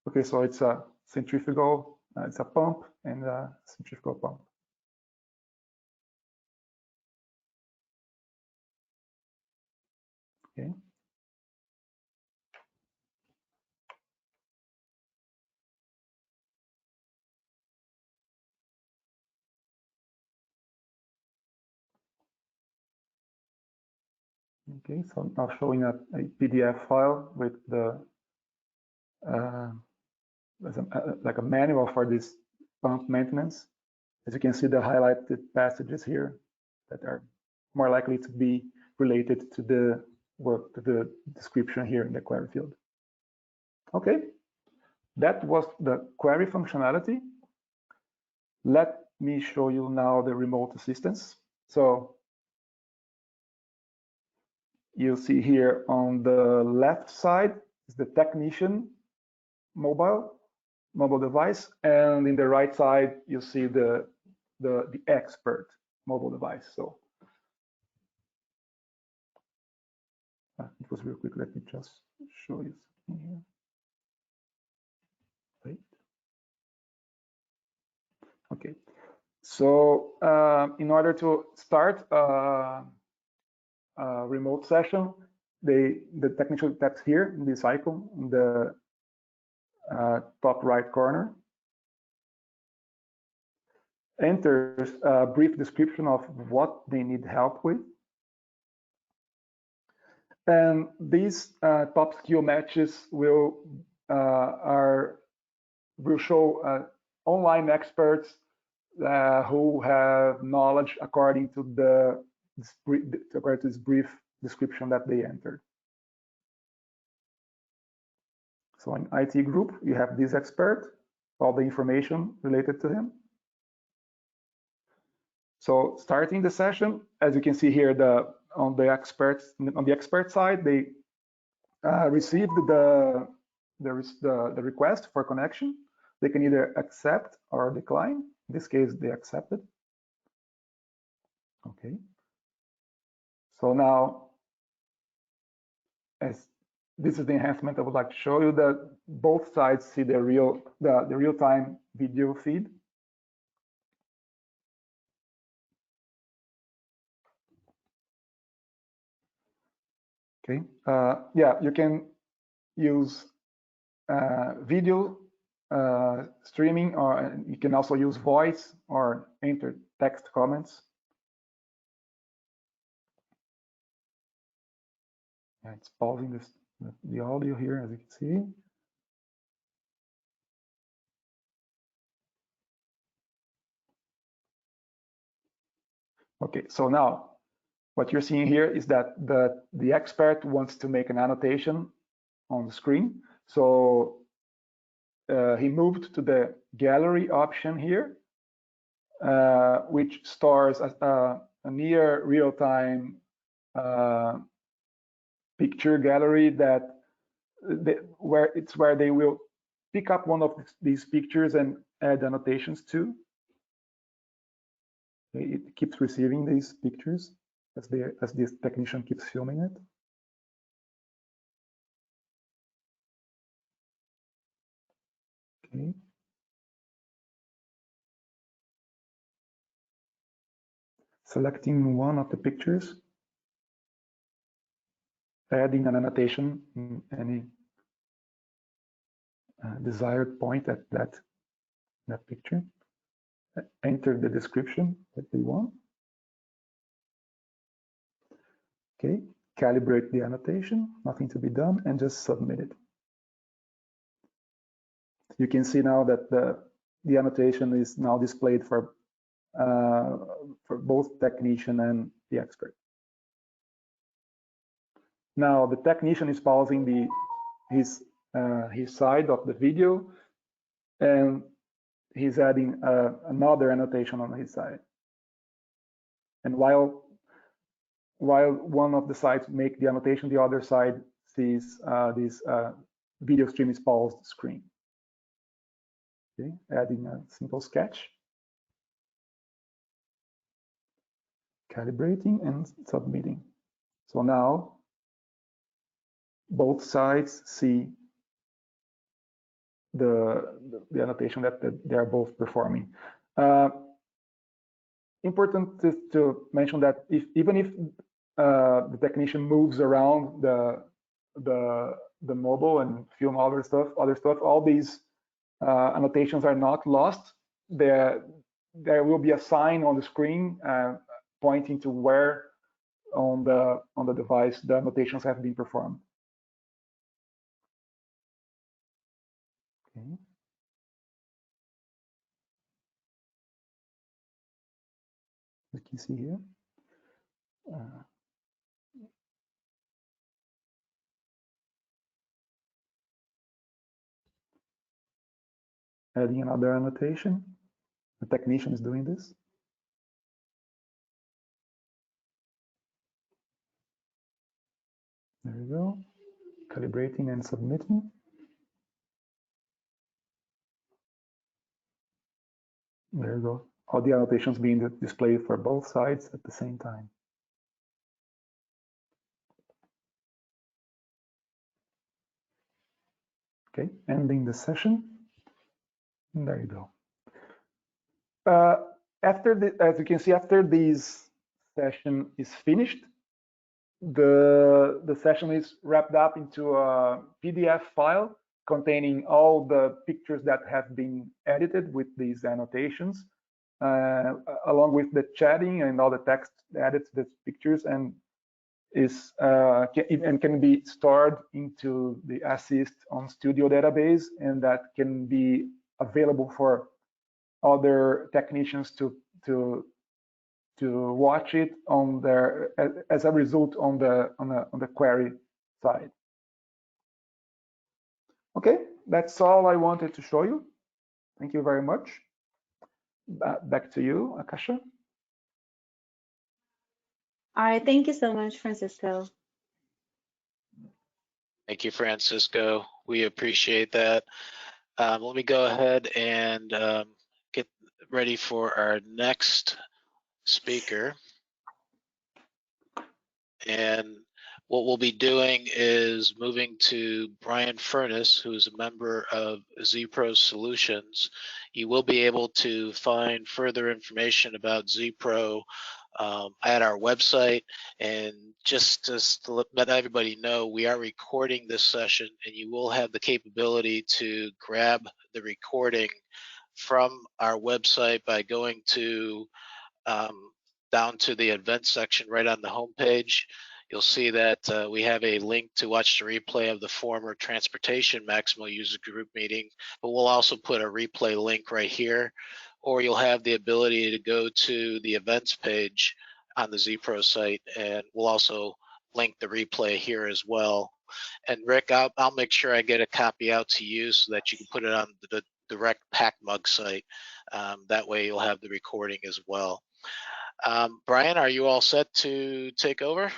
Okay, so it's a centrifugal, it's a pump and a centrifugal pump. Okay. Okay, so now showing a PDF file with the like a manual for this pump maintenance. As you can see, the highlighted passages here that are more likely to be related to the work, to the description here in the query field. Okay, that was the query functionality. Let me show you now the remote assistance. So you'll see here on the left side is the technician mobile device, and in the right side you see the expert mobile device. So it was real quick. Let me just show you something here. Wait. Okay. So in order to start a remote session, the technician taps here in this icon in the top right corner, enters a brief description of what they need help with. And these top skill matches will show online experts who have knowledge according to this brief description that they entered. So in IT group, you have this expert, all the information related to him. So starting the session, as you can see here, on the expert side, they received the request for connection. They can either accept or decline. In this case, they accepted. Okay. So now, as this is the enhancement I would like to show you, that both sides see the real-time video feed. Okay. Yeah, you can use video streaming, or you can also use voice or enter text comments. Yeah, it's pausing the audio here, as you can see. Okay, so now what you're seeing here is that the expert wants to make an annotation on the screen. So he moved to the gallery option here, which stores a near real-time picture gallery where they will pick up one of these pictures and add annotations to. It keeps receiving these pictures as this technician keeps filming it. Okay. Selecting one of the pictures, adding an annotation in any desired point at that picture. Enter the description that they want. Okay, calibrate the annotation, nothing to be done, and just submit it. You can see now that the annotation is now displayed for both technician and the expert. Now the technician is pausing his side of the video, and he's adding another annotation on his side. And while one of the sides make the annotation, the other side sees this video stream is paused screen. Okay, adding a simple sketch, calibrating and submitting. So now both sides see the annotation that they are both performing. Important to mention that even if the technician moves around the mobile and film other stuff, all these annotations are not lost. There will be a sign on the screen pointing to where on the device the annotations have been performed. Okay. You can see here. Adding another annotation. The technician is doing this. There we go. Calibrating and submitting. There you go. All the annotations being displayed for both sides at the same time. Okay, ending the session. And there you go. As you can see, after this session is finished, the session is wrapped up into a PDF file containing all the pictures that have been edited with these annotations, along with the chatting and all the text added to the pictures, and can be stored into the Assist on Studio database, and that can be available for other technicians to watch it on their as a result on the query side. Okay, that's all I wanted to show you. Thank you very much. Back to you, Akasha. All right, thank you so much, Francisco. Thank you, Francisco. We appreciate that. Let me go ahead and get ready for our next speaker. And what we'll be doing is moving to Brian Furness, who is a member of ZPro Solutions. You will be able to find further information about ZPro at our website. And just to let everybody know, we are recording this session, and you will have the capability to grab the recording from our website by going to down to the events section right on the homepage. You'll see that we have a link to watch the replay of the former Transportation Maximo User Group meeting, but we'll also put a replay link right here, or you'll have the ability to go to the events page on the ZPro site, and we'll also link the replay here as well. And Rick, I'll make sure I get a copy out to you so that you can put it on the direct PacMug site. That way you'll have the recording as well. Brian, are you all set to take over?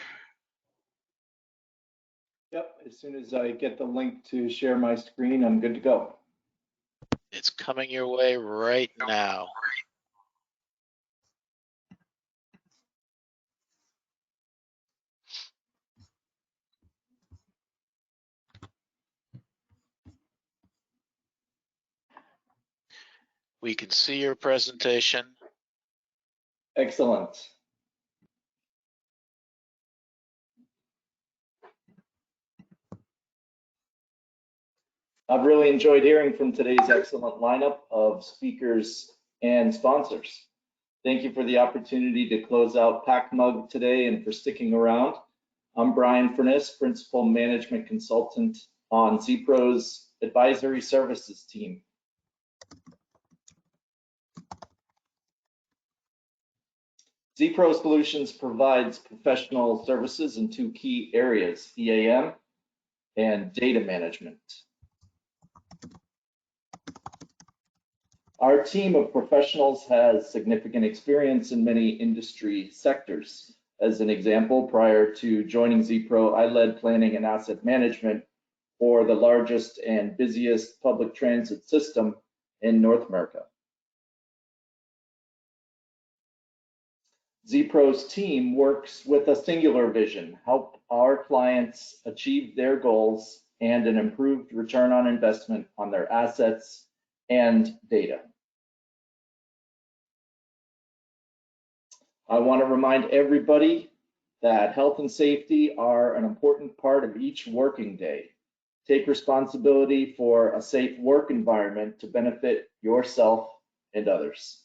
Yep, as soon as I get the link to share my screen, I'm good to go. It's coming your way right now. We can see your presentation. Excellent. I've really enjoyed hearing from today's excellent lineup of speakers and sponsors. Thank you for the opportunity to close out PacMug today and for sticking around. I'm Brian Furness, Principal Management Consultant on ZPro's Advisory Services team. ZPro Solutions provides professional services in two key areas, EAM and data management. Our team of professionals has significant experience in many industry sectors. As an example, prior to joining ZPro, I led planning and asset management for the largest and busiest public transit system in North America. ZPro's team works with a singular vision, help our clients achieve their goals and an improved return on investment on their assets and data. I want to remind everybody that health and safety are an important part of each working day. Take responsibility for a safe work environment to benefit yourself and others.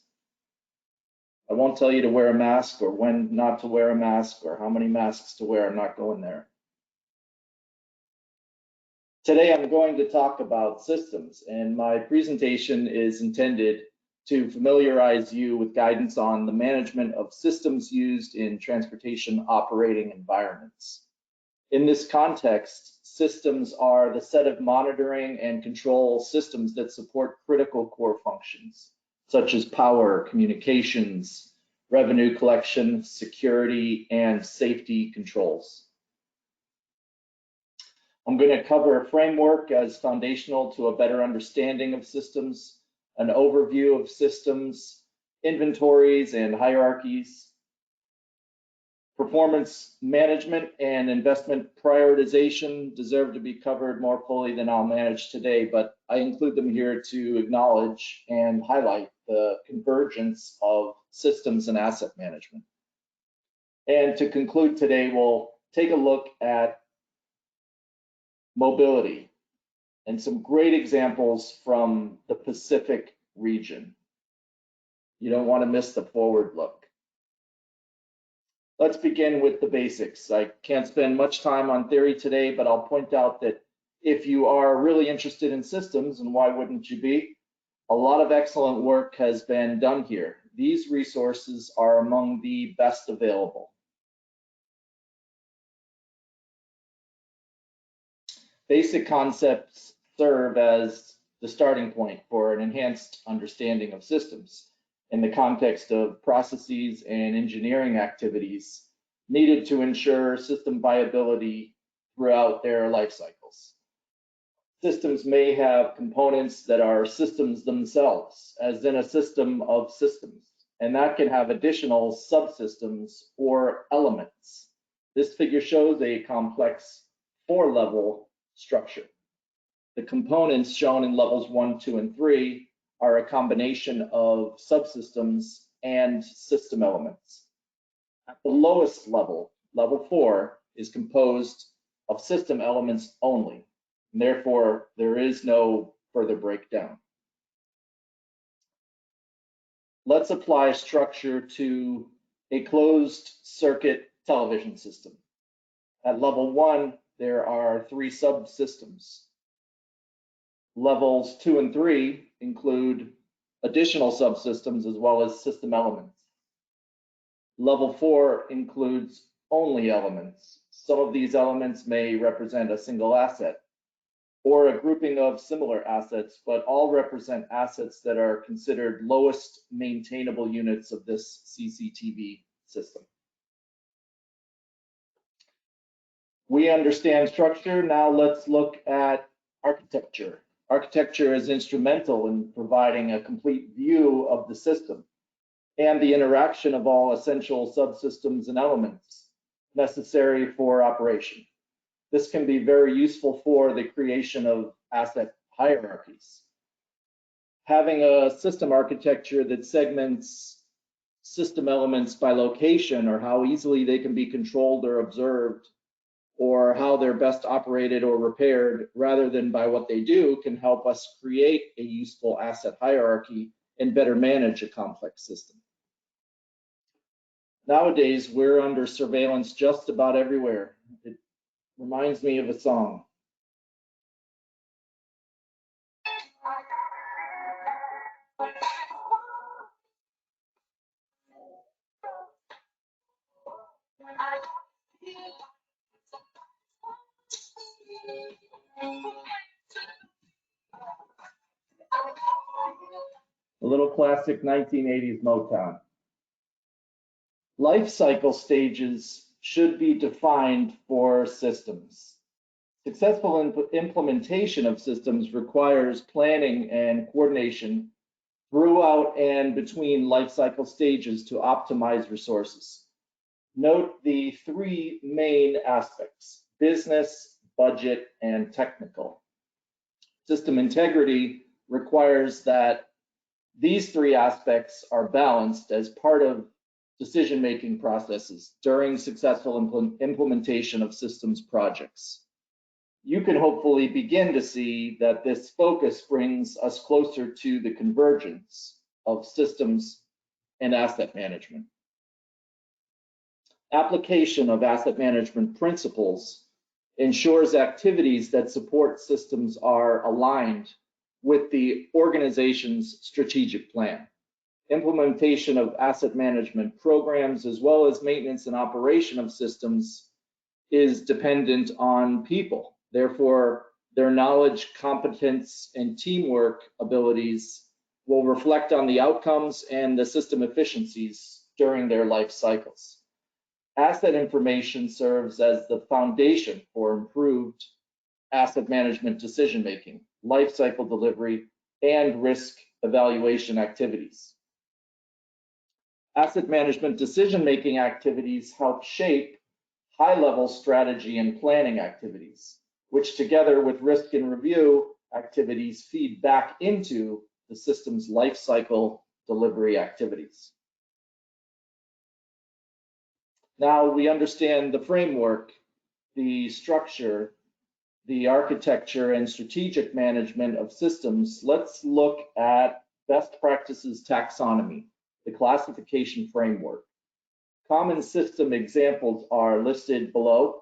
I won't tell you to wear a mask or when not to wear a mask or how many masks to wear. I'm not going there. Today, I'm going to talk about systems, and my presentation is intended to familiarize you with guidance on the management of systems used in transportation operating environments. In this context, systems are the set of monitoring and control systems that support critical core functions, such as power, communications, revenue collection, security, and safety controls. I'm going to cover a framework as foundational to a better understanding of systems, an overview of systems, inventories and hierarchies, performance management and investment prioritization deserve to be covered more fully than I'll manage today, but I include them here to acknowledge and highlight the convergence of systems and asset management. And to conclude today, we'll take a look at mobility and some great examples from the Pacific region. You don't want to miss the forward look. Let's begin with the basics. I can't spend much time on theory today, but I'll point out that if you are really interested in systems, and why wouldn't you be, a lot of excellent work has been done here. These resources are among the best available. Basic concepts serve as the starting point for an enhanced understanding of systems in the context of processes and engineering activities needed to ensure system viability throughout their life cycles. Systems may have components that are systems themselves, as in a system of systems, and that can have additional subsystems or elements. This figure shows a complex 4-level structure. The components shown in levels 1, 2, and 3 are a combination of subsystems and system elements. At the lowest level, level 4, is composed of system elements only, and therefore there is no further breakdown. Let's apply structure to a closed circuit television system. At level 1, there are 3 subsystems. Levels 2 and 3 include additional subsystems as well as system elements. Level 4 includes only elements. Some of these elements may represent a single asset or a grouping of similar assets, but all represent assets that are considered lowest maintainable units of this CCTV system. We understand structure. Now let's look at architecture. Architecture is instrumental in providing a complete view of the system and the interaction of all essential subsystems and elements necessary for operation. This can be very useful for the creation of asset hierarchies. Having a system architecture that segments system elements by location or how easily they can be controlled or observed, or how they're best operated or repaired rather than by what they do, can help us create a useful asset hierarchy and better manage a complex system. Nowadays, we're under surveillance just about everywhere. It reminds me of a song. A little classic 1980s Motown. Life cycle stages should be defined for systems. Successful implementation of systems requires planning and coordination throughout and between life cycle stages to optimize resources. Note the three main aspects: business, budget, and technical. System integrity requires that these three aspects are balanced as part of decision-making processes during successful implementation of systems projects. You can hopefully begin to see that this focus brings us closer to the convergence of systems and asset management. Application of asset management principles ensures activities that support systems are aligned with the organization's strategic plan. Implementation of asset management programs, as well as maintenance and operation of systems, is dependent on people. Therefore, their knowledge, competence, and teamwork abilities will reflect on the outcomes and the system efficiencies during their life cycles. Asset information serves as the foundation for improved asset management decision-making, life cycle delivery, and risk evaluation activities. Asset management decision-making activities help shape high-level strategy and planning activities, which together with risk and review activities feed back into the system's life cycle delivery activities. Now we understand the framework, the structure, the architecture, and strategic management of systems. Let's look at best practices taxonomy, the classification framework. Common system examples are listed below.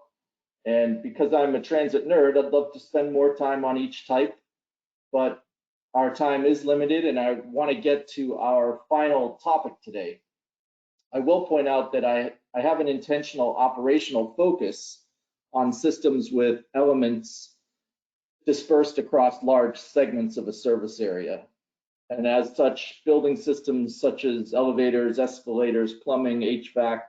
And because I'm a transit nerd, I'd love to spend more time on each type, but our time is limited and I want to get to our final topic today. I will point out that I have an intentional operational focus on systems with elements dispersed across large segments of a service area. And as such, building systems such as elevators, escalators, plumbing, HVAC,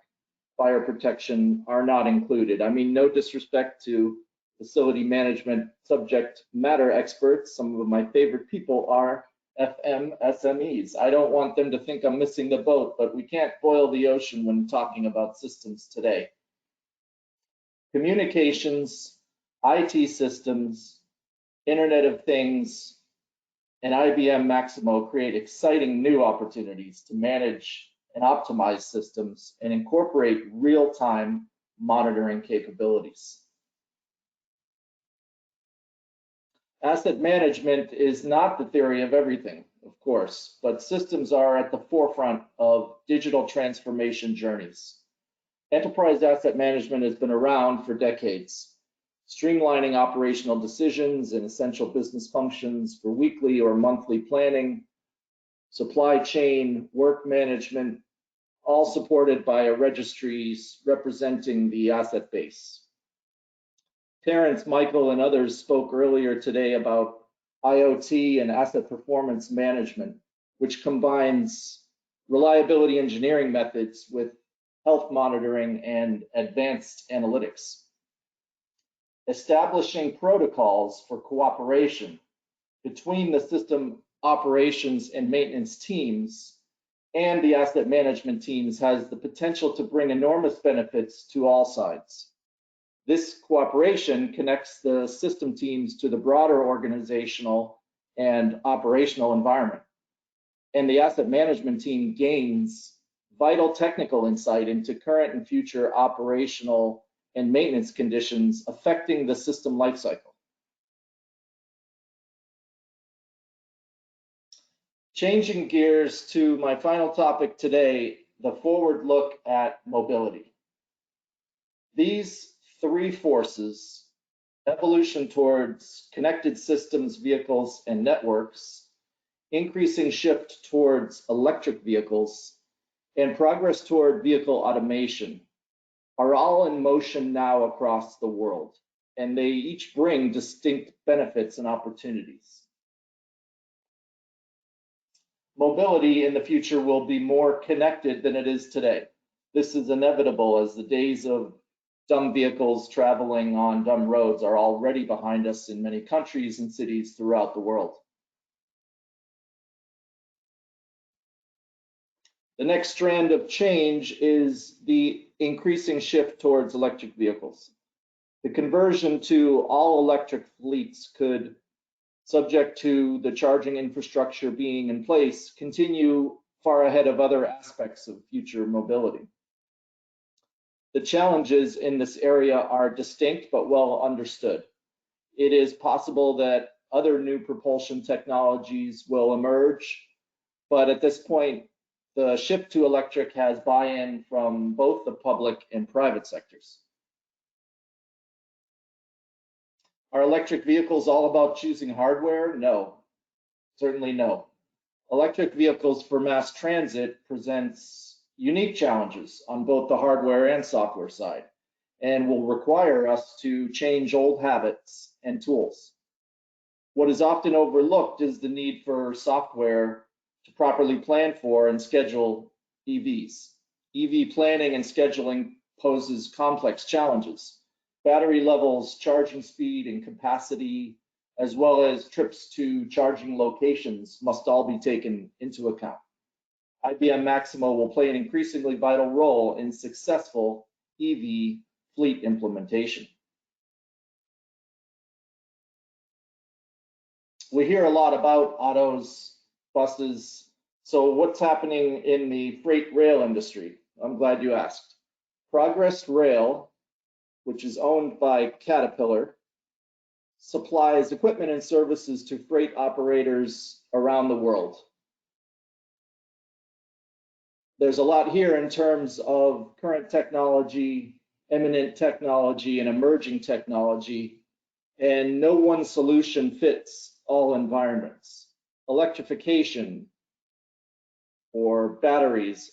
fire protection are not included. I mean, no disrespect to facility management subject matter experts. Some of my favorite people are FM SMEs. I don't want them to think I'm missing the boat, but we can't boil the ocean when talking about systems today. Communications, IT systems, Internet of Things, and IBM Maximo create exciting new opportunities to manage and optimize systems and incorporate real-time monitoring capabilities. Asset management is not the theory of everything, of course, but systems are at the forefront of digital transformation journeys. Enterprise asset management has been around for decades, streamlining operational decisions and essential business functions for weekly or monthly planning, supply chain, work management, all supported by a registries representing the asset base. Terrence, Michael, and others spoke earlier today about IoT and asset performance management, which combines reliability engineering methods with health monitoring and advanced analytics. Establishing protocols for cooperation between the system operations and maintenance teams and the asset management teams has the potential to bring enormous benefits to all sides. This cooperation connects the system teams to the broader organizational and operational environment. And the asset management team gains vital technical insight into current and future operational and maintenance conditions affecting the system lifecycle. Changing gears to my final topic today, the forward look at mobility. These three forces, evolution towards connected systems, vehicles, and networks, increasing shift towards electric vehicles, and progress toward vehicle automation, are all in motion now across the world, and they each bring distinct benefits and opportunities. Mobility in the future will be more connected than it is today. This is inevitable as the days of dumb vehicles traveling on dumb roads are already behind us in many countries and cities throughout the world. The next strand of change is the increasing shift towards electric vehicles. The conversion to all electric fleets could, subject to the charging infrastructure being in place, continue far ahead of other aspects of future mobility. The challenges in this area are distinct but well understood. It is possible that other new propulsion technologies will emerge, but at this point, the shift to electric has buy-in from both the public and private sectors. Are electric vehicles all about choosing hardware? No, certainly no. Electric vehicles for mass transit presents unique challenges on both the hardware and software side, and will require us to change old habits and tools. What is often overlooked is the need for software to properly plan for and schedule EVs. EV planning and scheduling poses complex challenges. Battery levels, charging speed and capacity, as well as trips to charging locations must all be taken into account. IBM Maximo will play an increasingly vital role in successful EV fleet implementation. We hear a lot about autos, buses. So what's happening in the freight rail industry? I'm glad you asked. Progress Rail, which is owned by Caterpillar, supplies equipment and services to freight operators around the world. There's a lot here in terms of current technology, eminent technology, and emerging technology, and no one solution fits all environments. Electrification, or batteries,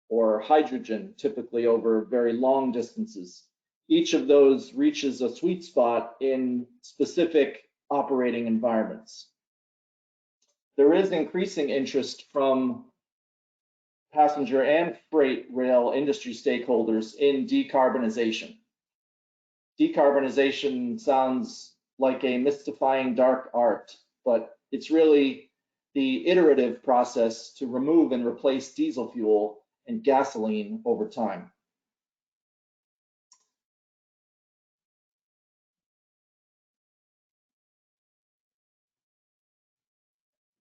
or hydrogen, typically over very long distances. Each of those reaches a sweet spot in specific operating environments. There is increasing interest from passenger and freight rail industry stakeholders in decarbonization. Decarbonization sounds like a mystifying dark art, but it's really the iterative process to remove and replace diesel fuel and gasoline over time.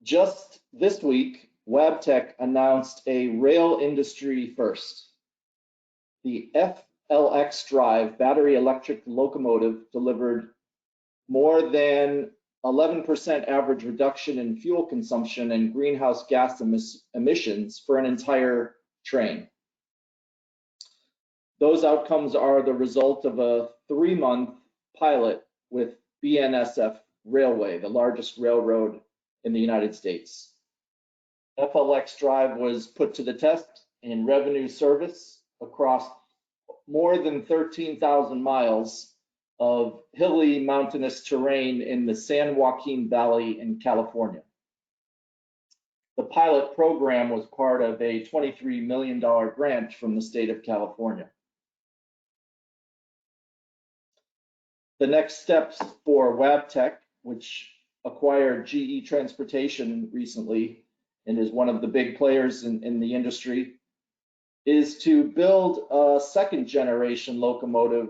Just this week, Wabtec announced a rail industry first. The FLX drive battery electric locomotive delivered more than 11% average reduction in fuel consumption and greenhouse gas emissions for an entire train. Those outcomes are the result of a 3-month pilot with BNSF Railway, the largest railroad in the United States. FLX Drive was put to the test in revenue service across more than 13,000 miles of hilly mountainous terrain in the San Joaquin Valley in California. The pilot program was part of a $23 million grant from the state of California. The next steps for Wabtec, which acquired GE Transportation recently and is one of the big players in the industry, is to build a second generation locomotive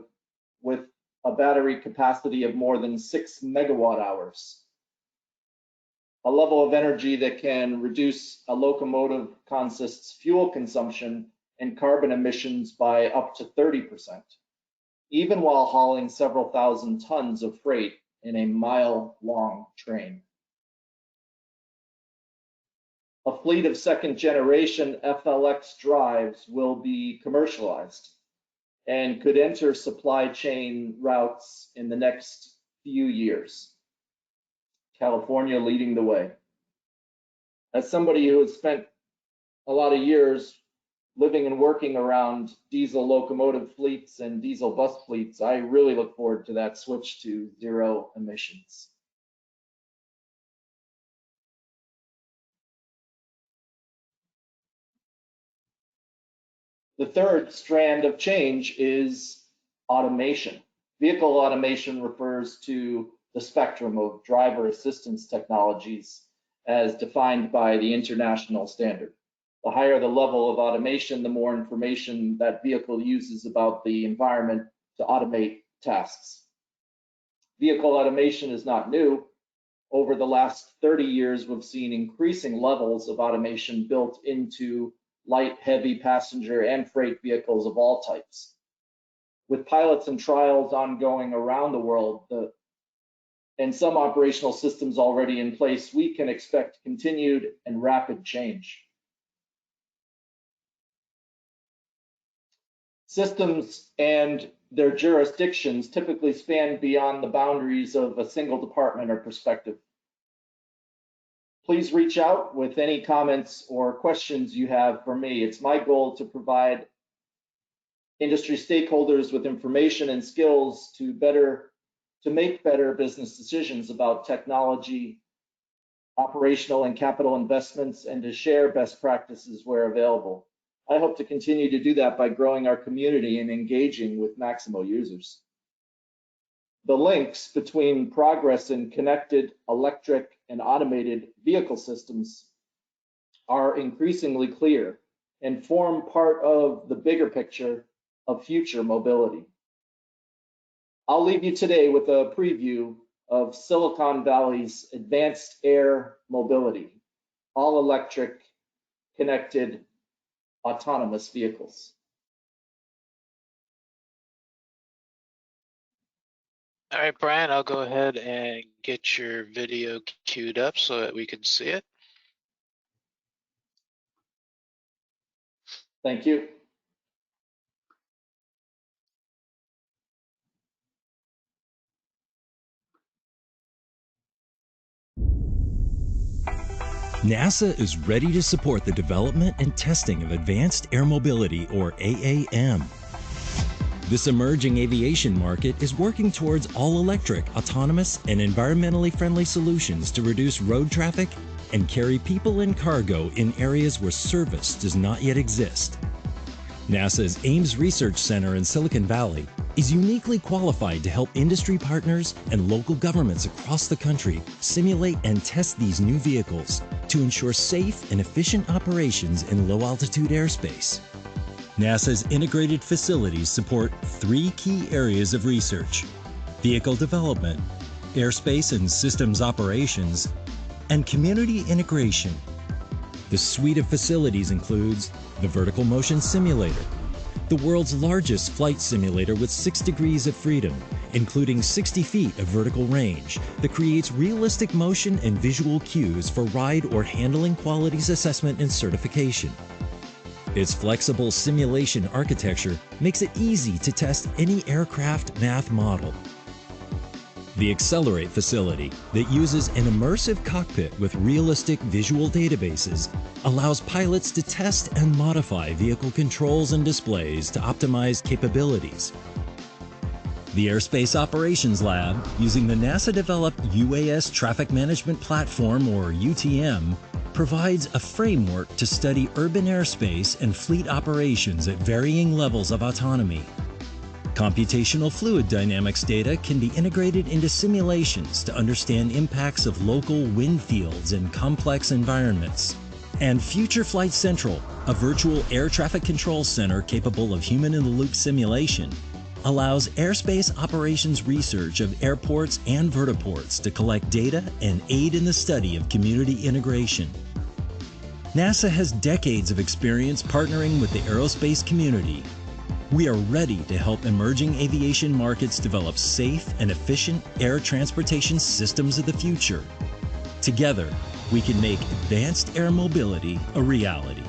with a battery capacity of more than 6 megawatt hours, a level of energy that can reduce a locomotive consist's fuel consumption and carbon emissions by up to 30%, even while hauling several thousand tons of freight in a mile-long train. A fleet of second generation FLX drives will be commercialized and could enter supply chain routes in the next few years. California leading the way. As somebody who has spent a lot of years living and working around diesel locomotive fleets and diesel bus fleets, I really look forward to that switch to zero emissions. The third strand of change is automation. Vehicle automation refers to the spectrum of driver assistance technologies as defined by the international standard. The higher the level of automation, the more information that vehicle uses about the environment to automate tasks. Vehicle automation is not new. Over the last 30 years, we've seen increasing levels of automation built into light, heavy passenger and freight vehicles of all types. With pilots and trials ongoing around the world, and some operational systems already in place, we can expect continued and rapid change. Systems and their jurisdictions typically span beyond the boundaries of a single department or perspective. Please reach out with any comments or questions you have for me. It's my goal to provide industry stakeholders with information and skills to make better business decisions about technology, operational and capital investments, and to share best practices where available. I hope to continue to do that by growing our community and engaging with Maximo users. The links between progress in connected, electric, and automated vehicle systems are increasingly clear and form part of the bigger picture of future mobility. I'll leave you today with a preview of Silicon Valley's advanced air mobility, all electric, connected, autonomous vehicles. All right, Brian, I'll go ahead and get your video queued up so that we can see it. Thank you. NASA is ready to support the development and testing of advanced air mobility, or AAM. This emerging aviation market is working towards all-electric, autonomous, and environmentally friendly solutions to reduce road traffic and carry people and cargo in areas where service does not yet exist. NASA's Ames Research Center in Silicon Valley is uniquely qualified to help industry partners and local governments across the country simulate and test these new vehicles to ensure safe and efficient operations in low-altitude airspace. NASA's integrated facilities support 3 key areas of research: vehicle development, airspace and systems operations, and community integration. The suite of facilities includes the Vertical Motion Simulator, the world's largest flight simulator with 6 degrees of freedom, including 60 feet of vertical range that creates realistic motion and visual cues for ride or handling qualities assessment and certification. Its flexible simulation architecture makes it easy to test any aircraft math model. The Accelerate facility, that uses an immersive cockpit with realistic visual databases, allows pilots to test and modify vehicle controls and displays to optimize capabilities. The Airspace Operations Lab, using the NASA-developed UAS Traffic Management Platform, or UTM, provides a framework to study urban airspace and fleet operations at varying levels of autonomy. Computational fluid dynamics data can be integrated into simulations to understand impacts of local wind fields in complex environments. And Future Flight Central, a virtual air traffic control center capable of human-in-the-loop simulation, allows airspace operations research of airports and vertiports to collect data and aid in the study of community integration. NASA has decades of experience partnering with the aerospace community. We are ready to help emerging aviation markets develop safe and efficient air transportation systems of the future. Together, we can make advanced air mobility a reality.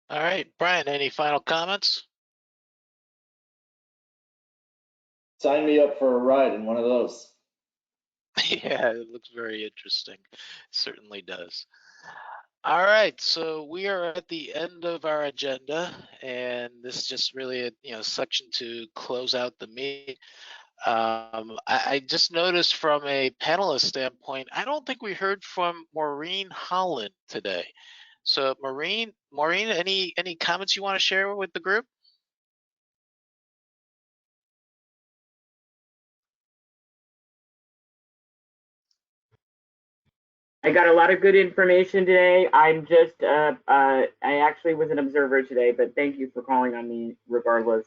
All right, Brian, any final comments? Sign me up for a ride in one of those. Yeah, it looks very interesting. Certainly does. All right, so we are at the end of our agenda, and this is just really a section to close out the meeting. I just noticed from a panelist standpoint, I don't think we heard from Maureen Holland today. So Maureen, any comments you want to share with the group? I got a lot of good information today. I'm just, I actually was an observer today, but thank you for calling on me regardless.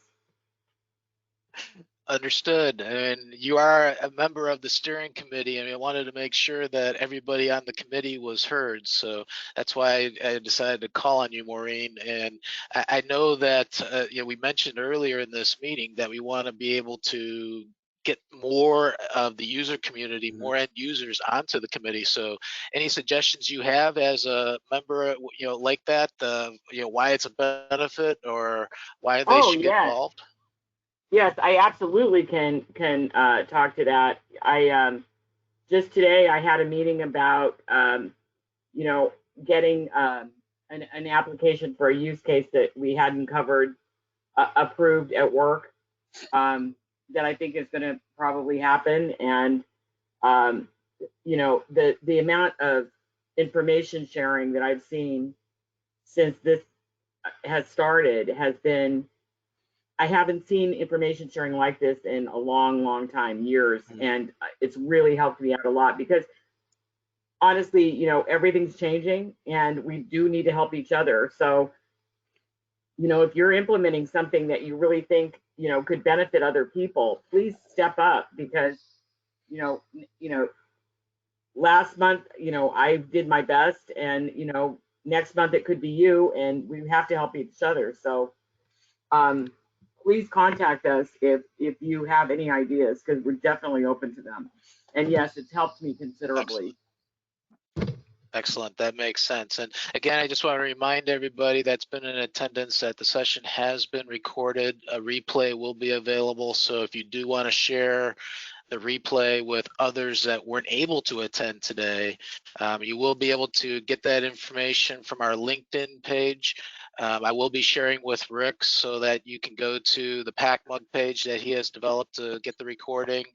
Understood. And you are a member of the steering committee, and I wanted to make sure that everybody on the committee was heard. So that's why I decided to call on you, Maureen. And I know that we mentioned earlier in this meeting that we want to be able to get more of the user community, more end users onto the committee. So any suggestions you have as a member, like that, why it's a benefit or why they should get involved? Yes, I absolutely can talk to that. I just today I had a meeting about getting an application for a use case that we hadn't covered approved at work that I think is going to probably happen. And the amount of information sharing that I've seen since this has started has been, I haven't seen information sharing like this in a long time, years. And it's really helped me out a lot because honestly, everything's changing and we do need to help each other. So, if you're implementing something that you really think, could benefit other people, please step up because, last month, I did my best and, next month it could be you and we have to help each other. So, please contact us if you have any ideas because we're definitely open to them. And yes, it's helped me considerably. Excellent. That makes sense. And again, I just want to remind everybody that's been in attendance that the session has been recorded. A replay will be available. So if you do want to share the replay with others that weren't able to attend today, you will be able to get that information from our LinkedIn page. I will be sharing with Rick so that you can go to the PackMug page that he has developed to get the recording,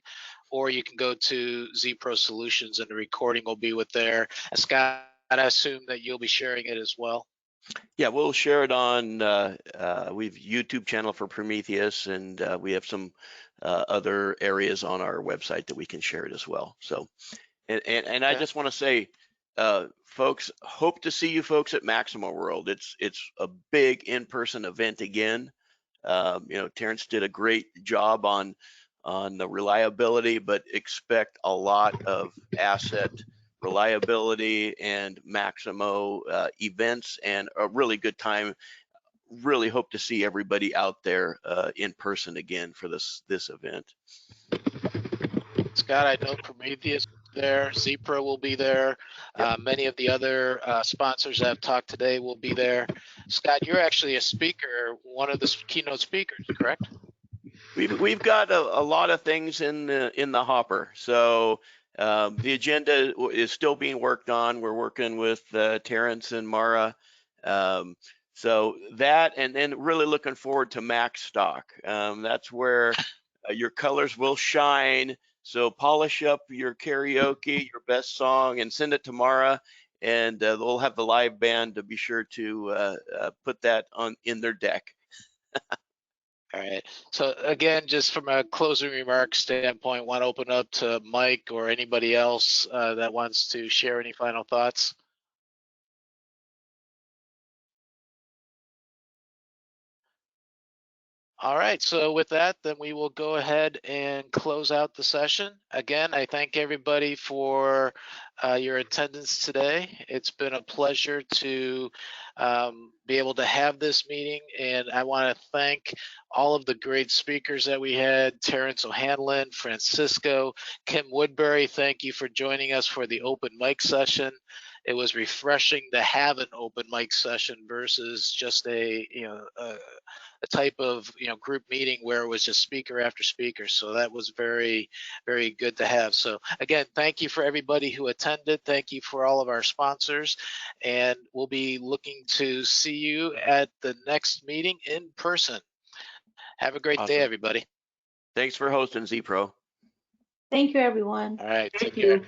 or you can go to ZPro Solutions and the recording will be with there. And Scott, I assume that you'll be sharing it as well. Yeah, we'll share it on, we've YouTube channel for Prometheus, and we have some other areas on our website that we can share it as well. So, and I just want to say, folks, hope to see you folks at Maximo World. It's a big in-person event again. Terrence did a great job on the reliability, but expect a lot of asset reliability and Maximo events and a really good time. Really hope to see everybody out there in person again for this event. Scott, I know Prometheus is there, ZPro will be there. Yep. Many of the other sponsors that I've talked today will be there. Scott, you're actually a speaker, one of the keynote speakers, correct? We've got a lot of things in the hopper. So the agenda is still being worked on. We're working with Terrence and Mara. So that, and then really looking forward to Mac Stock. That's where your colors will shine. So polish up your karaoke, your best song, and send it to Mara, and they'll have the live band to be sure to put that on in their deck. All right. So again, just from a closing remarks standpoint, want to open up to Mike or anybody else that wants to share any final thoughts? All right, so with that, then we will go ahead and close out the session. Again, I thank everybody for your attendance today. It's been a pleasure to be able to have this meeting, and I want to thank all of the great speakers that we had, Terrence O'Hanlon, Francisco, Kim Woodbury, thank you for joining us for the open mic session. it was refreshing to have an open mic session versus just a type of group meeting where it was just speaker after speaker. So that was very, very good to have. So again, thank you for everybody who attended. Thank you for all of our sponsors, and we'll be looking to see you at the next meeting in person. Have a great day, everybody. Thanks for hosting, Z Pro. Thank you, everyone. All right, Thank you.